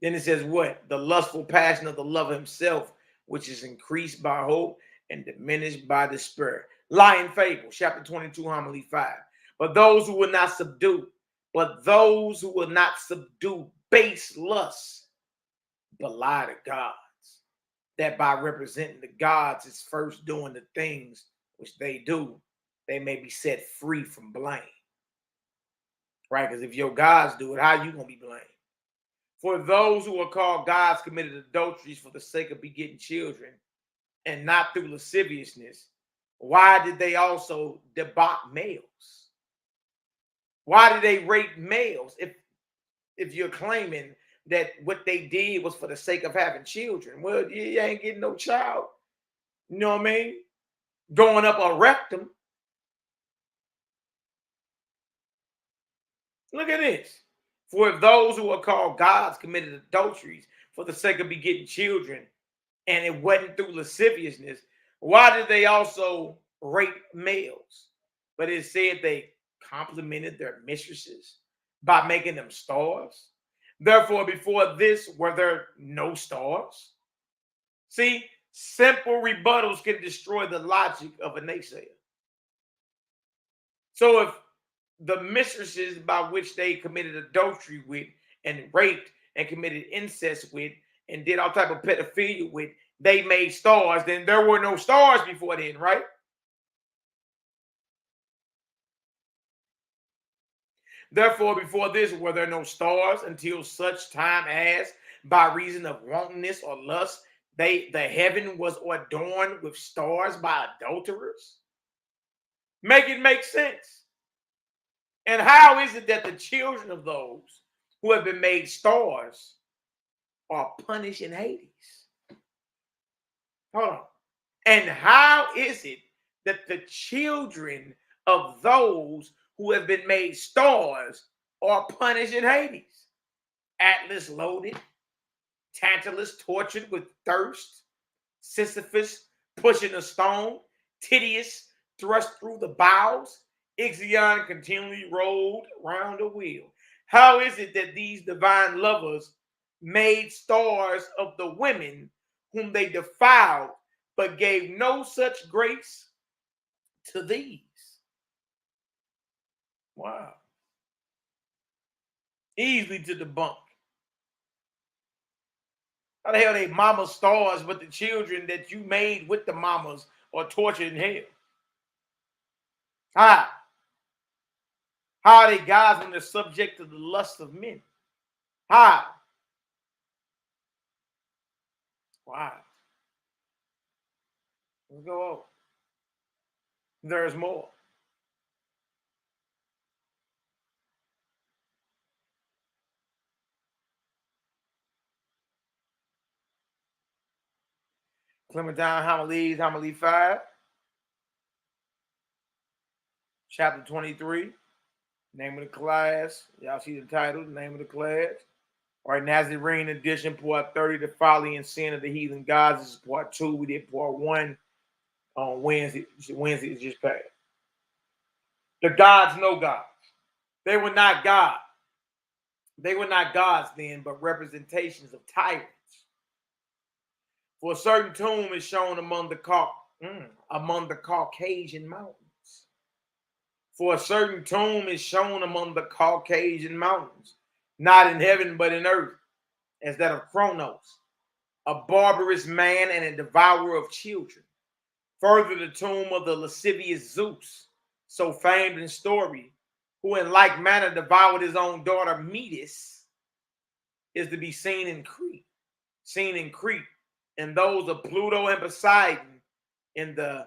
Then it says what? The lustful passion of the lover himself, which is increased by hope and diminished by despair. Lying Fable, chapter 22, homily 5. But those who will not subdue base lusts, belie the gods, that by representing the gods is first doing the things which they do, they may be set free from blame. Right? Because if your gods do it, how you gonna be blamed? For those who are called gods committed adulteries for the sake of begetting children, and not through lasciviousness, why did they also debauch males? Why did they rape males if you're claiming that what they did was for the sake of having children? Well, you ain't getting no child. You know what I mean? Going up a rectum. Look at this. For if those who are called gods committed adulteries for the sake of begetting children, and it wasn't through lasciviousness, why did they also rape males? But it said they complimented their mistresses by making them stars. Therefore, before this, were there no stars? See, simple rebuttals can destroy the logic of a naysayer. So if the mistresses by which they committed adultery with and raped and committed incest with and did all type of pedophilia with, they made stars, then there were no stars before then, right? Therefore, before this, were there no stars until such time as, by reason of wantonness or lust, the heaven was adorned with stars by adulterers? Make it make sense. And how is it that the children of those who have been made stars are punished in Hades? Hold on. And how is it that the children of those who have been made stars are punished in Hades? Atlas loaded, Tantalus tortured with thirst, Sisyphus pushing a stone, Tydeus thrust through the bowels, Ixion continually rolled round a wheel. How is it that these divine lovers made stars of the women whom they defiled, but gave no such grace to these? Wow. Easily to debunk. How the hell they mama stars, but the children that you made with the mamas are tortured in hell? How are they gods when they're subject to the lust of men? How? Wow. Let's go over. There's more. Clementine Homilies, Homily 5, chapter 23, name of the class. Y'all see the title, the name of the class. All right, Nazarene edition, part 30, the folly and sin of the heathen gods. This is part 2. We did part 1 on Wednesday. Wednesday is just passed. The gods know gods. They were not God. They were not gods then, but representations of tyrants. For a certain tomb is shown among the Caucasian mountains. For a certain tomb is shown among the Caucasian mountains, not in heaven but in earth, as that of Kronos, a barbarous man and a devourer of children. Further, the tomb of the lascivious Zeus, so famed in story, who in like manner devoured his own daughter Metis, is to be seen in Crete. And those of Pluto and Poseidon in the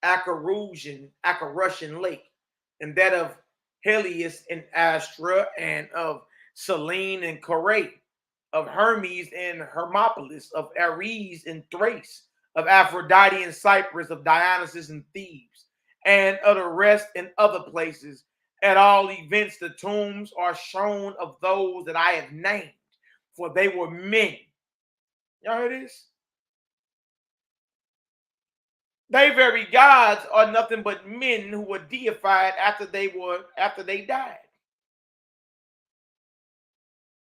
Acherusian lake, and that of Helios and Astra, and of Selene and Corate, of Hermes and Hermopolis, of Ares in Thrace, of Aphrodite in Cyprus, of Dionysus in Thebes, and of the rest in other places. At all events, the tombs are shown of those that I have named, for they were men. Y'all heard this? They very gods are nothing but men who were deified after they died.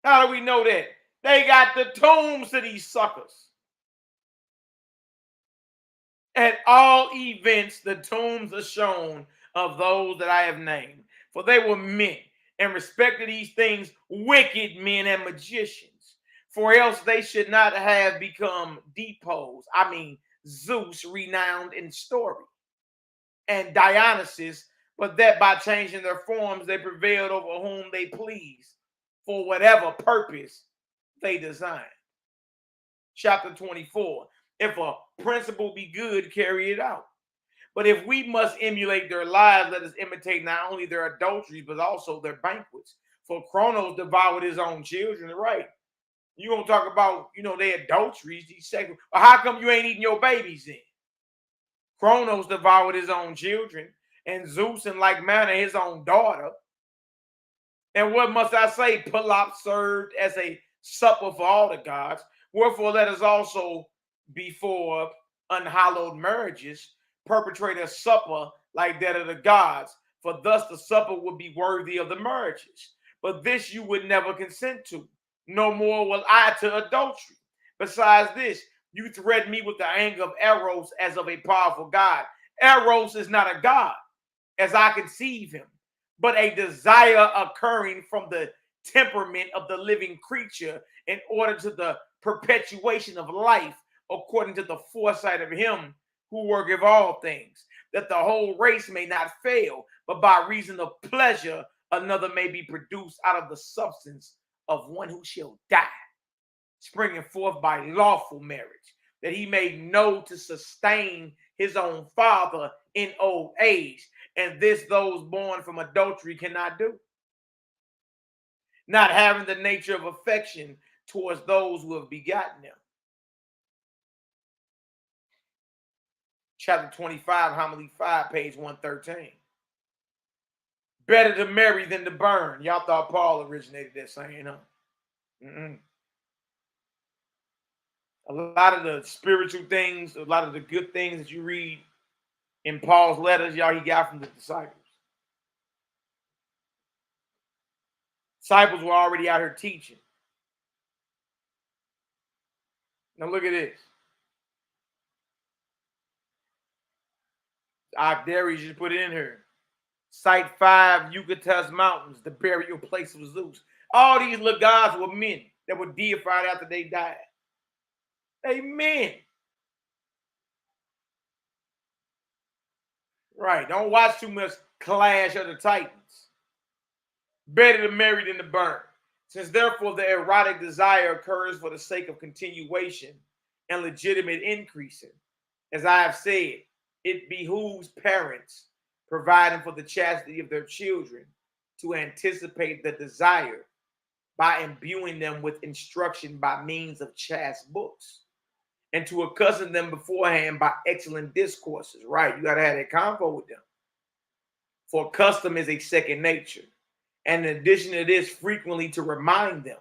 How do we know that? They got the tombs of these suckers. At all events, the tombs are shown of those that I have named, for they were men, and respected these things, wicked men and magicians, for else they should not have become deposed. I mean, Zeus renowned in story, and Dionysus, but that by changing their forms they prevailed over whom they pleased, for whatever purpose they designed. Chapter 24. If a principle be good, carry it out. But if we must emulate their lives, let us imitate not only their adulteries, but also their banquets. For Kronos devoured his own children, right? You gonna talk about, their adulteries, these sexual. Well, how come you ain't eating your babies then? Kronos devoured his own children, and Zeus in like manner his own daughter. And what must I say? Pelops served as a supper for all the gods. Wherefore let us also, before unhallowed marriages, perpetrate a supper like that of the gods, for thus the supper would be worthy of the marriages. But this you would never consent to. No more will I to adultery. Besides this, you threaten me with the anger of Eros as of a powerful god. Eros is not a god, as I conceive him, but a desire occurring from the temperament of the living creature in order to the perpetuation of life, according to the foresight of him who worketh all things, that the whole race may not fail, but by reason of pleasure another may be produced out of the substance of one who shall die, springing forth by lawful marriage, that he may know to sustain his own father in old age, and this those born from adultery cannot do, not having the nature of affection towards those who have begotten them. Chapter 25, Homily 5, page 113. Better to marry than to burn. Y'all thought Paul originated that saying, huh? A lot of the spiritual things, a lot of the good things that you read in Paul's letters, y'all, he got from the disciples. Disciples were already out here teaching. Now look at this. Darius just put it in here. Site 5, YHWH'S mountains, the burial place of Zeus. All these little gods were men that were deified after they died. They men. Right. Don't watch too much Clash of the Titans. Better to marry than to burn. Since therefore the erotic desire occurs for the sake of continuation and legitimate increasing, as I have said, it behooves parents providing for the chastity of their children to anticipate the desire by imbuing them with instruction by means of chaste books, and to accustom them beforehand by excellent discourses. Right, you got to have that convo with them. For custom is a second nature. And in addition to this, frequently to remind them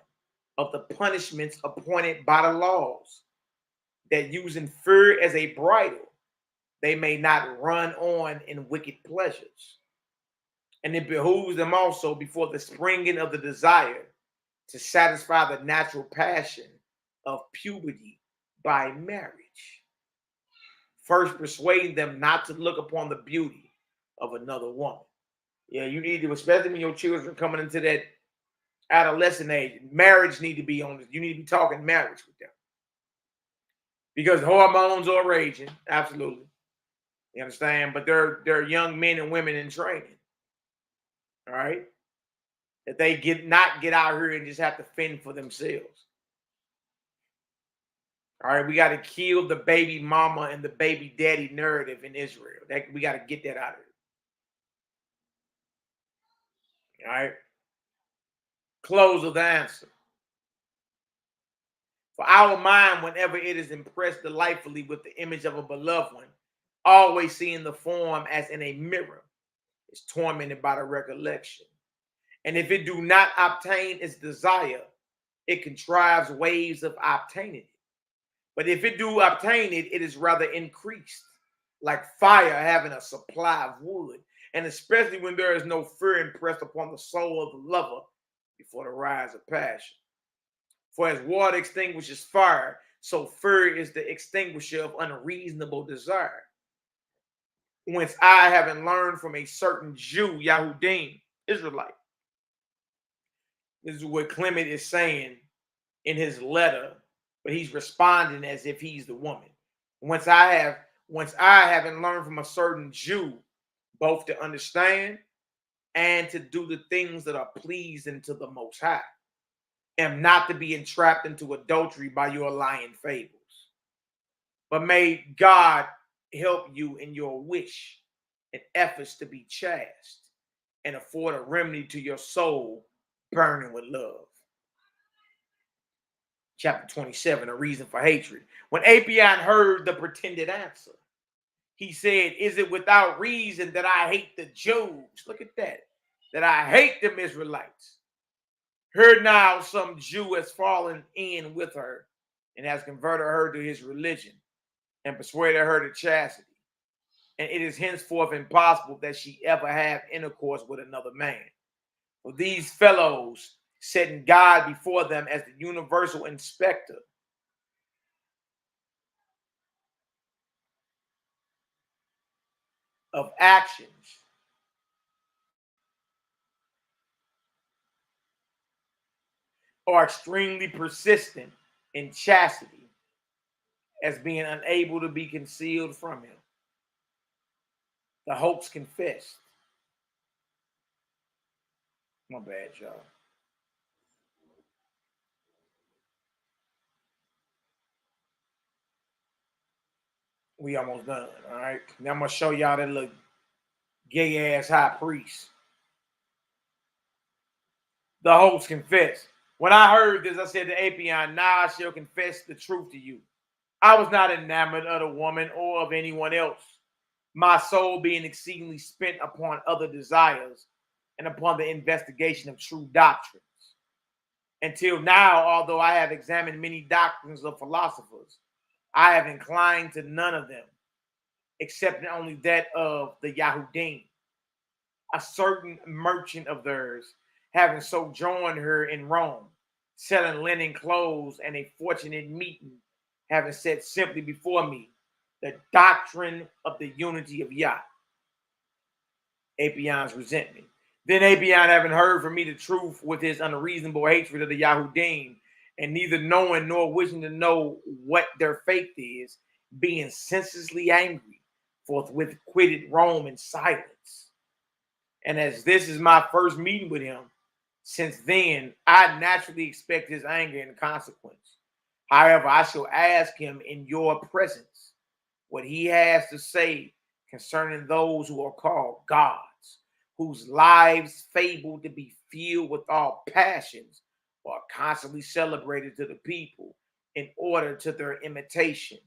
of the punishments appointed by the laws, that using fear as a bridle, they may not run on in wicked pleasures. And it behooves them also before the springing of the desire to satisfy the natural passion of puberty by marriage. First, persuade them not to look upon the beauty of another woman. Yeah, you need to, especially when your children are coming into that adolescent age, marriage need to be on this. You need to be talking marriage with them. Because hormones are raging, absolutely. You understand? But they're young men and women in training. All right? That they not get out here and just have to fend for themselves. All right, we got to kill the baby mama and the baby daddy narrative in Israel. We got to get that out of here. All right. Close of the answer. For our mind, whenever it is impressed delightfully with the image of a beloved one, always seeing the form as in a mirror, is tormented by the recollection. And if it do not obtain its desire, it contrives ways of obtaining it. But if it do obtain it, it is rather increased, like fire having a supply of wood, and especially when there is no fear impressed upon the soul of the lover before the rise of passion. For as water extinguishes fire, so fear is the extinguisher of unreasonable desire. Whence I, having learned from a certain Jew, Yahudim, Israelite, this is what Clement is saying in his letter, but he's responding as if he's the woman. Once I having learned from a certain Jew, both to understand and to do the things that are pleasing to the Most High, am not to be entrapped into adultery by your lying fables. But may God help you in your wish and efforts to be chaste and afford a remedy to your soul burning with love. Chapter 27, a reason for hatred. When Apion heard the pretended answer, he said, is it without reason that I hate the Jews? Look at that. That I hate them Israelites. Here now some Jew has fallen in with her and has converted her to his religion and persuaded her to chastity. And it is henceforth impossible that she ever have intercourse with another man. For these fellows, setting God before them as the universal inspector, of actions, are extremely persistent in chastity as being unable to be concealed from him. The hopes confessed. My bad, y'all. We almost done, all right? Now I'm going to show y'all that little gay-ass high priest. The hopes confessed. When I heard this, I said to Apion, now I shall confess the truth to you. I was not enamored of the woman or of anyone else, my soul being exceedingly spent upon other desires and upon the investigation of true doctrines. Until now, although I have examined many doctrines of philosophers, I have inclined to none of them, except only that of the Yahudim. A certain merchant of theirs, having sojourned here in Rome, selling linen clothes, and a fortunate meeting, having said simply before me the doctrine of the unity of Yah. Apion's resentment. Then Apion, having heard from me the truth with his unreasonable hatred of the Yahudim, and neither knowing nor wishing to know what their faith is, being senselessly angry, forthwith quitted Rome in silence. And as this is my first meeting with him, Since then, I naturally expect his anger and consequence. However, I shall ask him in your presence what he has to say concerning those who are called gods, whose lives fabled to be filled with all passions, are constantly celebrated to the people in order to their imitation,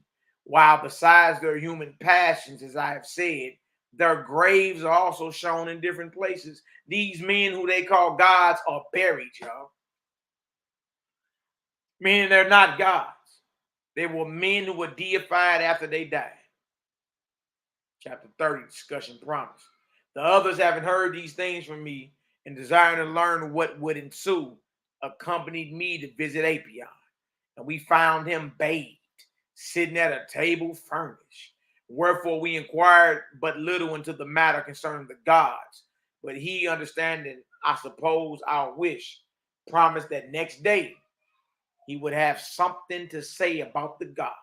while besides their human passions, as I have said, their graves are also shown in different places. These men who they call gods are buried, y'all. Meaning they're not gods. They were men who were deified after they died. Chapter 30, discussion promise. The others, having heard these things from me and desiring to learn what would ensue, accompanied me to visit Apion. And we found him bathed, sitting at a table furnished. Wherefore we inquired but little into the matter concerning the gods. But he, understanding, I suppose, our wish, promised that next day he would have something to say about the gods,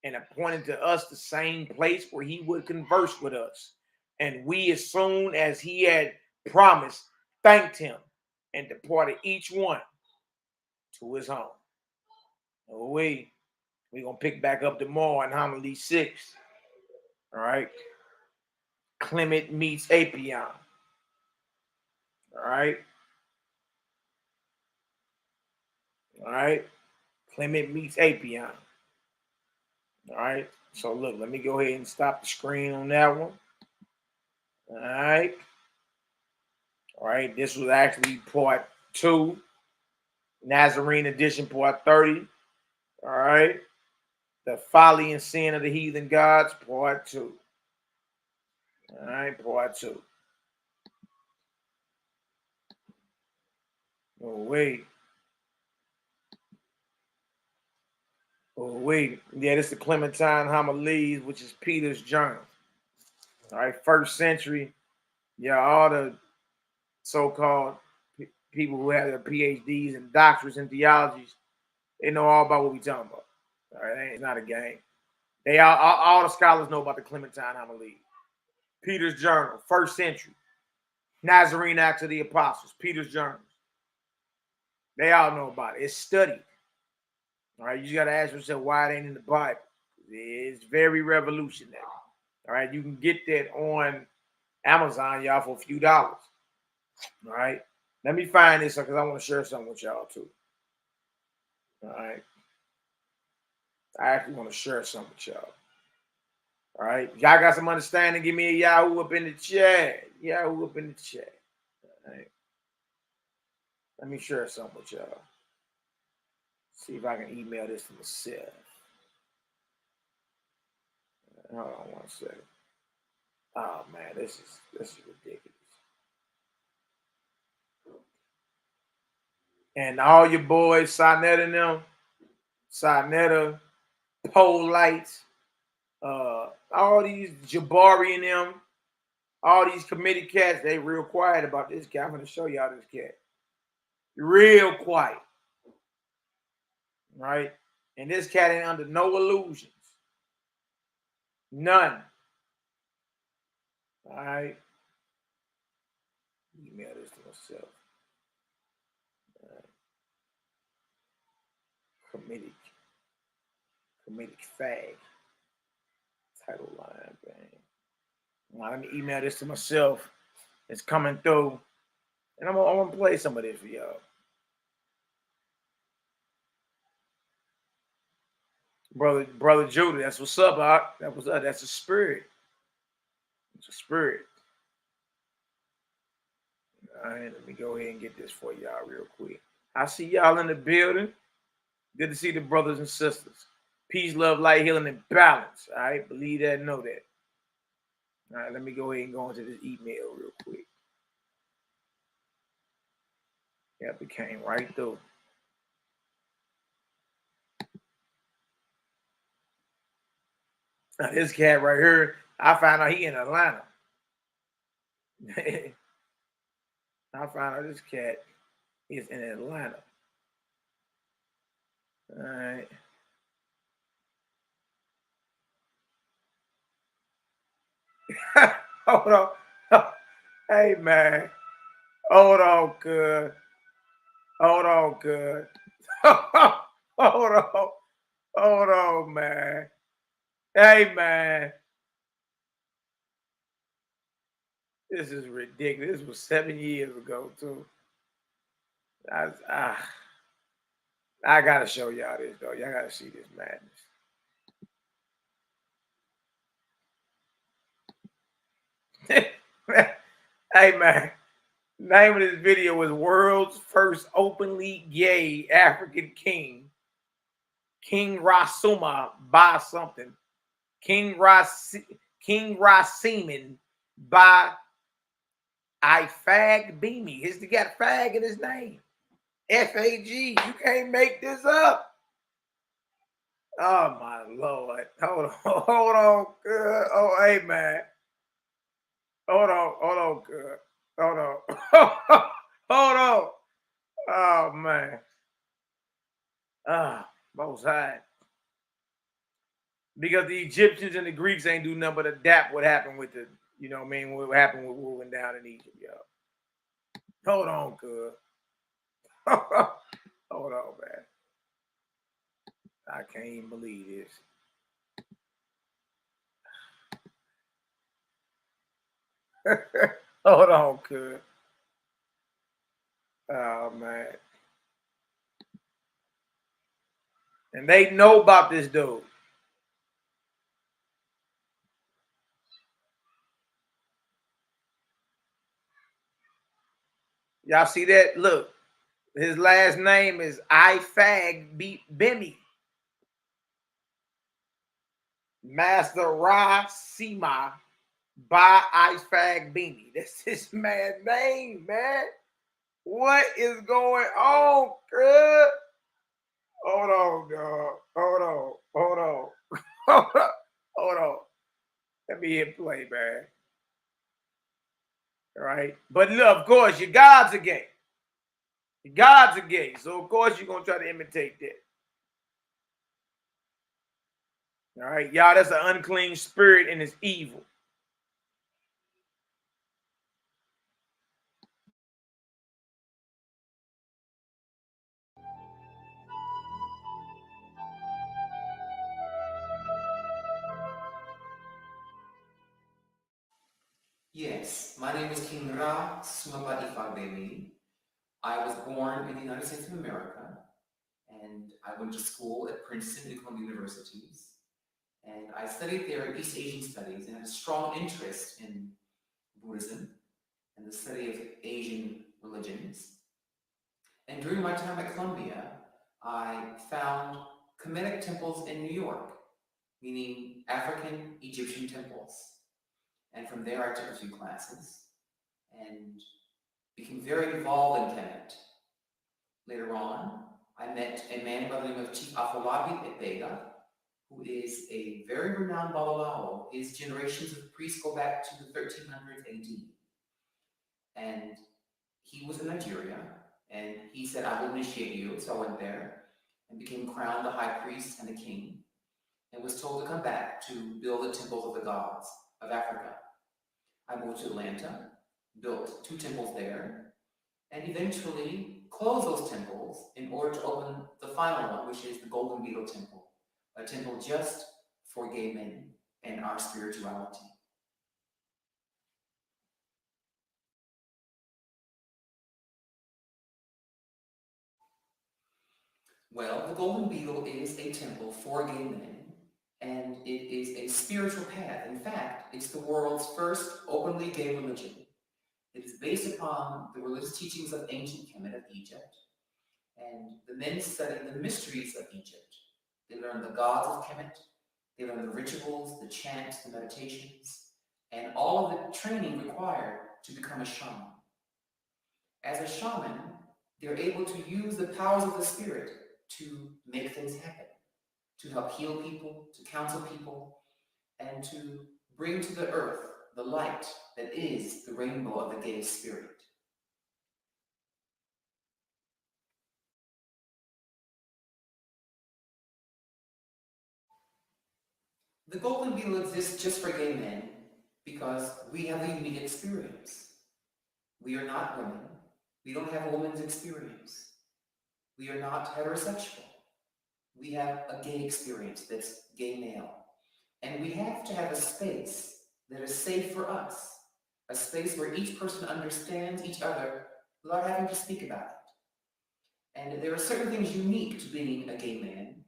and appointed to us the same place where he would converse with us. And we, as soon as he had promised, thanked him and departed each one to his home. We're going to pick back up tomorrow in homily 6. All right. Clement meets Apion. All right. All right. Clement meets Apion. All right. So look, let me go ahead and stop the screen on that one. All right. All right. This was actually part 2. Nazarene edition, part 30. All right. The folly and sin of the heathen gods, part 2. All right. Part 2. Oh, wait. Oh, wait. Yeah, this is the Clementine Homilies, which is Peter's journal. All right. 1st century. Yeah, all the so-called people who have their PhDs and doctorates in theologies, they know all about what we're talking about. All right. It's not a game. They all the scholars know about the Clementine Homilies. Peter's journal, 1st century. Nazarene Acts of the Apostles, Peter's journals. They all know about it. It's studied. All right, you just got to ask yourself why it ain't in the Bible. It's very revolutionary. All right, you can get that on Amazon, y'all, for a few dollars. All right, let me find this because I want to share something with y'all too. All right, I actually want to share something with y'all. All right, y'all got some understanding? Give me a Yahoo up in the chat. Yahoo up in the chat. All right, let me share something with y'all. See if I can email this to myself. Hold on one second. Oh man, this is ridiculous. And all your boys, Sonetta and them, Sonetta, Polites, all these Jabari and them, all these committee cats, they real quiet about this cat. I'm going to show y'all this cat. Real quiet. Right? And this cat ain't under no illusions. None. All right. Email this to myself. All right. Comedic fag. Title line, bang. Now, let me email this to myself. It's coming through. And I'm gonna play some of this for y'all. Brother Judah, that's what's up, Doc. That's a spirit. It's a spirit. All right, let me go ahead and get this for y'all real quick. I see y'all in the building. Good to see the brothers and sisters. Peace, love, light, healing, and balance. All right, believe that and know that. All right, let me go ahead and go into this email real quick. Yep, it came right through. Now, this cat right here, I found out he in Atlanta. I found out this cat is in Atlanta. All right. Hold on. Hey, man. Hold on, good. Hold on, good. Hold on. Hold on, man. Hey, man. This is ridiculous. This was 7 years ago, too. I got to show y'all this, though. Y'all got to see this madness. Hey, man. Name of this video was World's First Openly Gay African King. King Rasuma by something. King Raseman by YHWH'S. He got fag in his name. F-A-G. You can't make this up. Oh, my Lord. Hold on, good. Oh, hey, man. Hold on, good. Hold on. Hold on. Oh, man. Most High. Because the Egyptians and the Greeks ain't do nothing but adapt what happened with the, you know what I mean, what happened with what went down in Egypt, yo. Hold on, good. Hold on, man. I can't even believe this. Hold on, good. Oh, man. And they know about this dude. Y'all see that? Look, his last name is YHWH'S. Master Rasima by YHWH'S. That's his man's name, man. What is going on, girl? Hold on, dog. Hold on. Hold on. Let me hit play, man. All right. But look, of course, your gods are gay. Your gods are gay. So, of course, you're going to try to imitate that. All right. Y'all, that's an unclean spirit and it's evil. Yes, my name is King Ra Sumapati Fagbemi. I was born in the United States of America, and I went to school at Princeton and Columbia Universities. And I studied there in East Asian studies and had a strong interest in Buddhism and the study of Asian religions. And during my time at Columbia, I found Kemetic temples in New York, meaning African Egyptian temples. And from there, I took a few classes and became very involved in Kemet. Later on, I met a man by the name of Chief Afolabi Epega, who is a very renowned Babalawo. His generations of priests go back to the 1300s AD. And he was in Nigeria, and he said, I will initiate you. So I went there and became crowned the high priest and the king, and was told to come back to build the temples of the gods of Africa. I moved to Atlanta, built 2 temples there, and eventually closed those temples in order to open the final one, which is the Golden Beetle Temple, a temple just for gay men and our spirituality. Well, the Golden Beetle is a temple for gay men, and it is a spiritual path. In fact, it's the world's first openly gay religion. It is based upon the religious teachings of ancient Kemet of Egypt, and the men study the mysteries of Egypt. They learn the gods of Kemet, they learn the rituals, the chants, the meditations, and all of the training required to become a shaman. As a shaman, they're able to use the powers of the spirit to make things happen, to help heal people, to counsel people, and to bring to the earth the light that is the rainbow of the gay spirit. The Golden Beetle exists just for gay men because we have a unique experience. We are not women, We don't have a woman's experience. We are not heterosexual. We have a gay experience that's gay male. And we have to have a space that is safe for us, a space where each person understands each other without having to speak about it. And there are certain things unique to being a gay man,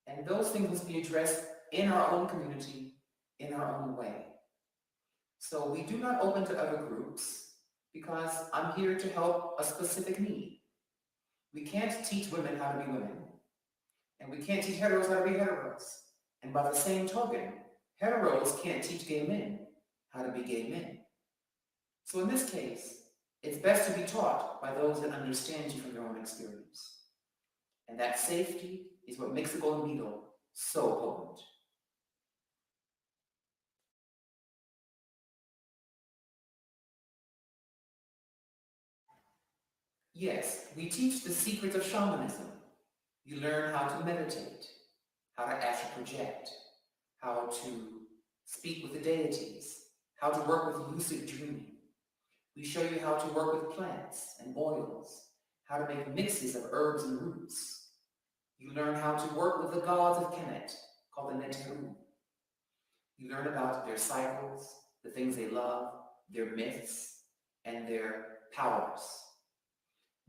and those things must be addressed in our own community, in our own way. So we do not open to other groups because I'm here to help a specific need. We can't teach women how to be women, and we can't teach heteros how to be heteros. And by the same token, heteros can't teach gay men how to be gay men. So in this case, it's best to be taught by those that understand you from their own experience. And that safety is what makes the golden needle so potent. Yes, we teach the secrets of shamanism. You learn how to meditate, how to astral project, how to speak with the deities, how to work with lucid dreaming. We show you how to work with plants and oils, how to make mixes of herbs and roots. You learn how to work with the gods of Kemet, called the Neteru. You learn about their cycles, the things they love, their myths, and their powers.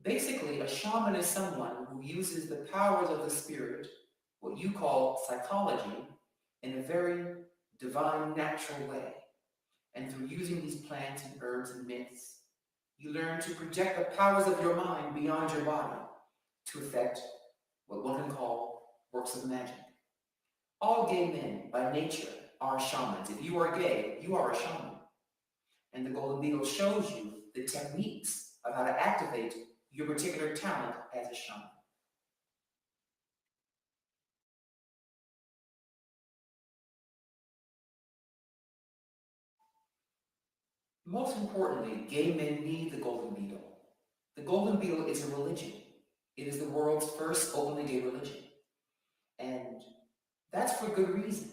Basically, a shaman is someone who uses the powers of the spirit, what you call psychology, in a very divine, natural way. And through using these plants and herbs and myths, you learn to project the powers of your mind beyond your body to effect what one can call works of magic. All gay men, by nature, are shamans. If you are gay, you are a shaman. And the Golden Beetle shows you the techniques of how to activate your particular talent as a shaman. Most importantly, gay men need the Golden Beetle. The Golden Beetle is a religion. It is the world's first openly gay religion. And that's for good reason,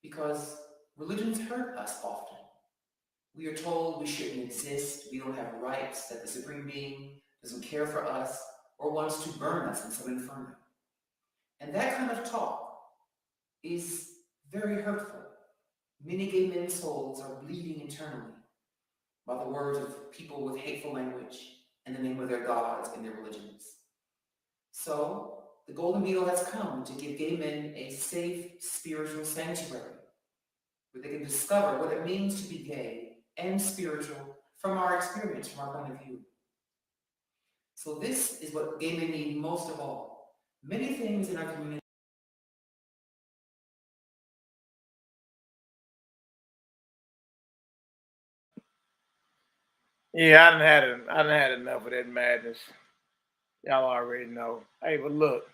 because religions hurt us often. We are told we shouldn't exist, we don't have rights, that the Supreme Being doesn't care for us or wants to burn us in some inferno. And that kind of talk is very hurtful. Many gay men's souls are bleeding internally by the words of people with hateful language in the name of their gods and their religions. So, the Golden Beetle has come to give gay men a safe spiritual sanctuary where they can discover what it means to be gay and spiritual from our experience, from our point of view. So this is what gay men need most of all. Many things in our community. Yeah, I done had enough of that madness. Y'all already know. Hey, but look,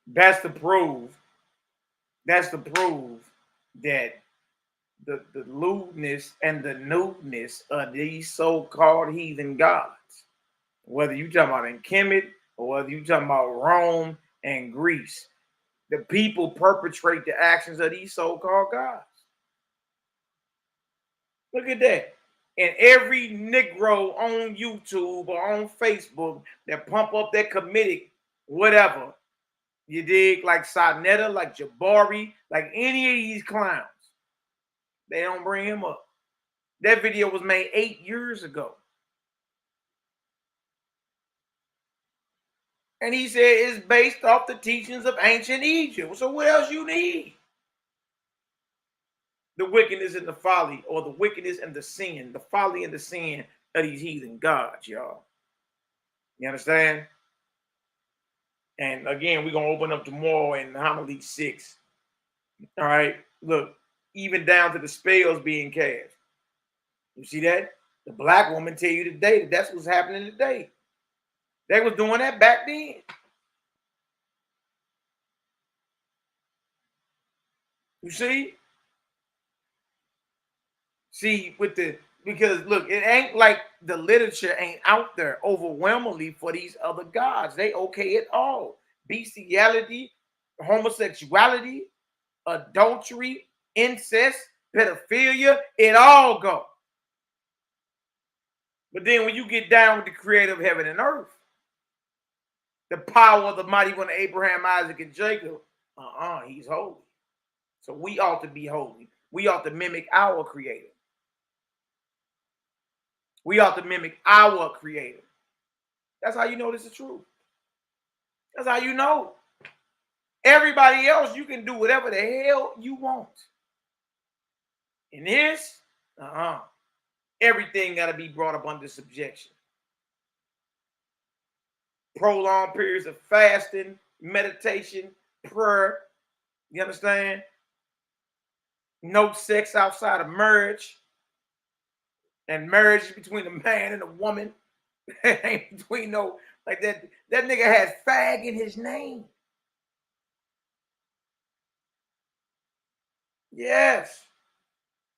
that's to prove that the lewdness and the nudeness of these so-called heathen gods, whether you talking about in Kemet or whether you talking about Rome and Greece, the people perpetrate the actions of these so-called gods. Look at that. And every Negro on YouTube or on Facebook that pump up that comedic whatever, you dig, like Sarnetta, like Jabari, like any of these clowns, they don't bring him up. That video was made 8 years ago. And he said it's based off the teachings of ancient Egypt. So what else you need? The wickedness and the folly, or the wickedness and the sin, the folly and the sin of these heathen gods, y'all. You understand? And again, we're going to open up tomorrow in Homily 6. All right? Look, even down to the spells being cast. You see that? The black woman tell you today that that's what's happening today. They was doing that back then. You see? See, because look, it ain't like the literature ain't out there overwhelmingly for these other gods. They okay it all. Bestiality, homosexuality, adultery, incest, pedophilia, it all go. But then when you get down with the creator of heaven and earth, the power of the mighty one of Abraham, Isaac, and Jacob, he's holy. So we ought to be holy. We ought to mimic our creator. We ought to mimic our creator. That's how you know this is true. That's how you know. Everybody else, you can do whatever the hell you want. In this, everything got to be brought up under subjection. Prolonged periods of fasting, meditation, prayer. You understand? No sex outside of marriage. And marriage is between a man and a woman. It ain't between no, like that. That nigga has fag in his name. Yes.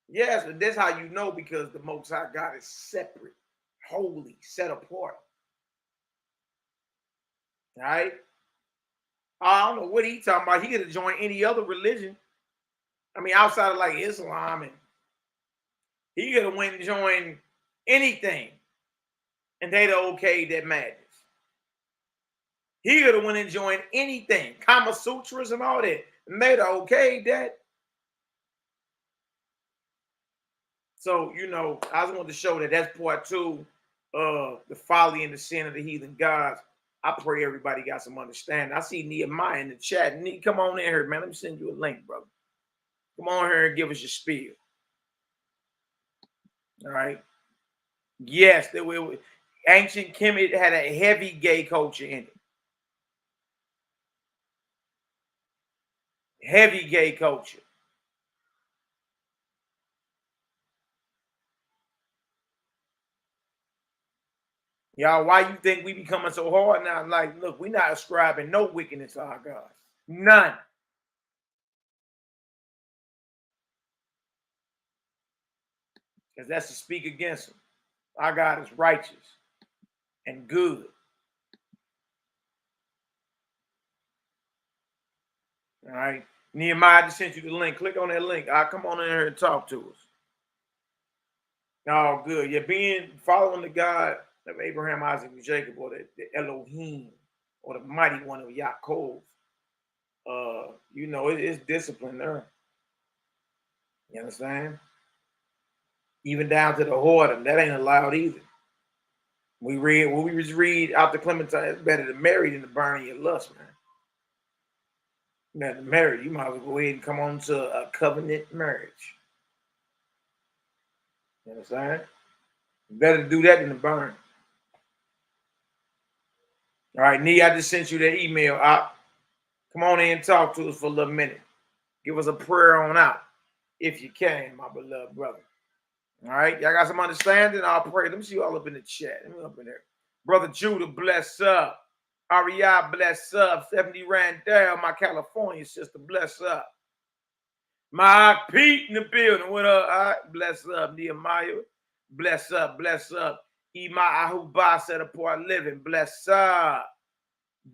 Yes, and that's how you know, because the Most High God is separate, holy, set apart. All right? I don't know what he talking about. He could have joined any other religion. I mean, outside of like Islam, and he could have went and joined anything, and they'd have okayed that madness. He could have went and joined anything, Kama Sutras and all that, and they'd have okayed that. So, you know, I just wanted to show that that's part 2 of the folly and the sin of the heathen gods. I pray everybody got some understanding. I see NehemiYAH in the chat. Come on in here, man. Let me send you a link, brother. Come on here and give us your spiel. All right. Yes, ancient Kemet had a heavy gay culture in it. Heavy gay culture. Y'all, why you think we becoming so hard now? Like, look, we're not ascribing no wickedness to our God. None. Because that's to speak against him. Our God is righteous and good. All right. NehemiYAH, I just sent you the link. Click on that link. I'll come on in here and talk to us. Oh, good. You're following the God of Abraham, Isaac, and Jacob, or the Elohim, or the mighty one of Yaakov. You know, it's discipline there. You understand? Even down to the whoredom, that ain't allowed either. We just read out the Clementine, it's better to marry than to burn your lust, man. Better to marry, you might as well go ahead and come on to a covenant marriage. You understand? Better to do that than to burn. All right, Nee, I just sent you that email out. Come on in and talk to us for a little minute. Give us a prayer on out, if you can, my beloved brother. All right, y'all got some understanding? I'll pray. Let me see you all up in the chat. Let me up in there. Brother Judah, bless up. REI, bless up. 70 Randall, my California sister, bless up. My Pete in the building. What up? All right, bless up. NehemiYAH, bless up, bless up. YHWH'S set apart living, bless up.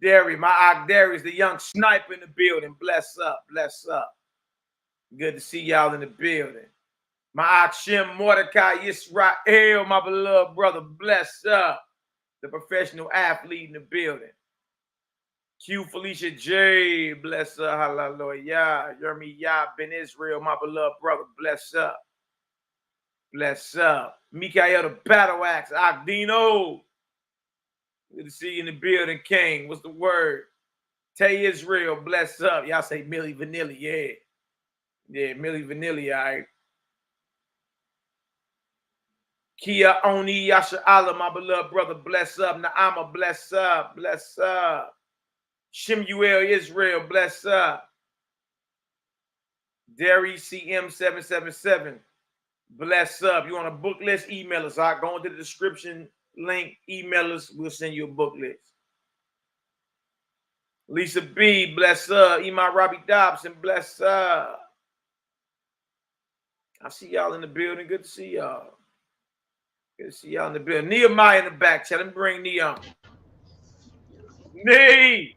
Derry, my Darius, the young sniper in the building, bless up, bless up. Good to see y'all in the building. My Akshem Mordecai Yisrael, my beloved brother, bless up. The professional athlete in the building. Q Felicia J, bless up. Hallelujah. YAH'Yah Ben Israel, my beloved brother, bless up. Bless up. Mikael the Battle Axe, Agdino. Good to see you in the building, King. What's the word? Tay Israel, bless up. Y'all say Millie Vanilli, yeah. Yeah, Millie Vanilli, all right. Kia Oni Yasha Allah, my beloved brother, bless up. Naama, bless up, bless up. Shemuel Israel, bless up. Derry CM777, bless up. You want a book list? Email us. I'll go into the description link, email us. We'll send you a book list. Lisa B, bless up. Imam Robbie Dobson, bless up. I see y'all in the building. Good to see y'all. Good to see y'all in the building. NehemiYAH in the back chat. Let me bring Nee on. Nee!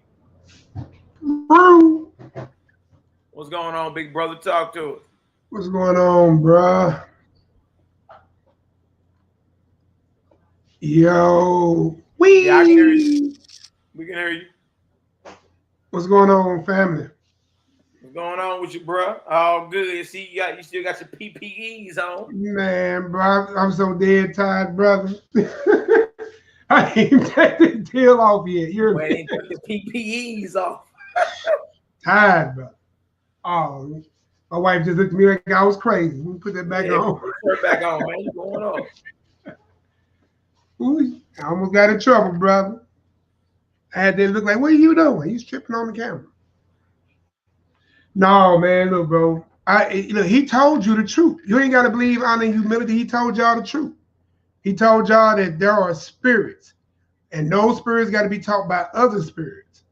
What's going on, big brother? Talk to us. What's going on, bruh? Yo, Yeah, I can hear you. We can hear you. What's going on, family? What's going on with you, bro? All good. See, you still got your PPEs on. Man, bro, I'm so dead tired, brother. I ain't even take the deal off yet. You're ain't took the PPEs off. Tired, bro. Oh, my wife just looked at me like I was crazy. Let me put that back on. Put it back on, man. What's going on? Ooh, I almost got in trouble, brother. I had to look like, what are you doing? He's tripping on the camera. No, man, look, bro. He told you the truth. You ain't got to believe honor and humility. He told y'all the truth. He told y'all that there are spirits, and those spirits got to be taught by other spirits.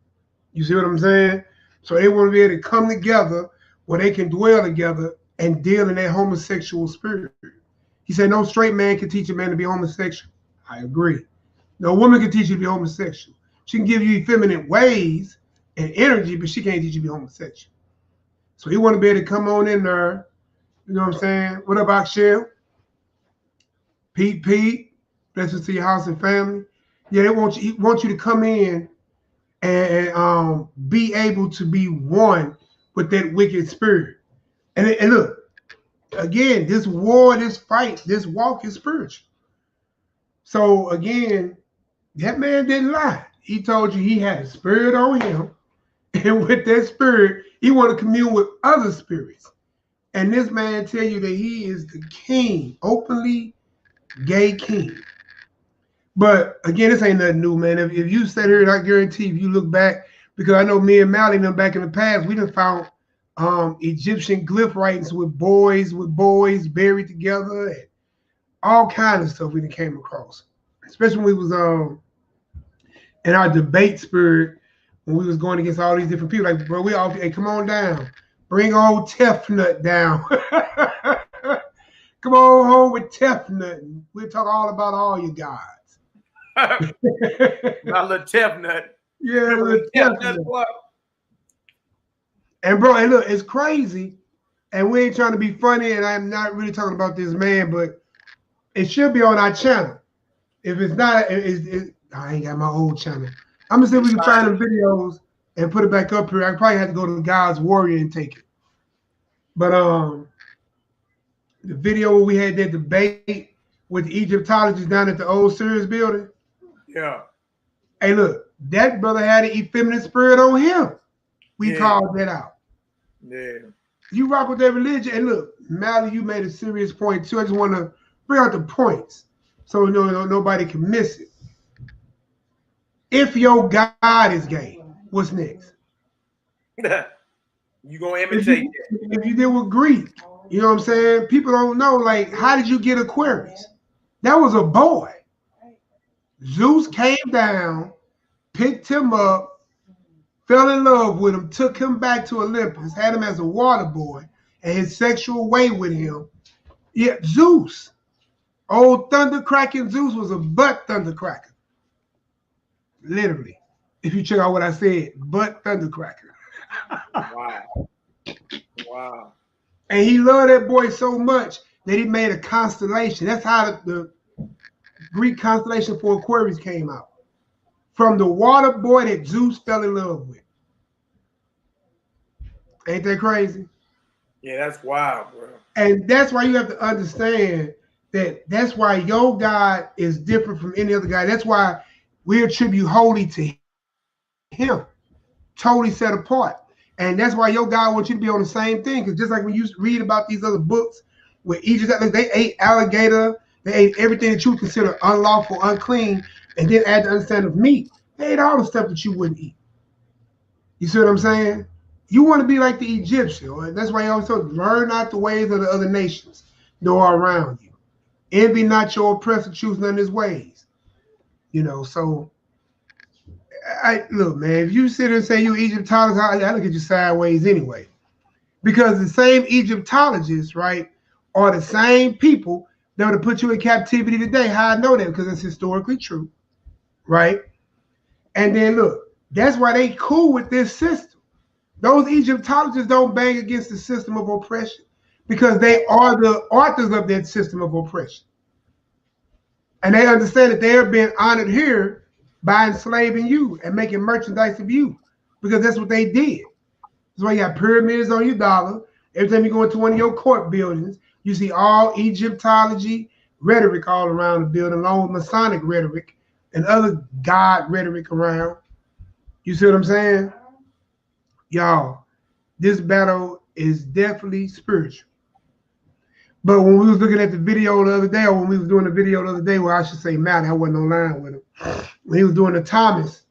You see what I'm saying? So they want to be able to come together where they can dwell together and deal in that homosexual spirit. He said no straight man can teach a man to be homosexual. I agree. No woman can teach you to be homosexual. She can give you effeminate ways and energy, but she can't teach you to be homosexual. So he want to be able to come on in there. You know what I'm saying? What up, Akshel? Pete, blessings to your house and family. Yeah, he want you to come in and be able to be one with that wicked spirit. And look, again, this war, this fight, this walk is spiritual. So again, that man didn't lie. He told you he had a spirit on him, and with that spirit, he want to commune with other spirits. And this man tell you that he is the king, openly gay king. But again, this ain't nothing new, man. If you sit here, I guarantee if you look back, because I know me and Mallie and them back in the past, we done found Egyptian glyph writings with boys buried together and all kinds of stuff we done came across. Especially when we was in our debate spirit, when we was going against all these different people. Like, bro, we all, hey, come on down. Bring old Tefnut down. Come on home with Tefnut. We'll talk all about all your gods. My little Tefnut. Yeah, little Tefnut. And bro, and look, it's crazy. And we ain't trying to be funny, and I'm not really talking about this man, but it should be on our channel. If it's not, I ain't got my old channel. I'm gonna see if we can find the videos and put it back up here. I probably have to go to God's Warrior and take it. But the video where we had that debate with the Egyptologists down at the old Sirius building. Yeah. Hey, look, that brother had an effeminate spirit on him. We called that out. Yeah. You rock with that religion. And look, Mallie, you made a serious point too. I just want to bring out the points so nobody can miss it. If your God is gay, what's next? You gonna imitate that. If you did with Greek, you know what I'm saying? People don't know, like, how did you get Aquarius? That was a boy. Zeus came down, picked him up, fell in love with him, took him back to Olympus, had him as a water boy, and his sexual way with him. Yeah, Zeus. Old thundercracking Zeus was a butt thundercracker. Literally. If you check out what I said, butt thundercracker. Wow. Wow. And he loved that boy so much that he made a constellation. That's how the Greek constellation for Aquarius came out. From the water boy that Zeus fell in love with. Ain't that crazy? Yeah, that's wild, bro. And that's why you have to understand that's why your God is different from any other God. That's why we attribute holy to him. Totally set apart. And that's why your God wants you to be on the same thing. Because just like when you read about these other books where Egypt, they ate alligator, they ate everything that you would consider unlawful, unclean, and then add the understanding of meat. They ate all the stuff that you wouldn't eat. You see what I'm saying? You want to be like the Egyptian. Right? That's why he always said, learn not the ways of the other nations, nor around you. Envy not your oppressor, choose none of his ways. You know, so look, man, if you sit and say you Egyptologist, I look at you sideways anyway. Because the same Egyptologists, right, are the same people that would put you in captivity today. How I know that? Because it's historically true, right? And then look, that's why they cool with this system. Those Egyptologists don't bang against the system of oppression because they are the authors of that system of oppression. And they understand that they're being honored here by enslaving you and making merchandise of you, because that's what they did. That's why you got pyramids on your dollar. Every time you go into one of your court buildings, you see all Egyptology rhetoric all around the building, along with Masonic rhetoric and other God rhetoric around. You see what I'm saying? Y'all, this battle is definitely spiritual. But when we was looking at the video the other day, or when we was doing the video the other day, well, I should say Matt, I wasn't online with him. When he was doing the Thomas,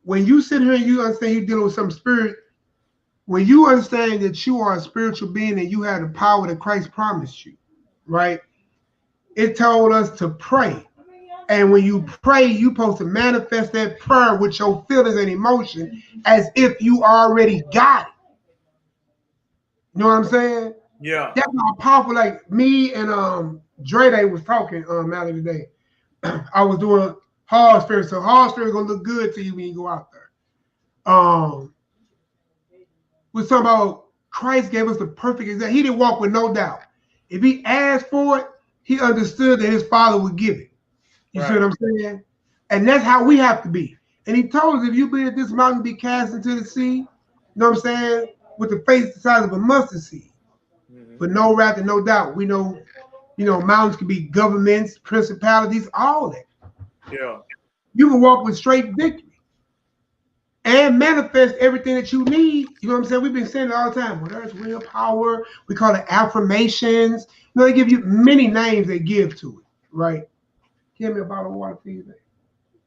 when you sit here and you understand you're dealing with some spirit, when you understand that you are a spiritual being and you have the power that Christ promised you, right? It told us to pray. And when you pray, you're supposed to manifest that prayer with your feelings and emotion as if you already got it. You know what I'm saying? Yeah. That's how powerful. Like me and Dre Day was talking Malaki today. I was doing hard spirit, so hard spirit gonna look good to you when you go out there. We're talking about Christ gave us the perfect example. He didn't walk with no doubt. If he asked for it, he understood that his Father would give it. You see what I'm saying? And that's how we have to be. And he told us, if you believe this mountain be cast into the sea, you know what I'm saying, with the faith the size of a mustard seed, but no wrath and no doubt. We know, you know, mountains can be governments, principalities, all that. Yeah. You can walk with straight victory and manifest everything that you need. You know what I'm saying? We've been saying it all the time. Well, there's real power. We call it affirmations. You know, they give you many names they give to it, right? Give me a bottle of water, please.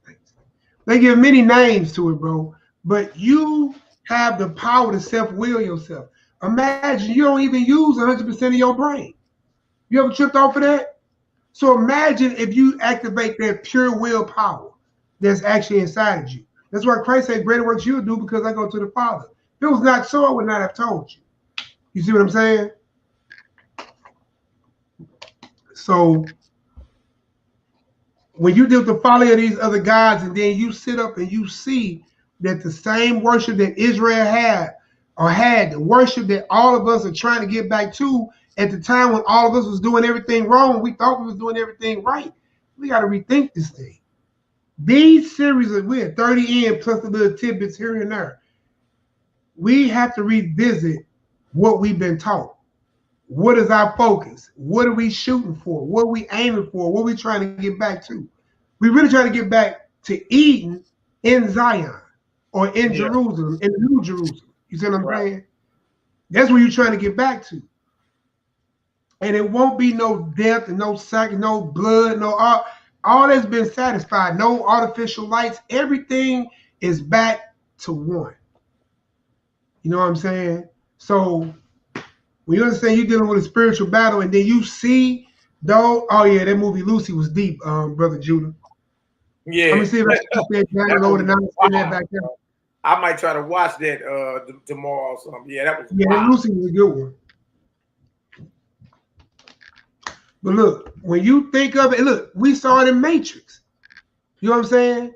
Thanks. They give many names to it, bro. But you have the power to self-will yourself. Imagine you don't even use 100% of your brain. You ever tripped off of that? So imagine if you activate that pure will power that's actually inside of you. That's why Christ said, greater works you'll do because I go to the Father. If it was not so, I would not have told you. You see what I'm saying? So when you do the folly of these other gods, and then you sit up and you see that the same worship that Israel had, the worship that all of us are trying to get back to at the time when all of us was doing everything wrong, we thought we was doing everything right. We got to rethink this thing. These series that we're 30 in plus the little tidbits here and there, we have to revisit what we've been taught. What is our focus? What are we shooting for? What are we aiming for? What are we trying to get back to? We really trying to get back to Eden in Zion or in Jerusalem, in the New Jerusalem. You see what I'm saying? That's where you're trying to get back to. And it won't be no death and no sac, no blood, no all that's been satisfied. No artificial lights. Everything is back to one. You know what I'm saying? So when you understand you're dealing with a spiritual battle, and then you see though, oh yeah, that movie Lucy was deep, brother Judah. Yeah. Let me see if I can get that download and I'm that back there. I might try to watch that tomorrow or something. Yeah, that was wild. Lucy was a good one. But look, when you think of it, look, we saw it in Matrix. You know what I'm saying?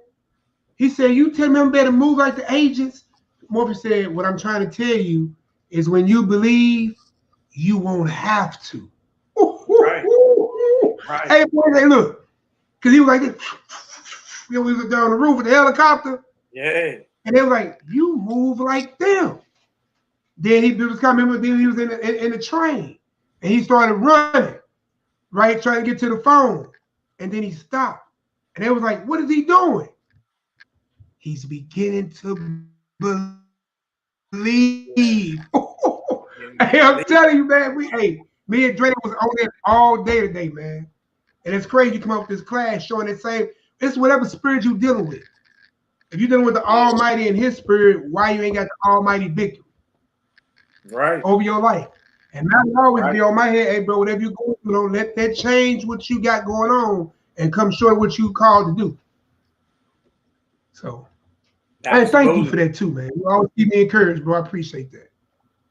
He said, you tell me I'm better move like the agents. Morpheus said, what I'm trying to tell you is when you believe, you won't have to. Right. Hey, boy, hey, look, because he was like, you know, we was down the roof with the helicopter. Yeah. And they were like, you move like them. Then he was coming, then he was in the train, and he started running, right, trying to get to the phone. And then he stopped. And they was like, what is he doing? He's beginning to believe. Hey, I'm telling you, man, me and Dre was on it all day today, man. And it's crazy you come up with this class showing the same, it's whatever spirit you're dealing with. If you're dealing with the Almighty and his spirit, why you ain't got the Almighty victory? Right. Over your life. And that always be on my head, hey, bro, whatever you go through, don't let that change what you got going on and come short of what you called to do. So, hey, thank you for that too, man. You always keep me encouraged, bro. I appreciate that.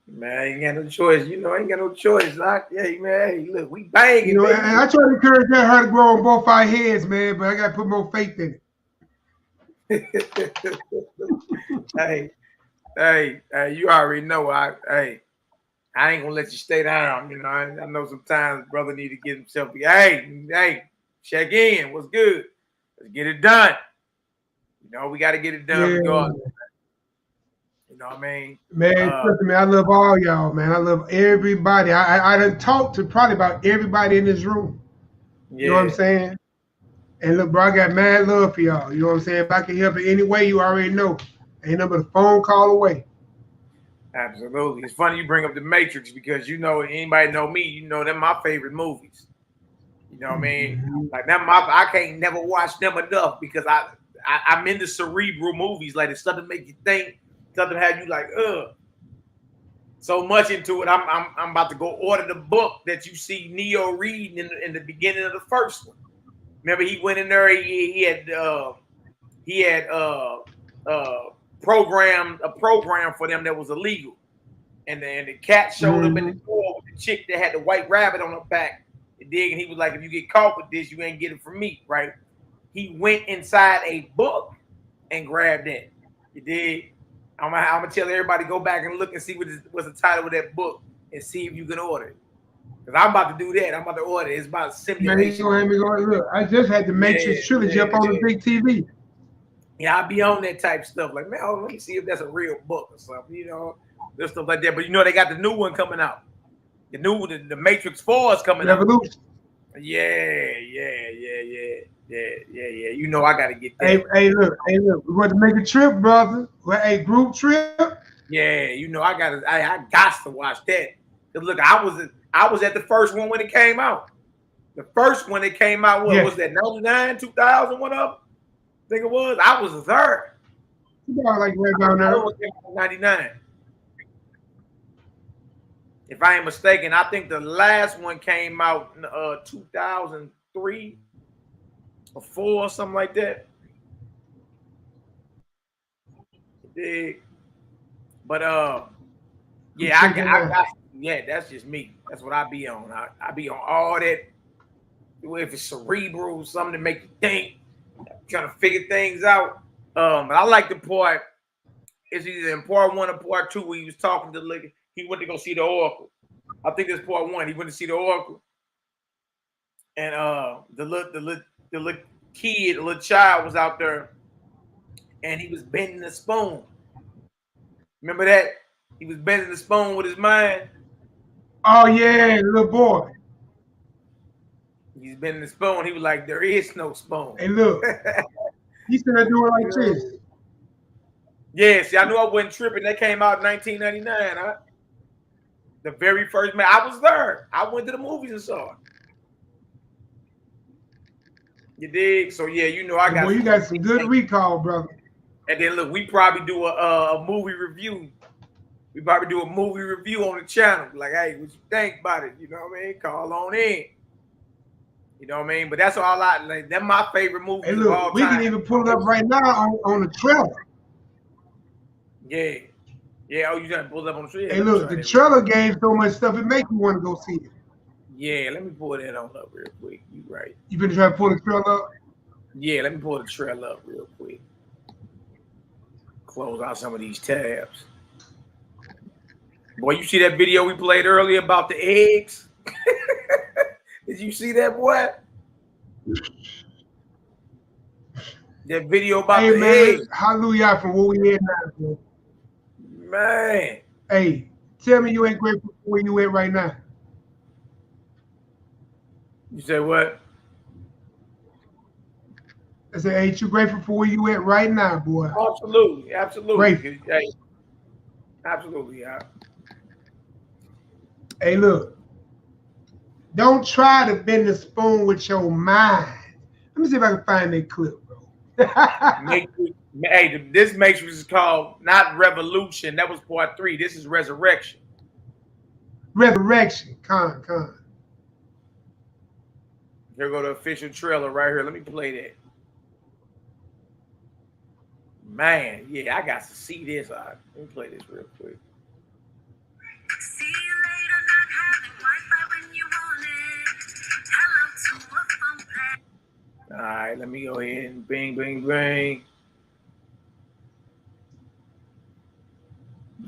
Man, I ain't got no choice. You know, I ain't got no choice. Hey, man, hey, look, we banging. You know, and I try to encourage that her to grow on both our heads, man, but I got to put more faith in it. Hey, you already know. I ain't gonna let you stay down. You know, I know sometimes brother need to get himself. Hey, check in. What's good? Let's get it done. You know, we got to get it done regardless. You know what I mean? Man, listen, man, I love all y'all, man. I love everybody. I done talked to probably about everybody in this room. You know what I'm saying? And look, bro, I got mad love for y'all. You know what I'm saying? If I can help in any way, you already know. Ain't nothing but a phone call away. Absolutely. It's funny you bring up The Matrix because you know, anybody know me, you know they're my favorite movies. You know what I mean? Like I can't never watch them enough because I'm into cerebral movies. Like it's stuff that make you think, stuff that have you like, so much into it. I'm about to go order the book that you see Neo reading in the beginning of the first one. Remember, he went in there. He had programmed a program for them that was illegal, and then the cat showed up in the door with the chick that had the white rabbit on her back. And he was like, "If you get caught with this, you ain't get it from me, right?" He went inside a book and grabbed it. You dig? I'm gonna tell everybody go back and look and see what's the title of that book and see if you can order it. Because I'm about to do that. I'm about to order it. It's about simulation. Man, look, I just had the Matrix trilogy up on the big TV. Yeah, I be on that type stuff. Like, man, let me see if that's a real book or something, you know, this stuff like that. But you know, they got the new one coming out. The Matrix 4 is coming out. Yeah. You know, I gotta get that. Hey, look, we want to make a trip, brother. A group trip. Yeah, you know, I got to watch that. Cause look, I was at the first one when it came out. The first one that came out, what was that? 99, 2000, one of them? I think it was. I was there. You got like right down there. 99. If I ain't mistaken, I think the last one came out in 2003 or 4 or something like that. But yeah, that's just me. That's what I be on. I be on all that. If it's cerebral, something to make you think, trying to figure things out. But I like the part. It's either in part 1 or part 2 where he was talking to he went to go see the Oracle. I think it's part 1. He went to see the Oracle, and the little kid, the little child was out there, and he was bending the spoon. Remember that? He was bending the spoon with his mind. Oh yeah, little boy. He's bending the spoon. He was like, "There is no spoon." Hey, look. He started doing like this. Yeah, see, I knew I wasn't tripping. That came out in 1999. Huh? The very first man. I was there. I went to the movies and saw it. You dig? So yeah, you know I got. Boy, you got some good recall, brother. And then look, we probably do a movie review. We probably do a movie review on the channel. Like, hey, what you think about it? You know what I mean? Call on in. You know what I mean? But that's all like. That's my favorite movie of all time. We can even pull it up right now on the trailer. Yeah. Yeah, oh, you trying to pull it up on the trailer? Hey, look, the trailer gave so much stuff, it makes you want to go see it. Yeah, let me pull that on up real quick. You right. You been trying to pull the trailer up? Yeah, let me pull the trailer up real quick. Close out some of these tabs. Boy, you see that video we played earlier about the eggs? Did you see that, boy? That video about the eggs. Hallelujah from where we at now, bro. Man. Hey, tell me you ain't grateful for where you at right now. You say what? I said, ain't you grateful for where you at right now, boy? Absolutely, absolutely. Grateful. Hey, absolutely, yeah. Hey, look. Don't try to bend the spoon with your mind. Let me see if I can find that clip, bro. Hey, this Matrix is called not Revolution. That was part 3. This is Resurrection. Resurrection. Con. Here go the official trailer right here. Let me play that. Man, yeah, I got to see this. Let me play this real quick. See you later, not having Wi-Fi when you want it. Hello to a phone plan. All right, let me go ahead and bing.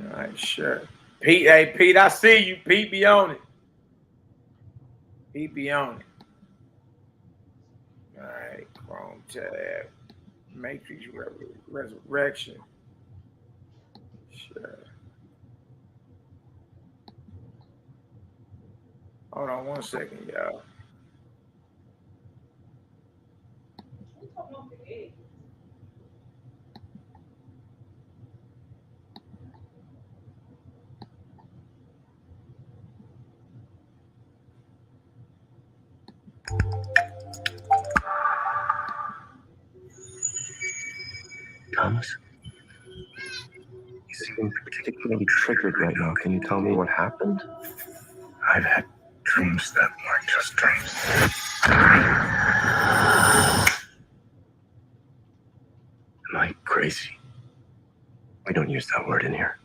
All right, sure. Pete, hey Pete, I see you. Pete be on it. Pete be on it. All right, Chrome tab, Matrix Resurrection. Sure. Hold on 1 second, y'all. Thomas? You seem particularly triggered right now. Can you tell me what happened? I've had dreams that weren't just dreams. Am I crazy? We don't use that word in here.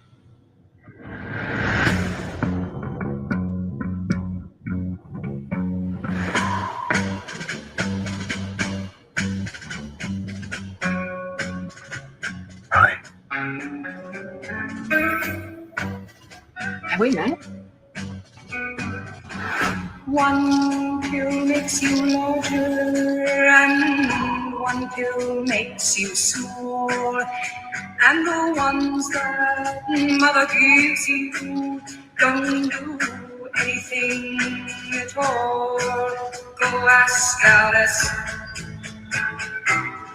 Have we met? One pill makes you larger, and one pill makes you small. And the ones that mother gives you don't do anything at all. Go ask Alice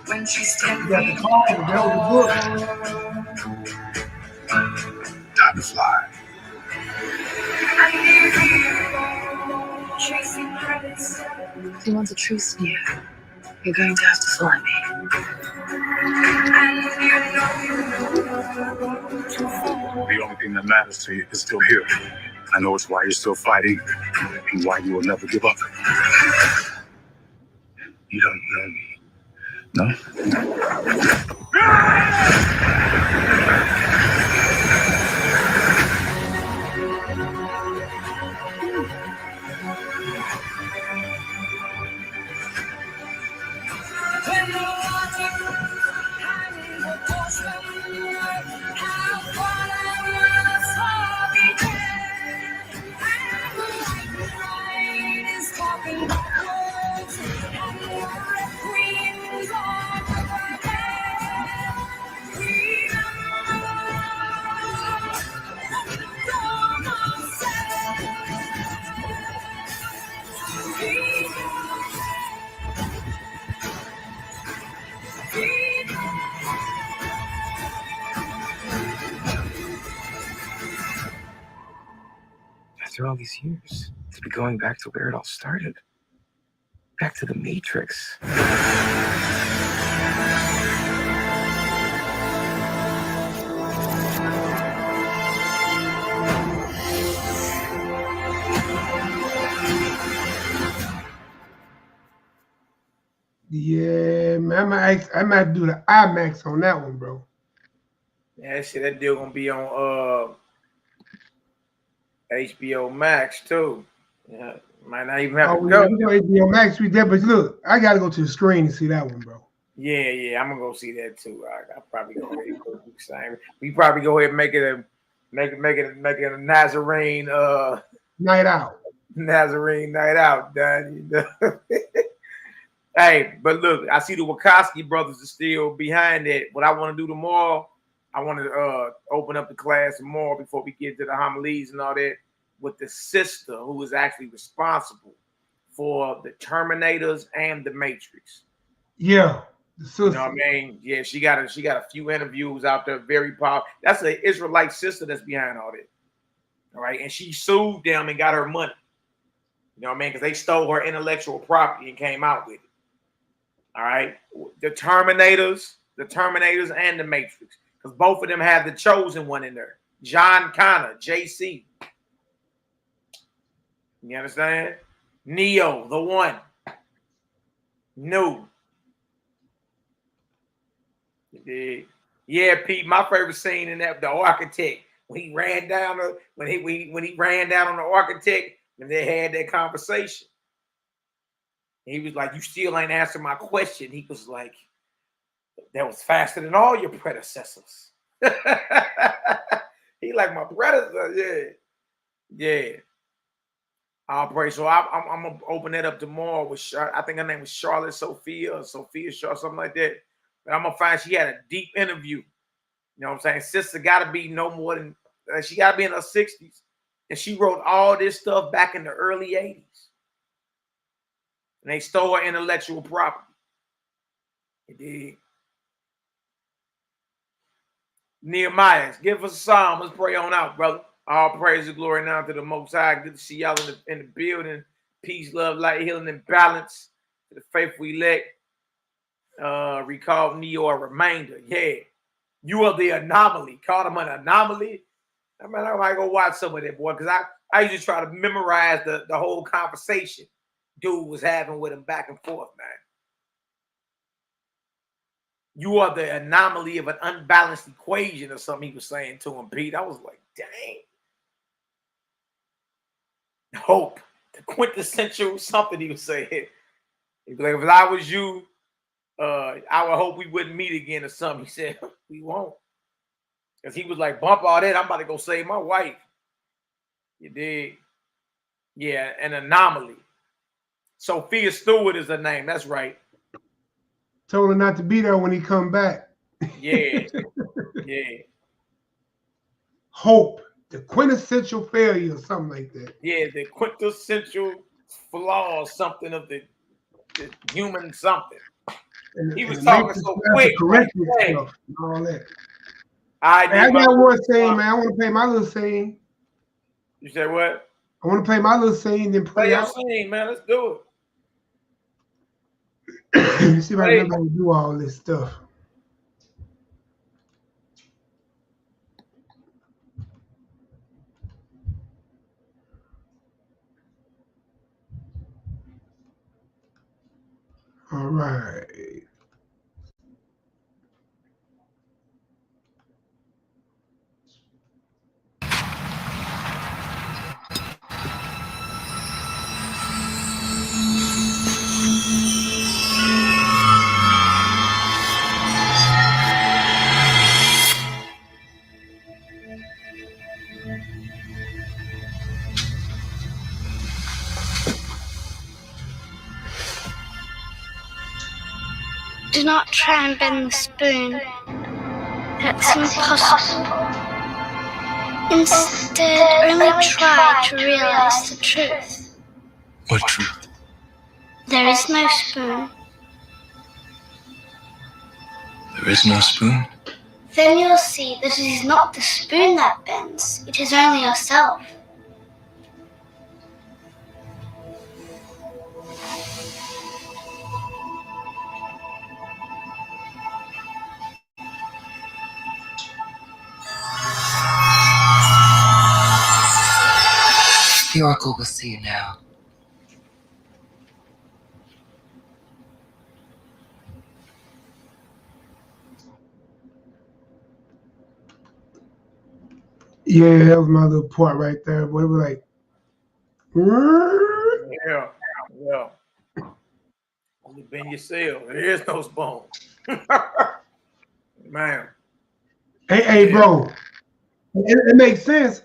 when she's 10 You got the call, that was the book. Time to fly. And if you chasing rabbits, if you want the truth near, you're going to have to fly me. And you know The only thing that matters to you is still here. I know it's why you're still fighting and why you will never give up. You don't know me. No? when the water and the ocean have fallen far behind, and the white tide is talking backwards, and the red queens are overhead. After all these years, to be going back to where it all started. Back to the Matrix. Yeah, man, I might do the IMAX on that one, bro. Yeah, shit, that deal gonna be on HBO Max too. Yeah, might not even have to go. Yeah, we go HBO Max. We there, but look, I gotta go to the screen to see that one, bro. Yeah, I'm gonna go see that too. I'll probably go ahead and go do the same. We probably go ahead and make it a Nazarene night out. Nazarene night out, done. You know? Hey, but look, I see the Wachowski brothers are still behind it. What I want to do tomorrow, I want to open up the class tomorrow before we get to the homilies and all that with the sister who is actually responsible for the Terminators and the Matrix. Yeah, the sister. You know what I mean? Yeah, she got a few interviews out there, very powerful. That's an Israelite sister that's behind all that. All right, and she sued them and got her money. You know what I mean? Because they stole her intellectual property and came out with it. All right, the Terminators and the Matrix, because both of them have the chosen one in there. John Connor, JC. You understand? Neo, the one. No. Yeah, Pete. My favorite scene in that, the architect, when he ran down on the architect, and they had that conversation. He was like, "You still ain't answered my question." He was like, "That was faster than all your predecessors." He like my brother. Yeah. I'll pray. So I'm gonna open that up tomorrow with I think her name was Charlotte Sophia or Sophia Shaw, something like that. But I'm gonna find she had a deep interview. You know what I'm saying? Sister gotta be no more than she gotta be in her 60s. And she wrote all this stuff back in the early 80s. And they stole her intellectual property. It did. NehemiYAH, give us a psalm. Let's pray on out, brother. All praise and glory now to the Most High. Good to see y'all in the building. Peace, love, light, healing, and balance. To the faithful elect. Recall Neo a reminder. Yeah. You are the anomaly. Call him an anomaly. I mean, I might go watch some of that, boy, because I used to try to memorize the whole conversation dude was having with him back and forth, man. You are the anomaly of an unbalanced equation or something he was saying to him, Pete. I was like, dang. Hope. The quintessential something he was saying. He'd be like, if I was you, I would hope we wouldn't meet again or something. He said, we won't. Because he was like, bump all that. I'm about to go save my wife. You did. Yeah, an anomaly. Sophia Stewart is her name. That's right. Told her not to be there when he come back. Yeah. Yeah. Hope. The quintessential failure or something like that. Yeah, the quintessential flaw or something of the human something. He was talking so quick. Right? Stuff and all that. I got one saying, man. I want to play my little saying. You said what? I want to play my little saying, then play your saying, man. Let's do it. See if I can remember how to do all this stuff. All right. Do not try and bend the spoon. That's impossible. Instead, only try to realize the truth. What truth? There is no spoon. There is no spoon? Then you'll see that it is not the spoon that bends, it is only yourself. The Oracle will see you now. Yeah, that was my little part right there. But it was like, yeah. Only bend yourself. There is no spoon. Man. Hey, bro. It makes sense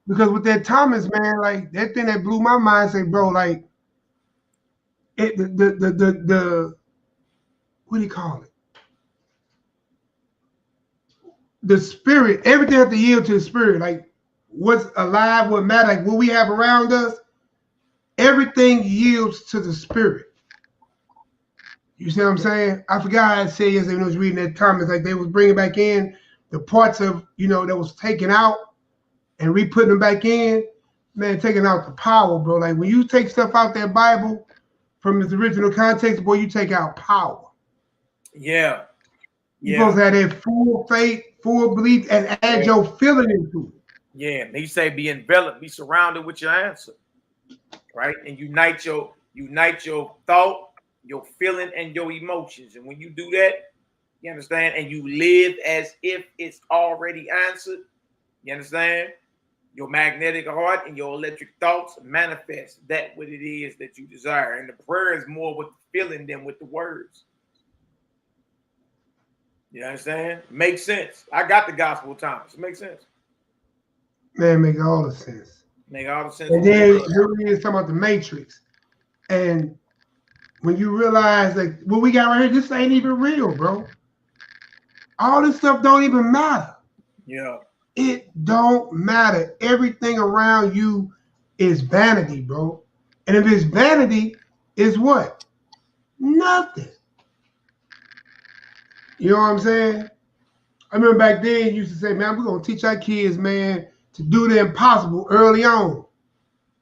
because with that Thomas, man, like that thing that blew my mind. Say, bro, like it, the what do you call it? The spirit. Everything has to yield to the spirit. Like what's alive, what matters, like what we have around us. Everything yields to the spirit. You see what I'm saying? I forgot how I said yesterday when I was reading that Thomas, like they was bringing back in the parts of, that was taken out and re-putting them back in. Man, taking out the power, bro. Like when you take stuff out that Bible from its original context, boy, you take out power. Yeah. You're supposed to have that full faith, full belief, and add your feeling into it. Yeah, he say be enveloped, be surrounded with your answer. Right? And unite your thought, your feeling, and your emotions. And when you do that, you understand, and you live as if it's already answered, you understand? Your magnetic heart and your electric thoughts manifest that what it is that you desire. And the prayer is more with the feeling than with the words. You understand? Makes sense. I got the gospel of Thomas. It makes sense. Man, make all the sense. Make all the sense. And then here we is talking about the Matrix. And when you realize like what we got right here, this ain't even real, bro. All this stuff don't even matter. Yeah. It don't matter. Everything around you is vanity, bro. And if it's vanity, it's what? Nothing. You know what I'm saying? I remember back then you used to say, man, we're gonna teach our kids, man, to do the impossible early on.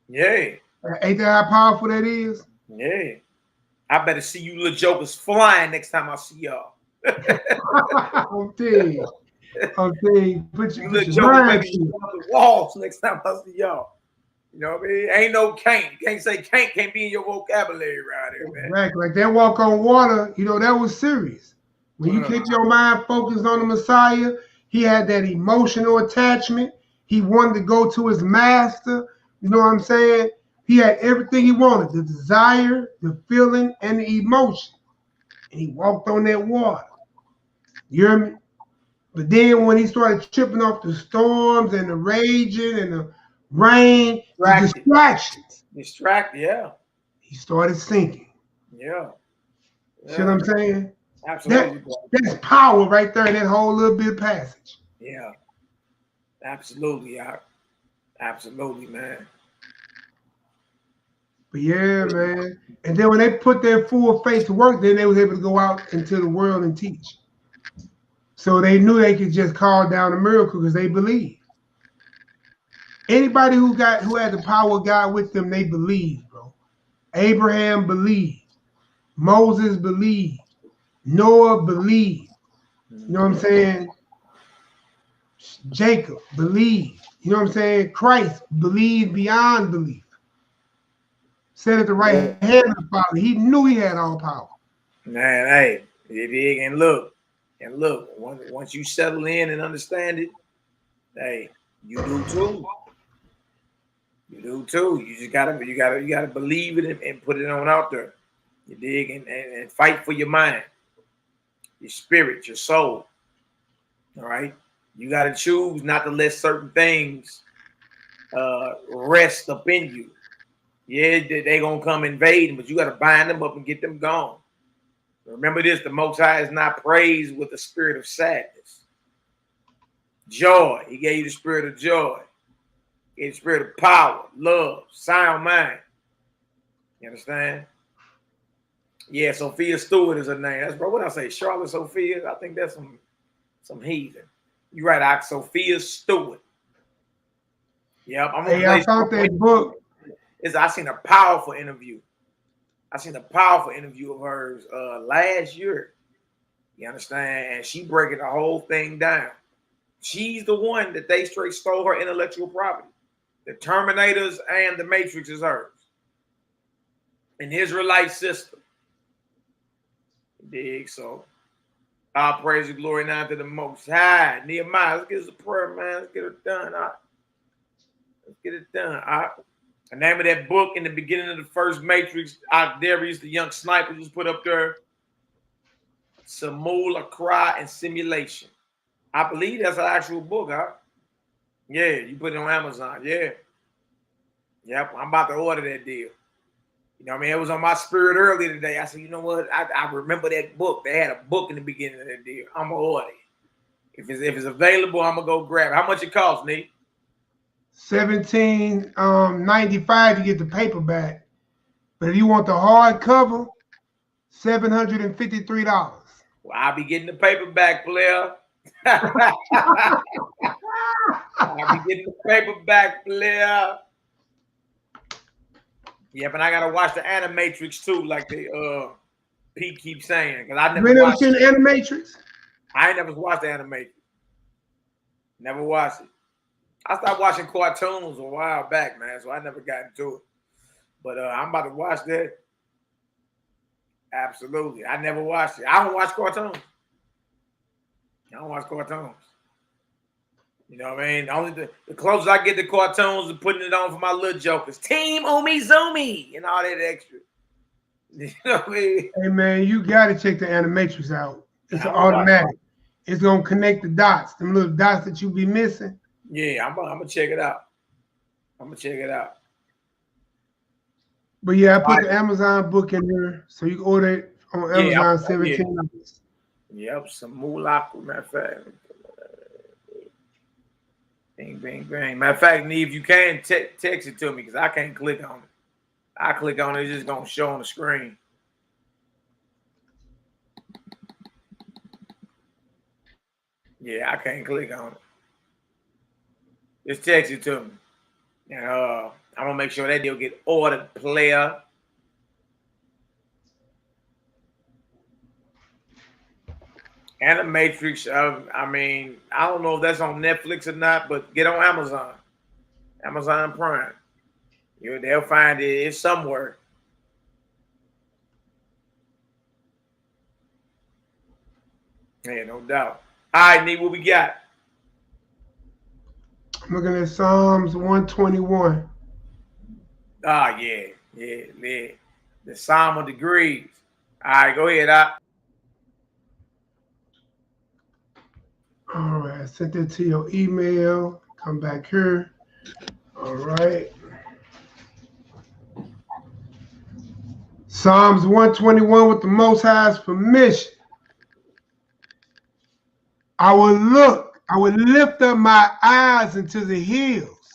Yeah. Ain't that how powerful that is? Yeah. I better see you little jokers flying next time I see y'all. I'm telling you. Put your mind on the walls next time I see y'all. You know what I mean? Ain't no can't. You can't say can't be in your vocabulary around here, man. Exactly. Like that walk on water, you know, that was serious. When you keep your mind focused on the Messiah, he had that emotional attachment. He wanted to go to his master. You know what I'm saying? He had everything he wanted, the desire, the feeling, and the emotion. And he walked on that water. You hear me? But then when he started tripping off the storms and the raging and the rain, the distractions. Yeah. He started sinking. Yeah. See what I'm saying? Absolutely. That's power right there in that whole little bit of passage. Yeah. Absolutely. Absolutely, man. But yeah, man. And then when they put their full face to work, then they was able to go out into the world and teach. So they knew they could just call down a miracle because they believed. Anybody who had the power of God with them, they believed, bro. Abraham believed. Moses believed. Noah believed. You know what I'm saying? Jacob believed. You know what I'm saying? Christ believed beyond belief. Sat at the right hand of the Father. He knew he had all power. Man, hey, you dig? And look, once you settle in and understand it, hey, you do too. You do too. You just gotta believe it and put it on out there. You dig? And fight for your mind, your spirit, your soul. All right. You gotta choose not to let certain things rest up in you. Yeah, they gonna come invading, but you gotta bind them up and get them gone. Remember this: the Most High is not praised with the spirit of sadness. Joy. He gave you the spirit of joy. He gave you the spirit of power, love, sound mind. You understand? Yeah, Sophia Stewart is her name. That's bro. What I say, Charlotte Sophia? I think that's some heathen. You right, Sophia Stewart. Yep, I'm gonna I found that book. I seen a powerful interview. I seen a powerful interview of hers last year. You understand? And she breaking the whole thing down. She's the one that they straight stole her intellectual property. The Terminators and the Matrix is hers. An Israelite system. Dig? So, all praise and glory now to the Most High. NehemiYAH, let's get us a prayer, man. Let's get it done. Let's get it done. The name of that book in the beginning of the first Matrix, Darius, the young sniper, just put up there. Simulacra and Simulation. I believe that's an actual book, huh? Yeah, you put it on Amazon. Yeah. Yep, I'm about to order that deal. You know what I mean? It was on my spirit earlier today. I said, you know what? I remember that book. They had a book in the beginning of that deal. I'm going to order it. If it's available, I'm going to go grab it. How much it costs, Nate? $17.95 to get the paperback. But if you want the hardcover, $753. Well, I'll be getting the paperback, player. I'll be getting the paperback, player. Yeah, but I gotta watch the Animatrix too, like the Pete keeps saying. Because I never watched seen the Animatrix. I ain't never watched the Animatrix. Never watched it. I started watching cartoons a while back, man, so I never got into it. But I'm about to watch that. Absolutely. I never watched it. I don't watch cartoons. I don't watch cartoons. You know what I mean? Only the closest I get to cartoons is putting it on for my little jokers. Team Umizoomi and all that extra. You know what I mean? Hey, man, you got to check the Animatrix out. It's automatic. It's going to connect the dots, them little dots that you be missing. Yeah, I'm gonna check it out. I'm gonna check it out. But yeah, I put the Amazon book in there, so you can order it on Amazon, $17. Yep, some Malaki. Matter of fact, bing, bing, bing. Matter of fact, Neve, you can text it to me because I can't click on it. I click on it, it's just gonna show on the screen. Yeah, I can't click on it. Just text it to me. And I'm gonna make sure that deal get ordered, player. And the Matrix. I mean, I don't know if that's on Netflix or not, but get on Amazon. Amazon Prime. They'll find it. It's somewhere. Yeah, no doubt. All right, Nick, what we got? I'm looking at Psalms 121. Ah, yeah. The Psalm of Degrees. All right, go ahead, Doc. All right, I sent it to your email. Come back here. All right. Psalms 121 with the Most High's permission. I will lift up my eyes into the hills,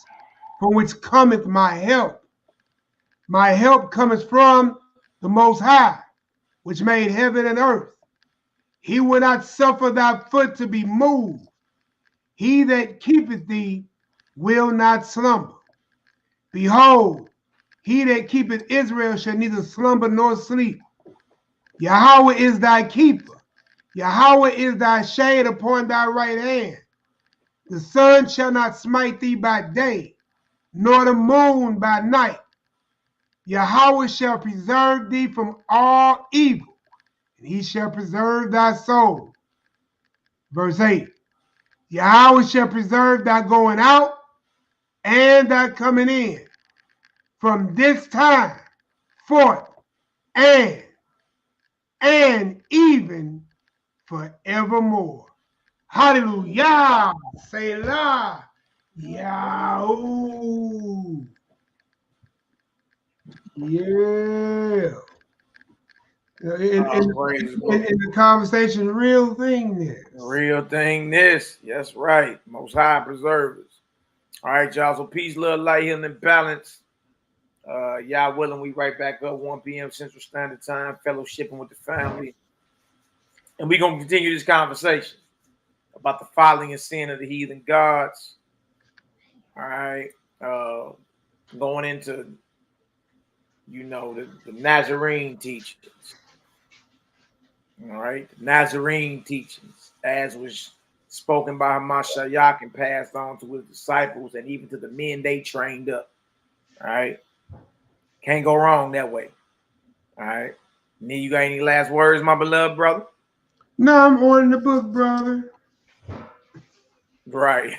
from which cometh my help. My help cometh from the Most High, which made heaven and earth. He will not suffer thy foot to be moved. He that keepeth thee will not slumber. Behold, he that keepeth Israel shall neither slumber nor sleep. Yahweh is thy keeper. Yahweh is thy shade upon thy right hand. The sun shall not smite thee by day, nor the moon by night. Yahweh shall preserve thee from all evil, and he shall preserve thy soul. Verse 8. Yahweh shall preserve thy going out and thy coming in from this time forth and even forevermore. Hallelujah. Selah. Yahoo. Yeah. In the conversation, real thing this. Real thing this. That's right. Most High preservers. All right, y'all. So peace, love, light, healing, and balance. Y'all willing, we right back up 1 p.m. Central Standard Time, fellowshipping with the family. And we're going to continue this conversation about the folly and sin of the heathen gods. All right. Going into, the Nazarene teachings. All right. The Nazarene teachings, as was spoken by HaMashiach and passed on to his disciples and even to the men they trained up. All right. Can't go wrong that way. All right. Need you got any last words, my beloved brother? No, I'm ordering the book, brother. Right.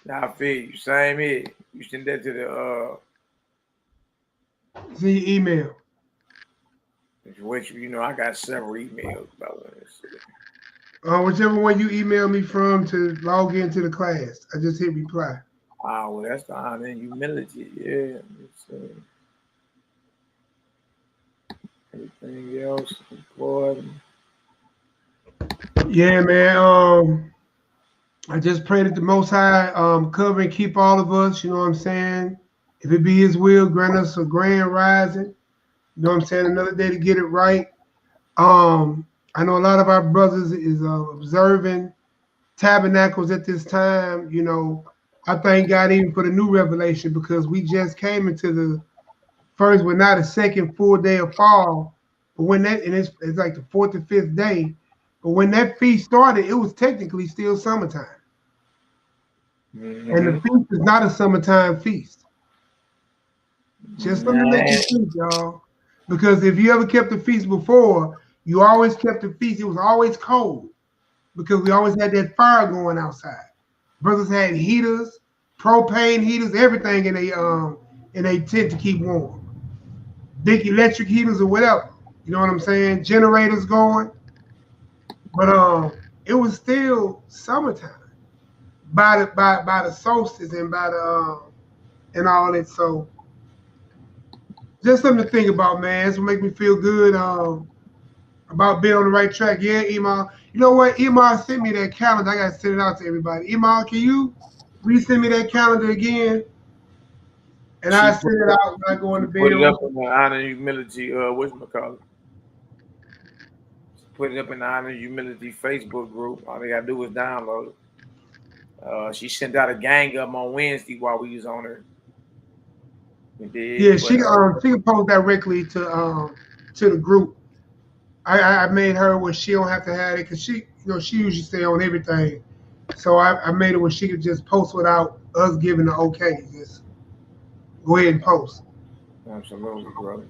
Now I feel you. Same here. You send that to the it's in your email. Which I got several emails about this. Whichever one you email me from to log into the class. I just hit reply. Ah, well, that's the honor and humility. Yeah. Anything else important? Yeah, man. I just pray that the Most High cover and keep all of us. You know what I'm saying? If it be His will, grant us a grand rising. You know what I'm saying? Another day to get it right. I know a lot of our brothers is observing tabernacles at this time. I thank God even for the new revelation, because we just came into the first, well, not a second full day of fall, but when that, and it's like the fourth or fifth day, but when that feast started, it was technically still summertime. And the feast is not a summertime feast. Just something to make you think, y'all. Because if you ever kept the feast before, you always kept the feast. It was always cold because we always had that fire going outside. Brothers had heaters, propane heaters, everything in a tent to keep warm. Big electric heaters or whatever. You know what I'm saying? Generators going. But it was still summertime. by the solstice and by the and all that. So just something to think about, man. It's gonna make me feel good about being on the right track. Yeah, Iman. You know what? Iman sent me that calendar. I gotta send it out to everybody. Iman, can you resend me that calendar again? And I send it out when I go in the bed. Put it up in the Honor and Humility, whatchamacallit? Put it up in the Honor and Humility Facebook group. All they gotta do is download it. She sent out a gang up on Wednesday while we was on her. Yeah, she can post directly to the group. I made her where she don't have to have it because she usually stay on everything. So I made it where she could just post without us giving the okay. Just go ahead and post. Absolutely, brother.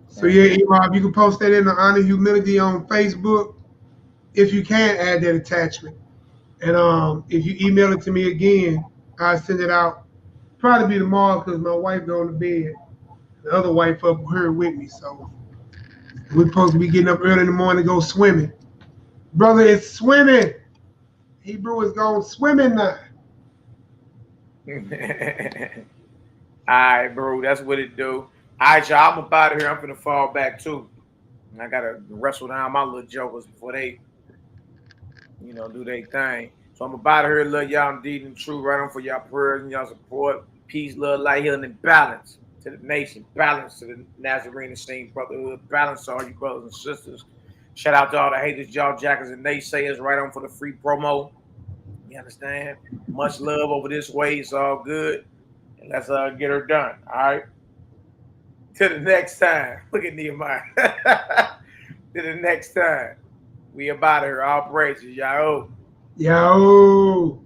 So yeah, Imam, you can post that in the Honor Humility on Facebook. If you can, add that attachment. And if you email it to me again, I'll send it out. Probably be tomorrow because my wife going to bed. The other wife up here with me, so we're supposed to be getting up early in the morning to go swimming. Brother, it's swimming. Hebrew is going swimming now. All right, bro. That's what it do. All right, y'all. I'm up out of here. I'm finna fall back too. I gotta wrestle down my little jokers before they, do their thing. So I'm about to here, love y'all indeed and true. Right on for y'all prayers and y'all support. Peace, love, light, healing, and balance to the nation. Balance to the Nazarene scene, brotherhood. Balance to all you brothers and sisters. Shout out to all the haters, y'all jackers and naysayers. Right on for the free promo. You understand? Much love over this way. It's all good. And let's get her done. All right. Till the next time. Look at NehemiYAH. Till the next time. We about her. All praises. Yahoo. Yo.